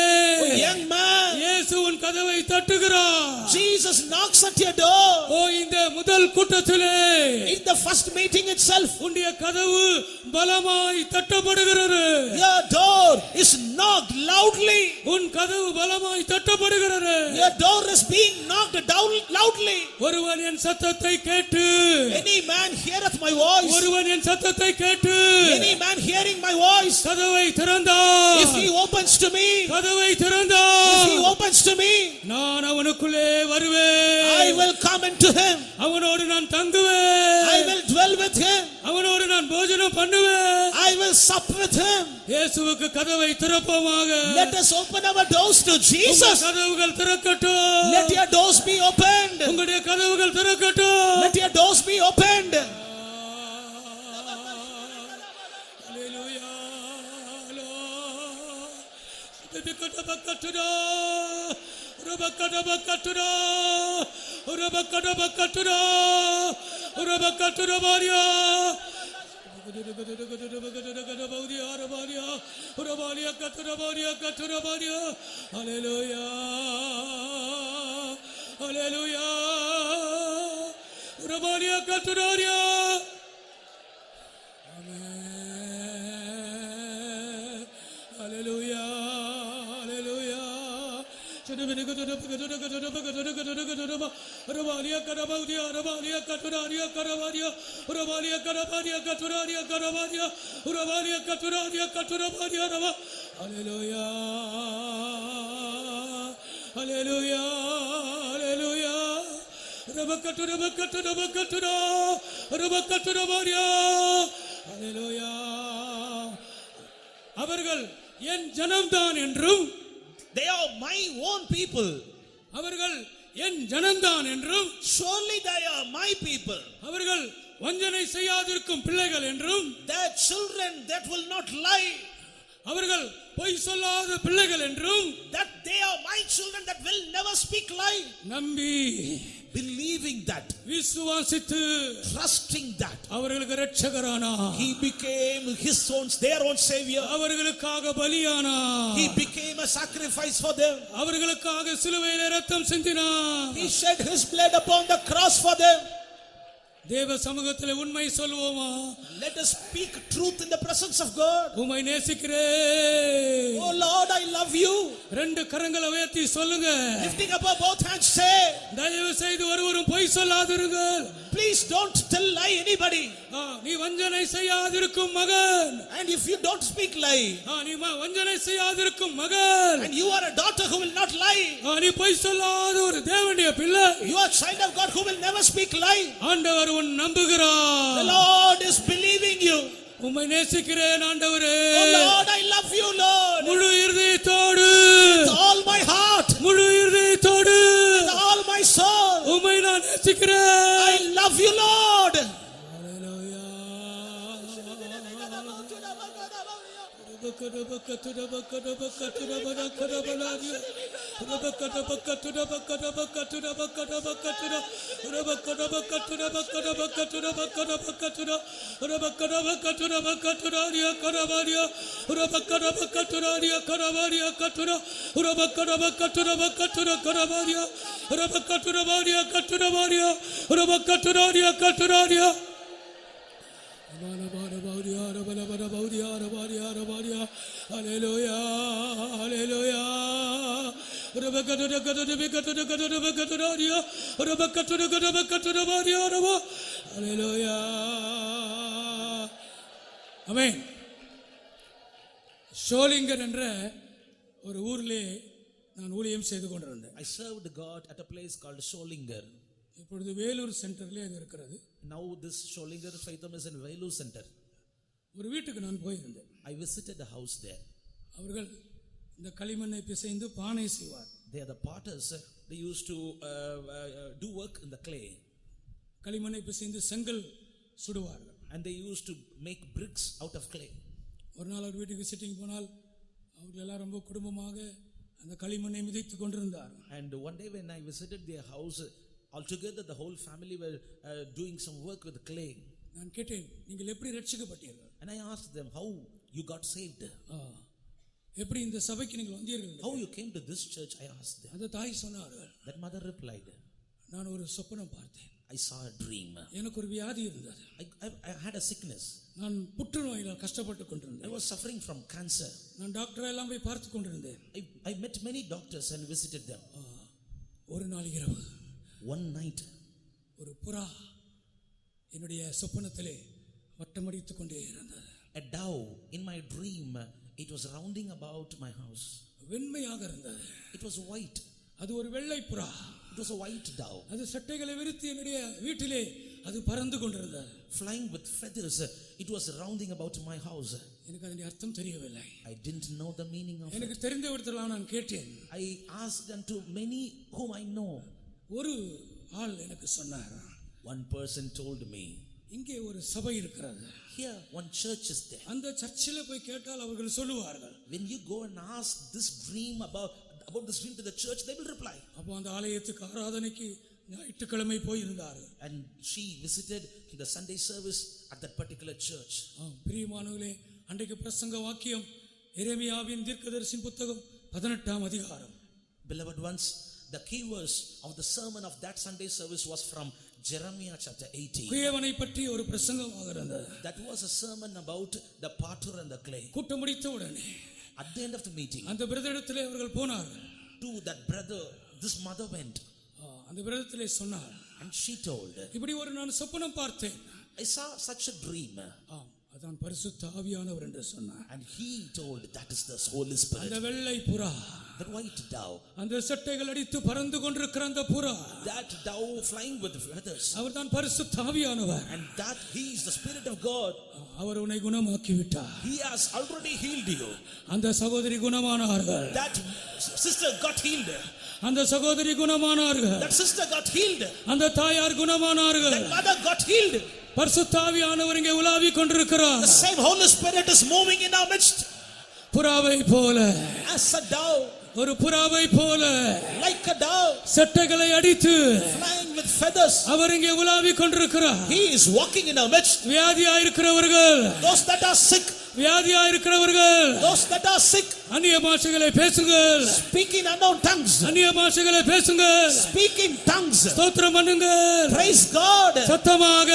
oh young man, இயேசு உன் கதவை தட்டுகிறார். Jesus knocks at your door. ஓ இந்த முதல் கூட்டத்திலே In the first meeting itself, உன்னுடைய கதவு பலமாய் தட்டப்படுகிறது. your door is knocked loudly. உன் கதவு பலமாய் தட்டப்படுகிறது. Your door is being knocked down loudly. ஒருவன் என் சத்தத்தை கேட்டு, Any man heareth my voice. ஒருவன் என் சத்தத்தை கேட்டு Any man hearing my voice, கதவை திறந்தார். if he opens to me, கதவை if he திறந்தார். opens to me, நான் அவனுக்குள்ளே வருவேன். I will come into him. அவனோடு நான் தங்குவேன். I will dwell with him. அவனோடு நான் போஜனம் பண்ணுவேன். I will sup with him. இயேசுவுக்கு கதவை திறப்போமாக. Let us open our doors to உங்கள் Jesus. கதவுகள் திறக்கட்டும். Let your doors be opened. உங்களுடைய கதவுகள் திறக்கட்டும். Let your doors be opened. Hallelujah. Rabakataba Rabakataba Rabakataba Rabakataba Maria Hallelujah. Hallelujah. Rabalia Katuria. Amen. Hallelujah. Hallelujah. Rabalia Karabadia, Rabalia Katuraria Karavadia, Rabalia Karabadia Katuraria Karavadia, Rabalia Katuraria Katurabadia. Hallelujah. Hallelujah. Hallelujah. Rabakatura Rabakatura Rabakatura Maria. Hallelujah. அவர்கள் என் ஜனம்தான் என்றும், They are my own people. அவர்கள் என் ஜனம்தான் என்றும், Surely they are my people. அவர்கள் வஞ்சனை செய்யாதிருக்கும் பிள்ளைகள் என்றும், They are children that will not lie. அவர்கள் பொய் சொல்லாத பிள்ளைகள் என்றும், That they are my children that will never speak lie. நம்பி Believing that, விசுவாசித்து trusting that, அவர்களுக்கு இரட்சகரானார். he became their own savior. அவர்களுக்காக பலியானார். He became a sacrifice for them. அவர்களுக்காக சிலுவையிலே இரத்தம் சிந்தினார். He shed his blood upon the cross for them. தேவ சமூகத்திலே உண்மை சொல்வோமா? Let us speak truth in the presence of God. உம்மை நேசிக்கிறேன். Oh Lord, I love you. ரெண்டு கரங்களை உயர்த்தி சொல்லுங்க. Lifting up both hands, say, தயவு செய்து ஒருவரும் பொய் சொல்லாதிருங்கள். please don't tell lie anybody. நீ வஞ்சனை செய்யாதிருக்கும் மகன். And if you don't speak lie, நீ வஞ்சனை செய்யாதிருக்கும் மகன். and you are a daughter who will not lie, நீ பொய் சொல்லாத ஒரு தேவனுடைய பிள்ளை. you are a child of God who will never speak lie. ஆண்டவர் உன் நம்புகிறார். The Lord is believing you. உம்மை நேசிக்கிறேன் ஆண்டவரே. Oh Lord, I love you, Lord. முழு இருதயத்தோடு, With all my heart, முழு இருதயத்தோடு, with all my soul, உம்மை நான் நேசிக்கிறேன். I love you, Lord. Hallelujah. Hallelujah, hallelujah. Hallelujah. ஆமென். ஷோலிங்கர் என்ற ஒரு ஊரிலே நான் ஊழியம் செய்து கொண்டிருந்தேன். I served God at a place called Sholinger. இப்பொழுது வேலூர் சென்டர்ல அது இருக்கிறது. Now this Sholinger Faitham is in Velu Center. ஒரு வீட்டுக்கு நான் போயிருந்தேன். I visited a house there. அவர்கள் இந்த களிமண்ணை பிசைந்து பானை செய்வார். They are the potters. They used to do work in the clay. களிமண்ணை பிசைந்து செங்கல் சுடுவார்கள். And they used to make bricks out of clay. ஒரு நாள் அவர் வீட்டுக்கு விசிட்டிங் போனால் அவர்கள் எல்லாம் ரொம்ப குடும்பமாக அந்த களிமண்ணை மிதித்து கொண்டிருந்தார். And one day when I visited their house, altogether the whole family were doing some work with clay. நான் கேட்டேன், நீங்கள் எப்படி ரட்சிக்கப்பட்டீர்கள்? And I asked them, how you got saved? எப்படி இந்த சபைக்கு நீங்கள் வந்தீர்கள்? How you came to this church? I asked them. அந்த தாய் சொன்னார்கள், That mother replied, நான் ஒரு சொப்பனம் பார்த்தேன். I saw a dream. எனக்கு ஒரு வியாதி இருந்தது. I had a sickness. நான் புற்றுநோயால் கஷ்டப்பட்டு I கொண்டிருந்தேன். was suffering from cancer. நான் டாக்டரை எல்லாம் போய் பார்த்து கொண்டிருந்தேன். I met many doctors and visited them. ஒரு நாள் இரவு One night, ஒரு புறா என்னுடைய சொப்பனத்திலே வட்டமடித்துக் கொண்டே இருந்தது. a dove in my dream, it was rounding about my house. வெண்மையாக இருந்தது. It was white. அது ஒரு வெள்ளை புறா. It was a white dove. அது சட்டைகளை விரித்து என்னுடைய வீட்டிலே அது பறந்து கொண்டிருந்தது. Flying with feathers, it was rounding about my house. எனக்கு அதனுடைய அர்த்தம் தெரியவில்லை. I didn't know the meaning of எனக்கு it. தெரிந்த விடத்தில் நான் கேட்டேன். I asked unto many whom I know. ஒரு ஆள் எனக்கு சொன்னார், One person told me, இங்கே ஒரு சபை இருக்கிறது. here one church is there. அந்த சர்ச்சில் போய் கேட்டால் அவர்கள் சொல்லுவார்கள். When you go and ask this dream about this dream to the church, they will reply. அப்போ அந்த ஆலயத்துக்கு ஆராதனைக்கு ஞாயிற்றுக்கிழமை போயிருந்தார்கள். And she visited the Sunday service at that particular church. பிரியமானவர்களே, அன்றைக்கு பிரசங்க வாக்கியம் எரேமியாவின் தீர்க்கதரிசியின் புத்தகம் 18ஆம் அதிகாரம். Beloved ones, the key verse of the sermon of that Sunday service was from Jeremiah chapter 18. குயவனை பற்றி ஒரு பிரசங்கமாக இருந்தது. That was a sermon about the potter and the clay. கூட்டம் முடித்த உடனே At the end of the meeting, அந்த பிரதரிடத்திலே அவர்கள் போனார்கள். to that brother, this mother went அந்த பிரதரிடத்திலே சொன்னார், and she told, இப்படி ஒரு நான் சொப்பனம் பார்த்தேன். I saw such a dream. அதான் பரிசுத்த ஆவியானவர் என்று சொன்னார். And he told, that is the Holy Spirit. அந்த வெள்ளை புறா, That white dove, அந்த சட்டைகள் அடித்து பறந்து கொண்டிருக்கிற அந்த புறா, that dove flying with feathers, அவர்தான் பரிசுத்த ஆவியானவர். and that he is the Spirit of God. அவர் உன்னை குணமாக்கி விட்டார். He has already healed you. அந்த சகோதரி குணமானார்கள். That sister got healed. அந்த சகோதரி குணமானார்கள். That sister got healed. அந்த தாயார் குணமானார்கள். That mother got healed. பரிசுத்த ஆவியானவர் இங்கே உலாவிக் கொண்டிருக்கிறார். The same Holy Spirit is moving in our midst. புறாவை போல, As a dove, ஒரு புறாவை போல, like a dove, சட்டைகளை அடித்து flying with feathers. அவர் இங்கே உலாவிக் கொண்டிருக்கிறார். He is walking in our midst. வியாதியாயிருக்கிறவர்கள், Those that are sick, வியாதியாயிருக்கிறவர்கள், those that are sick, அந்நிய பாஷைகளை பேசுங்கள். speak in unknown tongues. அந்நிய பாஷைகளை பேசுங்கள். Speak in tongues. ஸ்தோத்திரம் பண்ணுங்கள். Praise God. சத்தமாக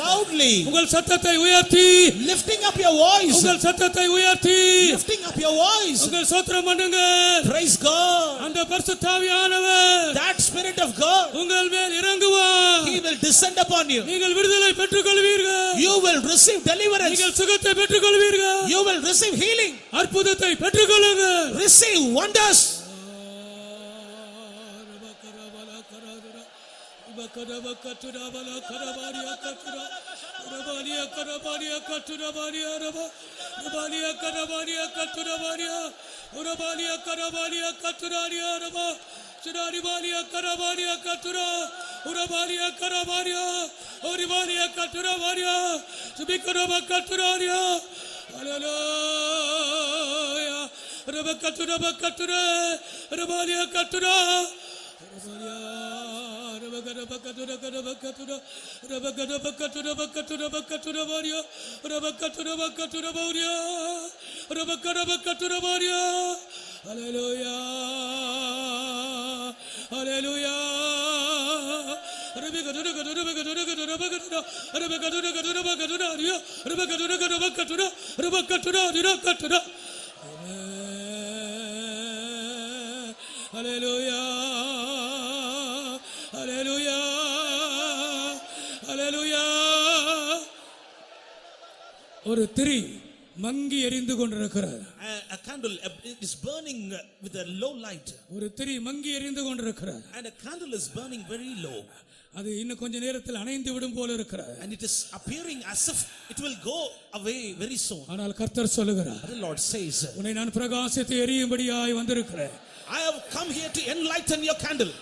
Loudly. உங்கள் சத்தத்தை உயர்த்தி, Lifting up your voice. உங்கள் சத்தத்தை உயர்த்தி, Lifting up your voice. உங்கள் ஸ்தோத்திரம் பண்ணுங்கள். Praise God. அந்த பரிசுத்த ஆவியானவர் That Spirit of God, உங்கள் மேல் இறங்குவார். He will descend upon you. நீங்கள் விடுதலை பெற்றுக் கொள்வீர்கள். You will receive deliverance. நீங்கள் சுகத்தை பெற்றுக் கொள்வீர்கள். You will receive healing. அற்புதத்தை பெற்றுக் கொள்ளுங்கள். Receive wonders. Hallelujah. ரபக்கட்டுர பக்கட்டுர ரபாலியா கட்டுரா Hallelujah. Hallelujah. Hallelujah. ஒரு திரி மங்கி எரிந்து கொண்டிருக்கிறது. A candle is burning with a low light. ஒரு திரி மங்கி எரிந்து கொண்டிருக்கிறது. And a candle is burning very low. அது இன்னும் கொஞ்ச நேரத்தில் அணைந்து விடும் போல இருக்கிறது. And it is appearing as if it will go away very soon. ஆனால் கர்த்தர் சொல்லுகிறார், The Lord says, உன்னை நான் பிரகாசித்து எரியும்படியாய் வந்திருக்கிறேன். I have come here to enlighten your candle.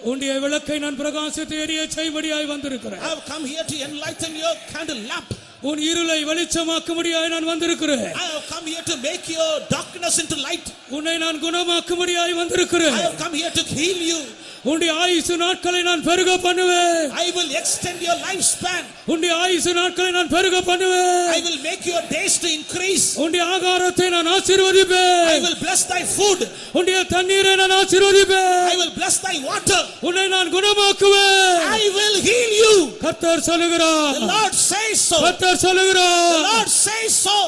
உன்னுடைய விளக்கை நான் பிரகாசித்து எரிய செய்யும்படியாய் வந்திருக்கிறேன். I have come here to enlighten your candle lamp. உன் இருளை வெளிச்சமாக்கும்படியாய் நான் வந்திருக்கிறேன். I have come here to make your darkness into light. உன்னை நான் குணமாக்கும்படியாய் வந்திருக்கிறேன். I have come here to heal you. உன்னுடைய ஆயுசு நாட்களை நான் பெருக பண்ணுவேன். I will extend your lifespan. உன்னுடைய ஆயுசு நாட்களை நான் பெருக பண்ணுவேன். I will make your days to increase. உன்னுடைய ஆகாரத்தை நான் ஆசீர்வதிப்பேன். I will bless thy food. உன்னுடைய தண்ணீரை நான் ஆசீர்வதிப்பேன். I will bless thy water. உன்னை நான் குணமாக்குவேன். I will heal you. கர்த்தர் சொல்லுகிறார். The Lord says so. கர்த்தர் சொல்லுகிறார். The Lord says so.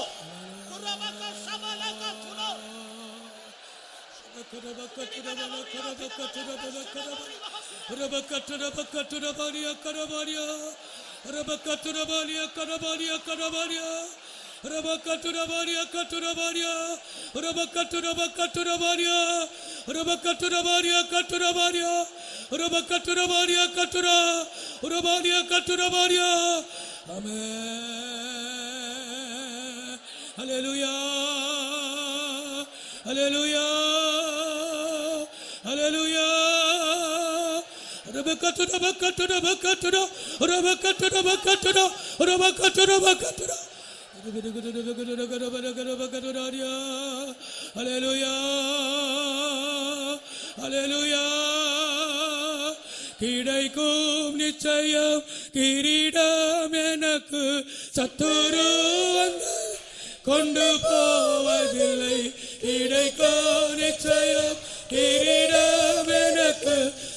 Hallelujah. Hallelujah. Hallelujah. Rabakatura bakatura bakatura rabakatura bakatura rabakatura bakatura. Hallelujah. Hallelujah. கிடைக்கும் நிச்சயம் கிரீடம் எனக்கு சத்துரு வந்து கொண்டு போவதில்லை. கிடைக்கும் நிச்சயம் கிரீடம் எனக்கு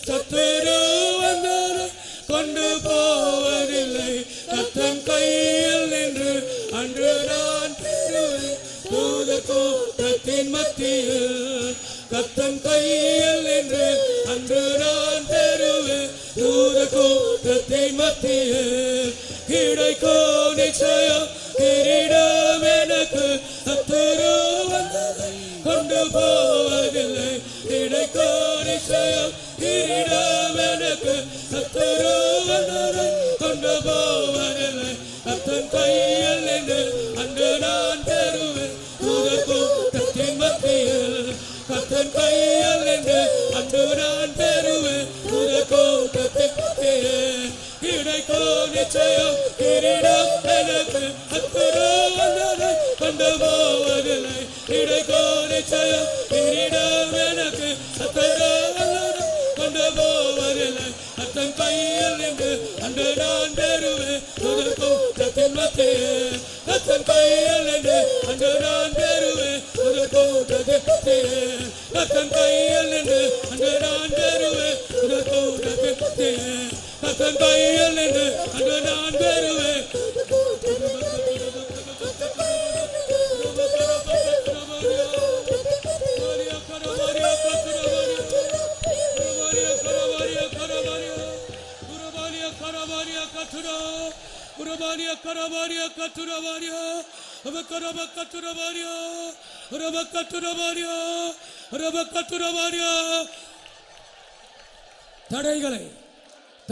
சத்துரு வந்தாலும் கொண்டு போவதில்லை. கர்த்தன் கையில் நின்று அன்று நான் பெறுவேன் தூதர் கூட்டத்தின் மத்தியில். கர்த்தன் கையில் நின்று அன்று நான் பெறுவேன் தூதர் கூட்டத்தின் மத்தியில். கிடைக்கும் நிச்சயம் கிரீடம் எனக்கு சத்துரு வந்ததை கொண்டு போவதில்லை. கிடைக்கும் நிச்சயம் கிரீடம் எனக்கு சத்துரு வந்ததை கொண்டு போவதில்லை. கர்த்தன் கையில் நின்று அன்று நான் பெறுவேன் தூதர் கூட்டத்தின் மத்தியில். கர்த்தன் கையில் நின்று அன்று நான் பெறுவேன் தூதர் கூட்டத்தின் மத்தியில். கிடைக்கும் நிச்சயம் கிரீடம் எனக்கு சத்துரு வந்ததை கொண்டு போவதில்லை. கிடைக்கும் நிச்சயம் கிரீடம் எனக்கு சத்துரு வந்ததை கொண்டு போவதில்லை. கர்த்தன் கையில் நின்று அன்று நான் பெறுவேன் தூதர் கூட்டத்தின் மத்தியில். கர்த்தன் கையில் நின்று அன்று நான் பெறுவேன் தூதர் கூட்டத்தின் மத்தியில். கர்த்தன் கையில் நின்று அன்று நான் பெறுவேன் தூதர் கூட்டத்தின் மத்தியில். கர்த்தன் கையில் நின்று அன்று நான் பெறுவேன்.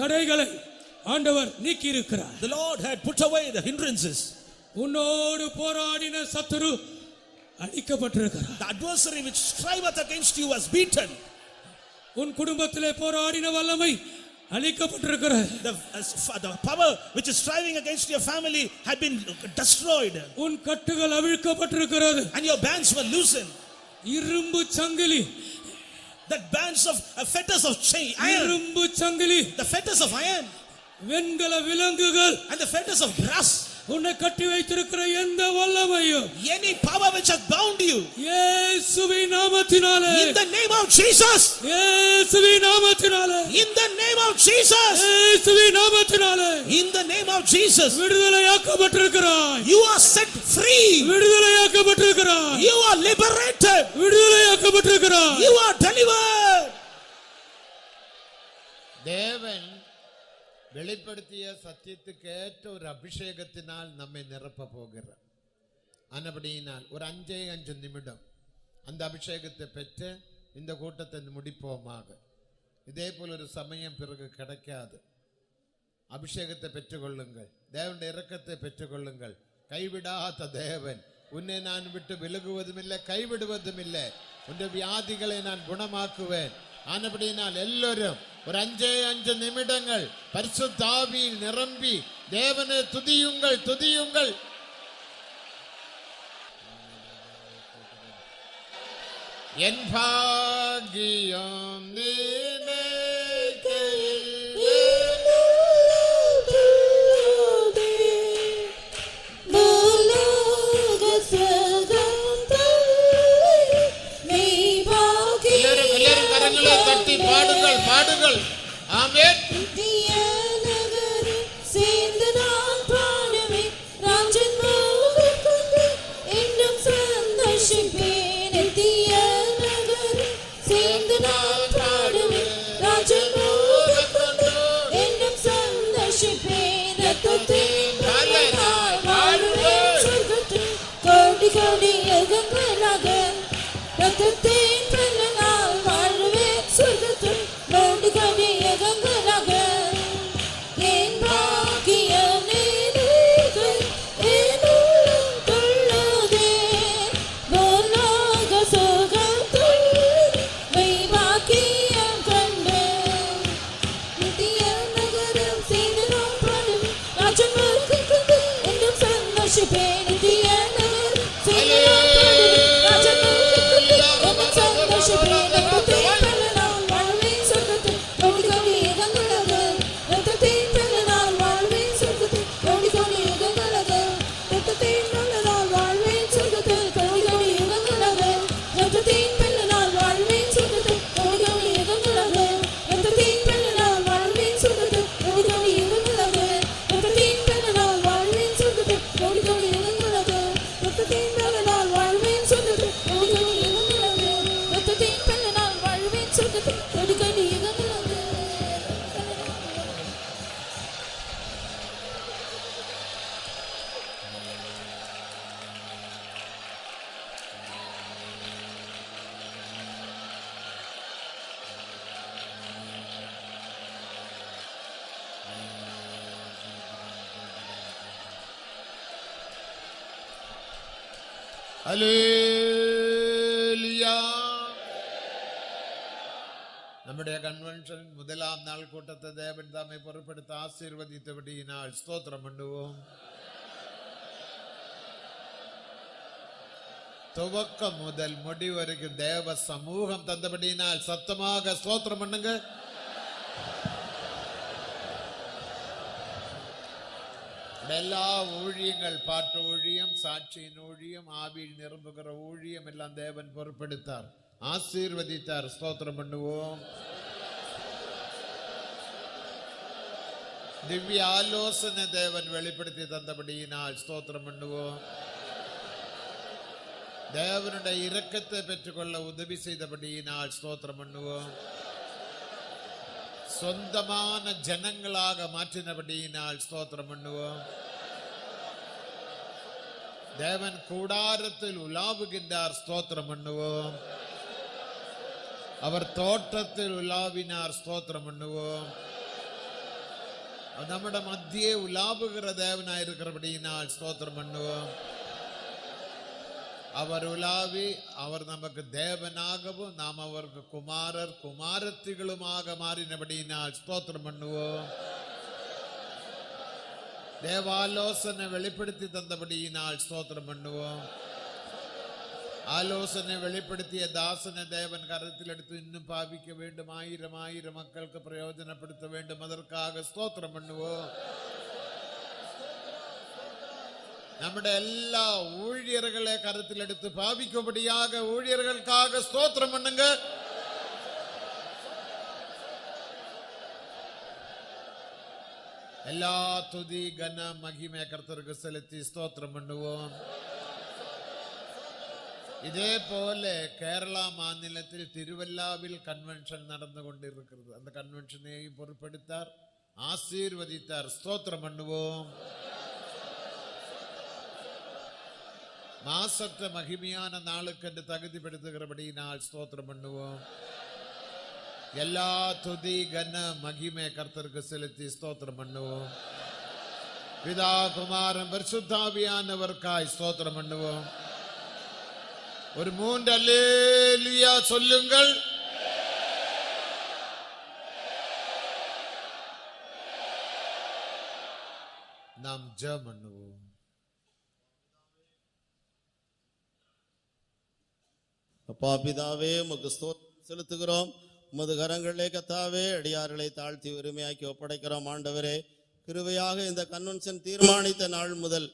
தடைகளை ஆண்டவர் நீக்கி இருக்கிறார். The Lord had put away the hindrances. உன்னோடு போராடின சத்துரு அழிக்கப்பட்டிருக்கிறார். The adversary which striveth against you was beaten. உன் குடும்பத்திலே போராடின வல்லமை அழிக்கப்பட்டிருக்கிறது. The power which is striving against your family had been destroyed. உன் கட்டுகள் அவிழ்க்கப்பட்டிருக்கிறது. And your bands were loosened. இரும்பு சங்கிலி, that bands of fetters of chain, iron, இரும்பு சங்கிலி, the fetters of iron, வெண்கல விலங்குகள், and the fetters of brass, உன்னை கட்டி வைத்திருக்கிற எந்த வல்லமையும் any power which has bound you, இயேசுவின் நாமத்தினாலே, in the name of Jesus, இயேசுவின் நாமத்தினாலே, in the name of Jesus, இயேசுவின் நாமத்தினாலே in the name of Jesus, விடுதலையாக்கப்பட்டிருக்கிறாய், you are set free, விடுதலையாக்கப்பட்டிருக்கிறாய், you are liberated, விடுதலையாக்கப்பட்டிருக்கிறாய். you are delivered. தேவன் வெளிப்படுத்திய சத்தியத்துக்கு ஏற்ற ஒரு அபிஷேகத்தினால் நம்மை நிரப்ப போகிறார். ஆனபடியினால் ஒரு 5 நிமிடம் அந்த அபிஷேகத்தை பெற்று இந்த கூட்டத்தை முடிப்போமாக. இதே போல் ஒரு சமயம் பிறகு கிடைக்காது. அபிஷேகத்தை பெற்றுக்கொள்ளுங்கள், தேவனுடைய இரக்கத்தை பெற்றுக்கொள்ளுங்கள். கைவிடாத தேவன், உன்னை நான் விட்டு விலகுவதும் இல்லை, கைவிடுவதும் இல்லை. உன்னுடைய வியாதிகளை நான் குணமாக்குவேன். ஆனபடியினால் எல்லோரும் ஒரு 5 நிமிடங்கள் பரிசுத்த ஆவியில் நிரம்பி தேவனை துதியுங்கள், துதியுங்கள். என் பாக்கியம் கரங்களை தட்டி பாடுங்கள், பாடுங்கள். ஆமென். ஹல்லேலூயா. நம்முடைய கன்வென்ஷன் முதலாம் நாள் கூட்டத்தை தேவன் தாமே பொறுப்படுத்த ஆசீர்வதித்தபடியினால் ஸ்தோத்திரம் பண்ணுவோம். துவக்கம் முதல் முடிவு வரைக்கும் தேவ சமூகம் தந்தபடியினால் சத்தமாக ஸ்தோத்திரம் பண்ணுங்க. எல்லா ஊழியங்கள், பாட்டு ஊழியம், சாட்சியின் ஊழியம், ஆவியில் நிரம்புகிற ஊழியம் எல்லாம் தேவன் பொறுப்படுத்தார், ஆசீர்வதித்தார். ஸ்தோத்திரம் பண்ணுவோம். திவ்ய ஆலோசனை தேவன் வெளிப்படுத்தி தந்தபடியினால் ஸ்தோத்திரம் பண்ணுவோம். தேவனுடைய இரக்கத்தை பெற்றுக்கொள்ள உதவி செய்தபடியினால் ஸ்தோத்திரம் பண்ணுவோம். சொந்தமான ஜனங்களாக மாற்றினபடியினால் ஸ்தோத்திரம் பண்ணுவோம். தேவன் கூடாரத்தில் உலாவுகின்றார், ஸ்தோத்திரம் பண்ணுவோம். அவர் தோட்டத்தில் உலாவினார், ஸ்தோத்திரம் பண்ணுவோம். നമ്മുടെ മധ്യേ ഉലാവുകിற தேவனாயிருக்கிறபடியினால் ஸ்தோத்திரம் பண்ணுவோம். அவர் உலாவி அவர் நமக்கு தேவனாகவும் நாம் அவருக்கு குமாரர் குமாரத்திகளுமாக மாறினபடியினால் ஸ்தோத்திரம் பண்ணுவோம். தேவாலோசனை வெளிப்படுத்தி தந்தபடியினால் ஸ்தோத்திரம் பண்ணுவோம். ആലോചന വെളിപ്പെടുത്തിയ ദാസനെ ദേവൻ കരത്തിലെടുത്ത് ഇന്നും പാപിക്ക വേണ്ടും ആയിരം ആയിരം മക്കൾക്ക് പ്രയോജനപ്പെടുത്ത വേണ്ടും അതற்காக സ്തോത്രം பண்ணுவோம். നമ്മുടെ എല്ലാ ஊழியர்களை கருத்திலெடுத்து பாவிக்கும்படியாக ஊழியர்களுக்காக ஸ்தோத்திரம் பண்ணுங்க. எல்லா துதி கன மகிமை கர்த்தருக்கு செலுத்தி ஸ்தோத்திரம் பண்ணுவோம். இதே போல கேரளா மாநிலத்தில் திருவல்லாவில் கன்வென்ஷன் நடந்து கொண்டிருக்கிறது. அந்த கன்வென்ஷனை பொறுப்பெடுத்தார், ஆசீர்வதித்தார். ஸ்தோத்திரம் பண்ணுவோம். மாசற்ற மகிமையான நாளுக்கு என்று தகுதிப்படுத்துகிறபடியினால் ஸ்தோத்திரம் பண்ணுவோம். எல்லா துதி கன மகிமை கர்த்தருக்கு செலுத்தி ஸ்தோத்திரம் பண்ணுவோம். பிதா குமாரன் பரிசுத்தாவியானவர்க்காய் ஸ்தோத்திரம் பண்ணுவோம். ஒரு 3 அல்லேலூயா சொல்லுங்கள். நாம் ஜெபம் பண்ணுவோம். அப்பா பிதாவே உமக்கு ஸ்தோத்திரம் செலுத்துகிறோம். உமது கரங்களிலே கர்த்தாவே அடியார்களை தாழ்த்தி உரிமையாக்கி ஒப்படைக்கிறோம். ஆண்டவரே, கிருபையாக இந்த கன்வென்ஷன் தீர்மானித்த நாள் முதல்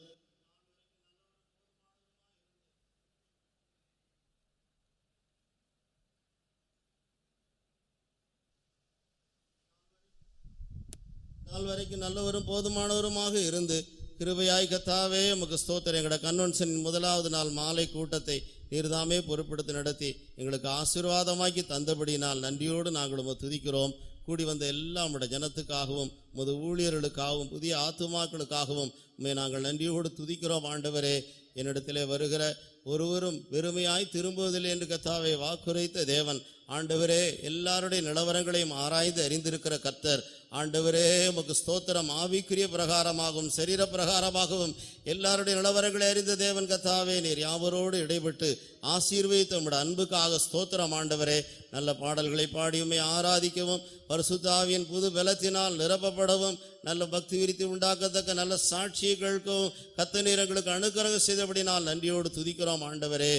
நாள் வரைக்கும் நல்லவரும் போதுமானவருமாக இருந்து கிருபையாய் கர்த்தாவே உமக்கு ஸ்தோத்திரம். எங்களோட கன்வென்ஷனின் முதலாவது நாள் மாலை கூட்டத்தை நீர்தாமே பொறுப்படுத்தி நடத்தி எங்களுக்கு ஆசீர்வாதமாக்கி தந்தபடியினால் நன்றியோடு நாங்கள் உம்மை துதிக்கிறோம். கூடி வந்த எல்லா நம்முடைய ஜனத்துக்காகவும் உமது ஊழியர்களுக்காகவும் புதிய ஆத்துமாக்களுக்காகவும் உம்மை நாங்கள் நன்றியோடு துதிக்கிறோம். ஆண்டவரே, என்னிடத்திலே வருகிற ஒருவரும் வெறுமையாய் திரும்புவதில்லை என்று கர்த்தாவே வாக்குரைத்த தேவன். ஆண்டவரே, எல்லாருடைய நிலவரங்களையும் ஆராய்ந்து அறிந்திருக்கிற கர்த்தர். ஆண்டவரே, உமக்கு ஸ்தோத்திரம். ஆவிக்குரிய பிரகாரமாகவும் சரீர பிரகாரமாகவும் எல்லாருடைய நிலவரங்களை அறிந்த தேவன் கர்த்தாவே, நீர் யாவரோடு இடைப்பட்டு ஆசீர்வதித்த உம்முடைய அன்புக்காக ஸ்தோத்திரம். ஆண்டவரே, நல்ல பாடல்களை பாடியுமே ஆராதிக்கவும் பரிசுத்த ஆவியின் புது பலத்தினால் நிரப்பப்படவும் நல்ல பக்தி விருத்தி உண்டாக்கத்தக்க நல்ல சாட்சியை கேட்கவும் கர்த்தர் நீர் எங்களுக்கு அனுக்கிரகம் செய்தபடினால் நன்றியோடு துதிக்கிறோம். ஆண்டவரே,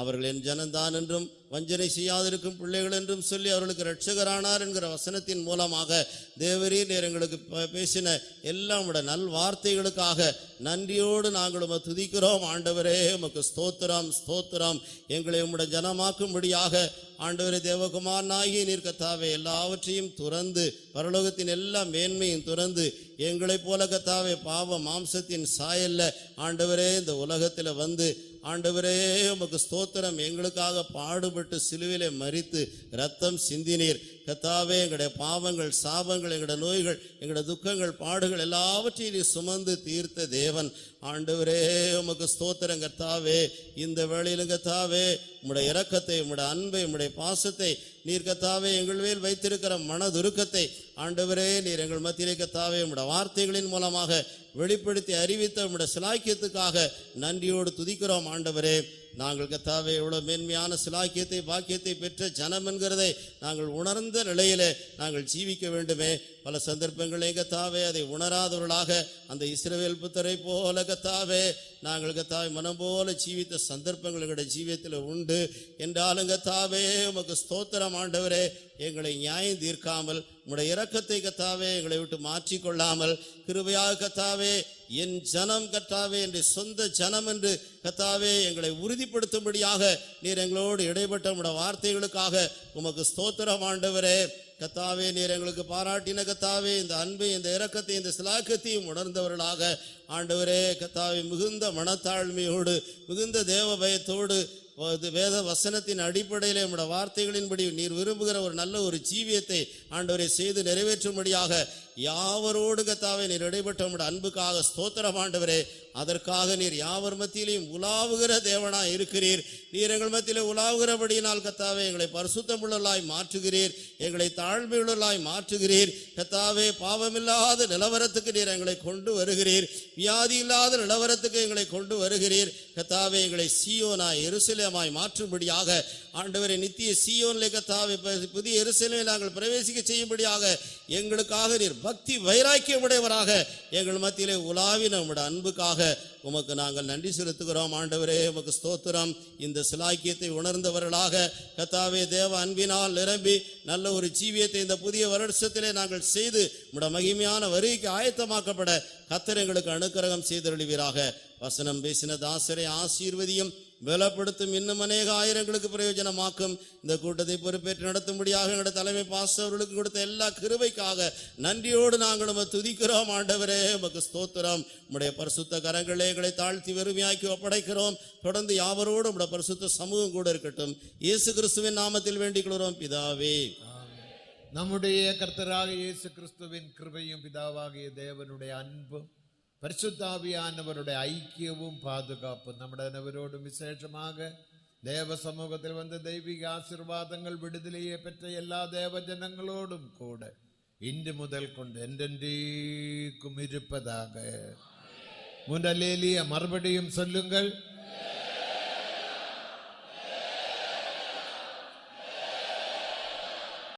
அவர்கள் என் ஜனந்தான் என்றும் வஞ்சனை செய்யாதிருக்கும் பிள்ளைகள் என்றும் சொல்லி அவர்களுக்கு இரட்சகரானார் என்கிற வசனத்தின் மூலமாக தேவரீர் நீர் எங்களுக்கு பேசின எல்லா உம்முடைய நல் வார்த்தைகளுக்காக நன்றியோடு நாங்கள் உம்மை துதிக்கிறோம். ஆண்டவரே, உமக்கு ஸ்தோத்திரம் ஸ்தோத்திரம். எங்களை உம்முடைய ஜனமாக்கும்படியாக ஆண்டவரே தேவகுமாரனாகிய நீர் கர்த்தாவே எல்லாவற்றையும் துறந்து பரலோகத்தின் எல்லா மேன்மையும் துறந்து எங்களைப் போல கர்த்தாவே பாவ மாம்சத்தின் சாயல்ல ஆண்டவரே இந்த உலகத்தில் வந்து ஆண்டவரே உமக்கு ஸ்தோத்திரம். எங்களுக்காக பாடுபட்டு சிலுவிலே மரித்து இரத்தம் சிந்தினீர் கர்த்தாவே. எங்களுடைய பாவங்கள் சாபங்கள் எங்களுடைய நோய்கள் எங்களுடைய துக்கங்கள் பாடுகள் எல்லாவற்றையும் நீ சுமந்து தீர்த்த தேவன். ஆண்டவரே, உமக்கு ஸ்தோத்திரம் கர்த்தாவே. இந்த வேளையிலும் கர்த்தாவே உம்முடைய இரக்கத்தை உம்முடைய அன்பை உம்முடைய பாசத்தை நீர் கர்த்தாவே எங்கள் மேல் வைத்திருக்கிற மனதுருக்கத்தை ஆண்டவரே நீர் எங்கள் மத்தியிலே கர்த்தாவே உம்முடைய வார்த்தைகளின் மூலமாக வெளிப்படுத்தி அறிவித்த உம்முடைய சிலாக்கியத்துக்காக நன்றியோடு துதிக்கிறோம். ஆண்டவரே, நாங்கள் கர்த்தாவே எவ்வளவு மேன்மையான சிலாக்கியத்தை பாக்கியத்தை பெற்ற ஜனம் என்கிறதை நாங்கள் உணர்ந்த நிலையிலே நாங்கள் ஜீவிக்க வேண்டுமே. பல சந்தர்ப்பங்களே கர்த்தாவே அதை உணராதவர்களாக அந்த இஸ்ரவேல் புத்தரை போல கர்த்தாவே நாங்கள் கர்த்தாவே மனம் போல ஜீவித்த சந்தர்ப்பங்கள் எங்களுடைய ஜீவியத்தில் உண்டு. என்றாலும் கர்த்தாவே உமக்கு ஸ்தோத்திரம். ஆண்டவரே, எங்களை நியாயம் தீர்க்காமல் உம்முடைய இரக்கத்தை கர்த்தாவே எங்களை விட்டு மாற்றிக்கொள்ளாமல் கிருபையாக கர்த்தாவே என் ஜனம் கர்த்தாவே என்று சொந்த ஜனம் என்று கர்த்தாவே எங்களை உறுதிப்படுத்தும்படியாக நீர் எங்களோடு இடைப்பட்ட உம்முடைய வார்த்தைகளுக்காக உமக்கு ஸ்தோத்திரம். ஆண்டவரே கர்த்தாவே, நீர் எங்களுக்கு பாராட்டின கர்த்தாவே இந்த அன்பை இந்த இரக்கத்தை இந்த சிலாக்கத்தையும் உணர்ந்தவர்களாக ஆண்டவரே கர்த்தாவே மிகுந்த மனத்தாழ்மையோடு மிகுந்த தேவ பயத்தோடு வேத வசனத்தின் அடிப்படையில் நம்முடைய வார்த்தைகளின்படி நீர் விரும்புகிற ஒரு நல்ல ஒரு ஜீவியத்தை ஆண்டவரை செய்து நிறைவேற்றும்படியாக யாவரோடு கர்த்தாவே நீர் இடைப்பட்ட உம்முடைய அன்புக்காக ஸ்தோத்திரம். ஆண்டவரே, அதற்காக நீர் யாவர் மத்தியிலையும் உலாவுகிற தேவனாய் இருக்கிறீர். நீர் எங்கள் மத்தியிலே உலாவுகிறபடியினால் கர்த்தாவே எங்களை பரிசுத்தமுள்ளவர்களாய் மாற்றுகிறீர், எங்களை தாழ்மையுள்ளவர்களாய் மாற்றுகிறீர். கர்த்தாவே, பாவமில்லாத நிலவரத்துக்கு நீர் எங்களை கொண்டு வருகிறீர், வியாதி இல்லாத நிலவரத்துக்கு எங்களை கொண்டு வருகிறீர். கர்த்தாவே, எங்களை சீயோனாய் எருசலேமாய் மாற்றும்படியாக ஆண்டவரே நித்திய சீயோனிலே கர்த்தாவே புதிய எருசலேமில் நாங்கள் பிரவேசிக்க பிரசித்திக்க செய்யும்படியாக எங்களுக்காக நீர் பக்தி வைராக்கியம் உடையவராக எங்கள் மத்தியிலே உலாவி நம்முடைய அன்புக்காக உமக்கு நாங்கள் நன்றி செலுத்துகிறோம். ஆண்டவரே உமக்கு ஸ்தோத்திரம். இந்த சிலாக்கியத்தை உணர்ந்தவர்களாக கர்த்தாவே தேவ அன்பினால் நிரம்பி நல்ல ஒரு ஜீவியத்தை இந்த புதிய வருஷத்திலே நாங்கள் செய்து உம்முடைய மகிமையான வருகைக்கு ஆயத்தமாக்கப்பட கர்த்தர் எங்களுக்கு அனுக்கிரகம் செய்தருளுவீராக. வசனம் பேசின தாசரை ஆசீர்வதியும் பலப்படுத்தும், இன்னும் அநேக ஆயிரங்களுக்கு பிரயோஜனமாக்கும். இந்த கூட்டத்தை பொறுப்பேற்று நடத்தும்படியாக எங்களுடைய தலைமை பாஸ்டர்களுக்கு கொடுத்த எல்லா கிருபைக்காக நன்றியோடு நாங்கள் உம்மை துதிக்கிறோம். ஆண்டவரே உமக்கு ஸ்தோத்திரம். உம்முடைய பரிசுத்த கரங்களே எங்களை தாழ்த்தி வெறுமையாக்கி ஒப்படைக்கிறோம். தொடர்ந்து யாவரோடு உம்முடைய பரிசுத்த சமூகம் கூட இருக்கட்டும். இயேசு கிறிஸ்துவின் நாமத்தில் வேண்டிக் கொள்கிறோம் பிதாவே. நம்முடைய கர்த்தராக இயேசு கிறிஸ்துவின் கிருபையும் பிதாவாகிய தேவனுடைய அன்பும் பரிசுத்தாவியானவருடைய ஐக்கியமும் பாதுகாப்பும் നമ്മുടെ அனைவரோடும் விசேஷமாக தேவ சமூகத்தில் வந்த தெய்வீக ஆசீர்வாதங்கள் விடுதலையை பெற்ற எல்லா தேவ ஜனங்களோடும் கூட இன்று முதல் கொண்டு என்றென்றைக்கும் இருப்பதாக. முதலிலேயே மறுபடியும் சொல்லுங்கள்.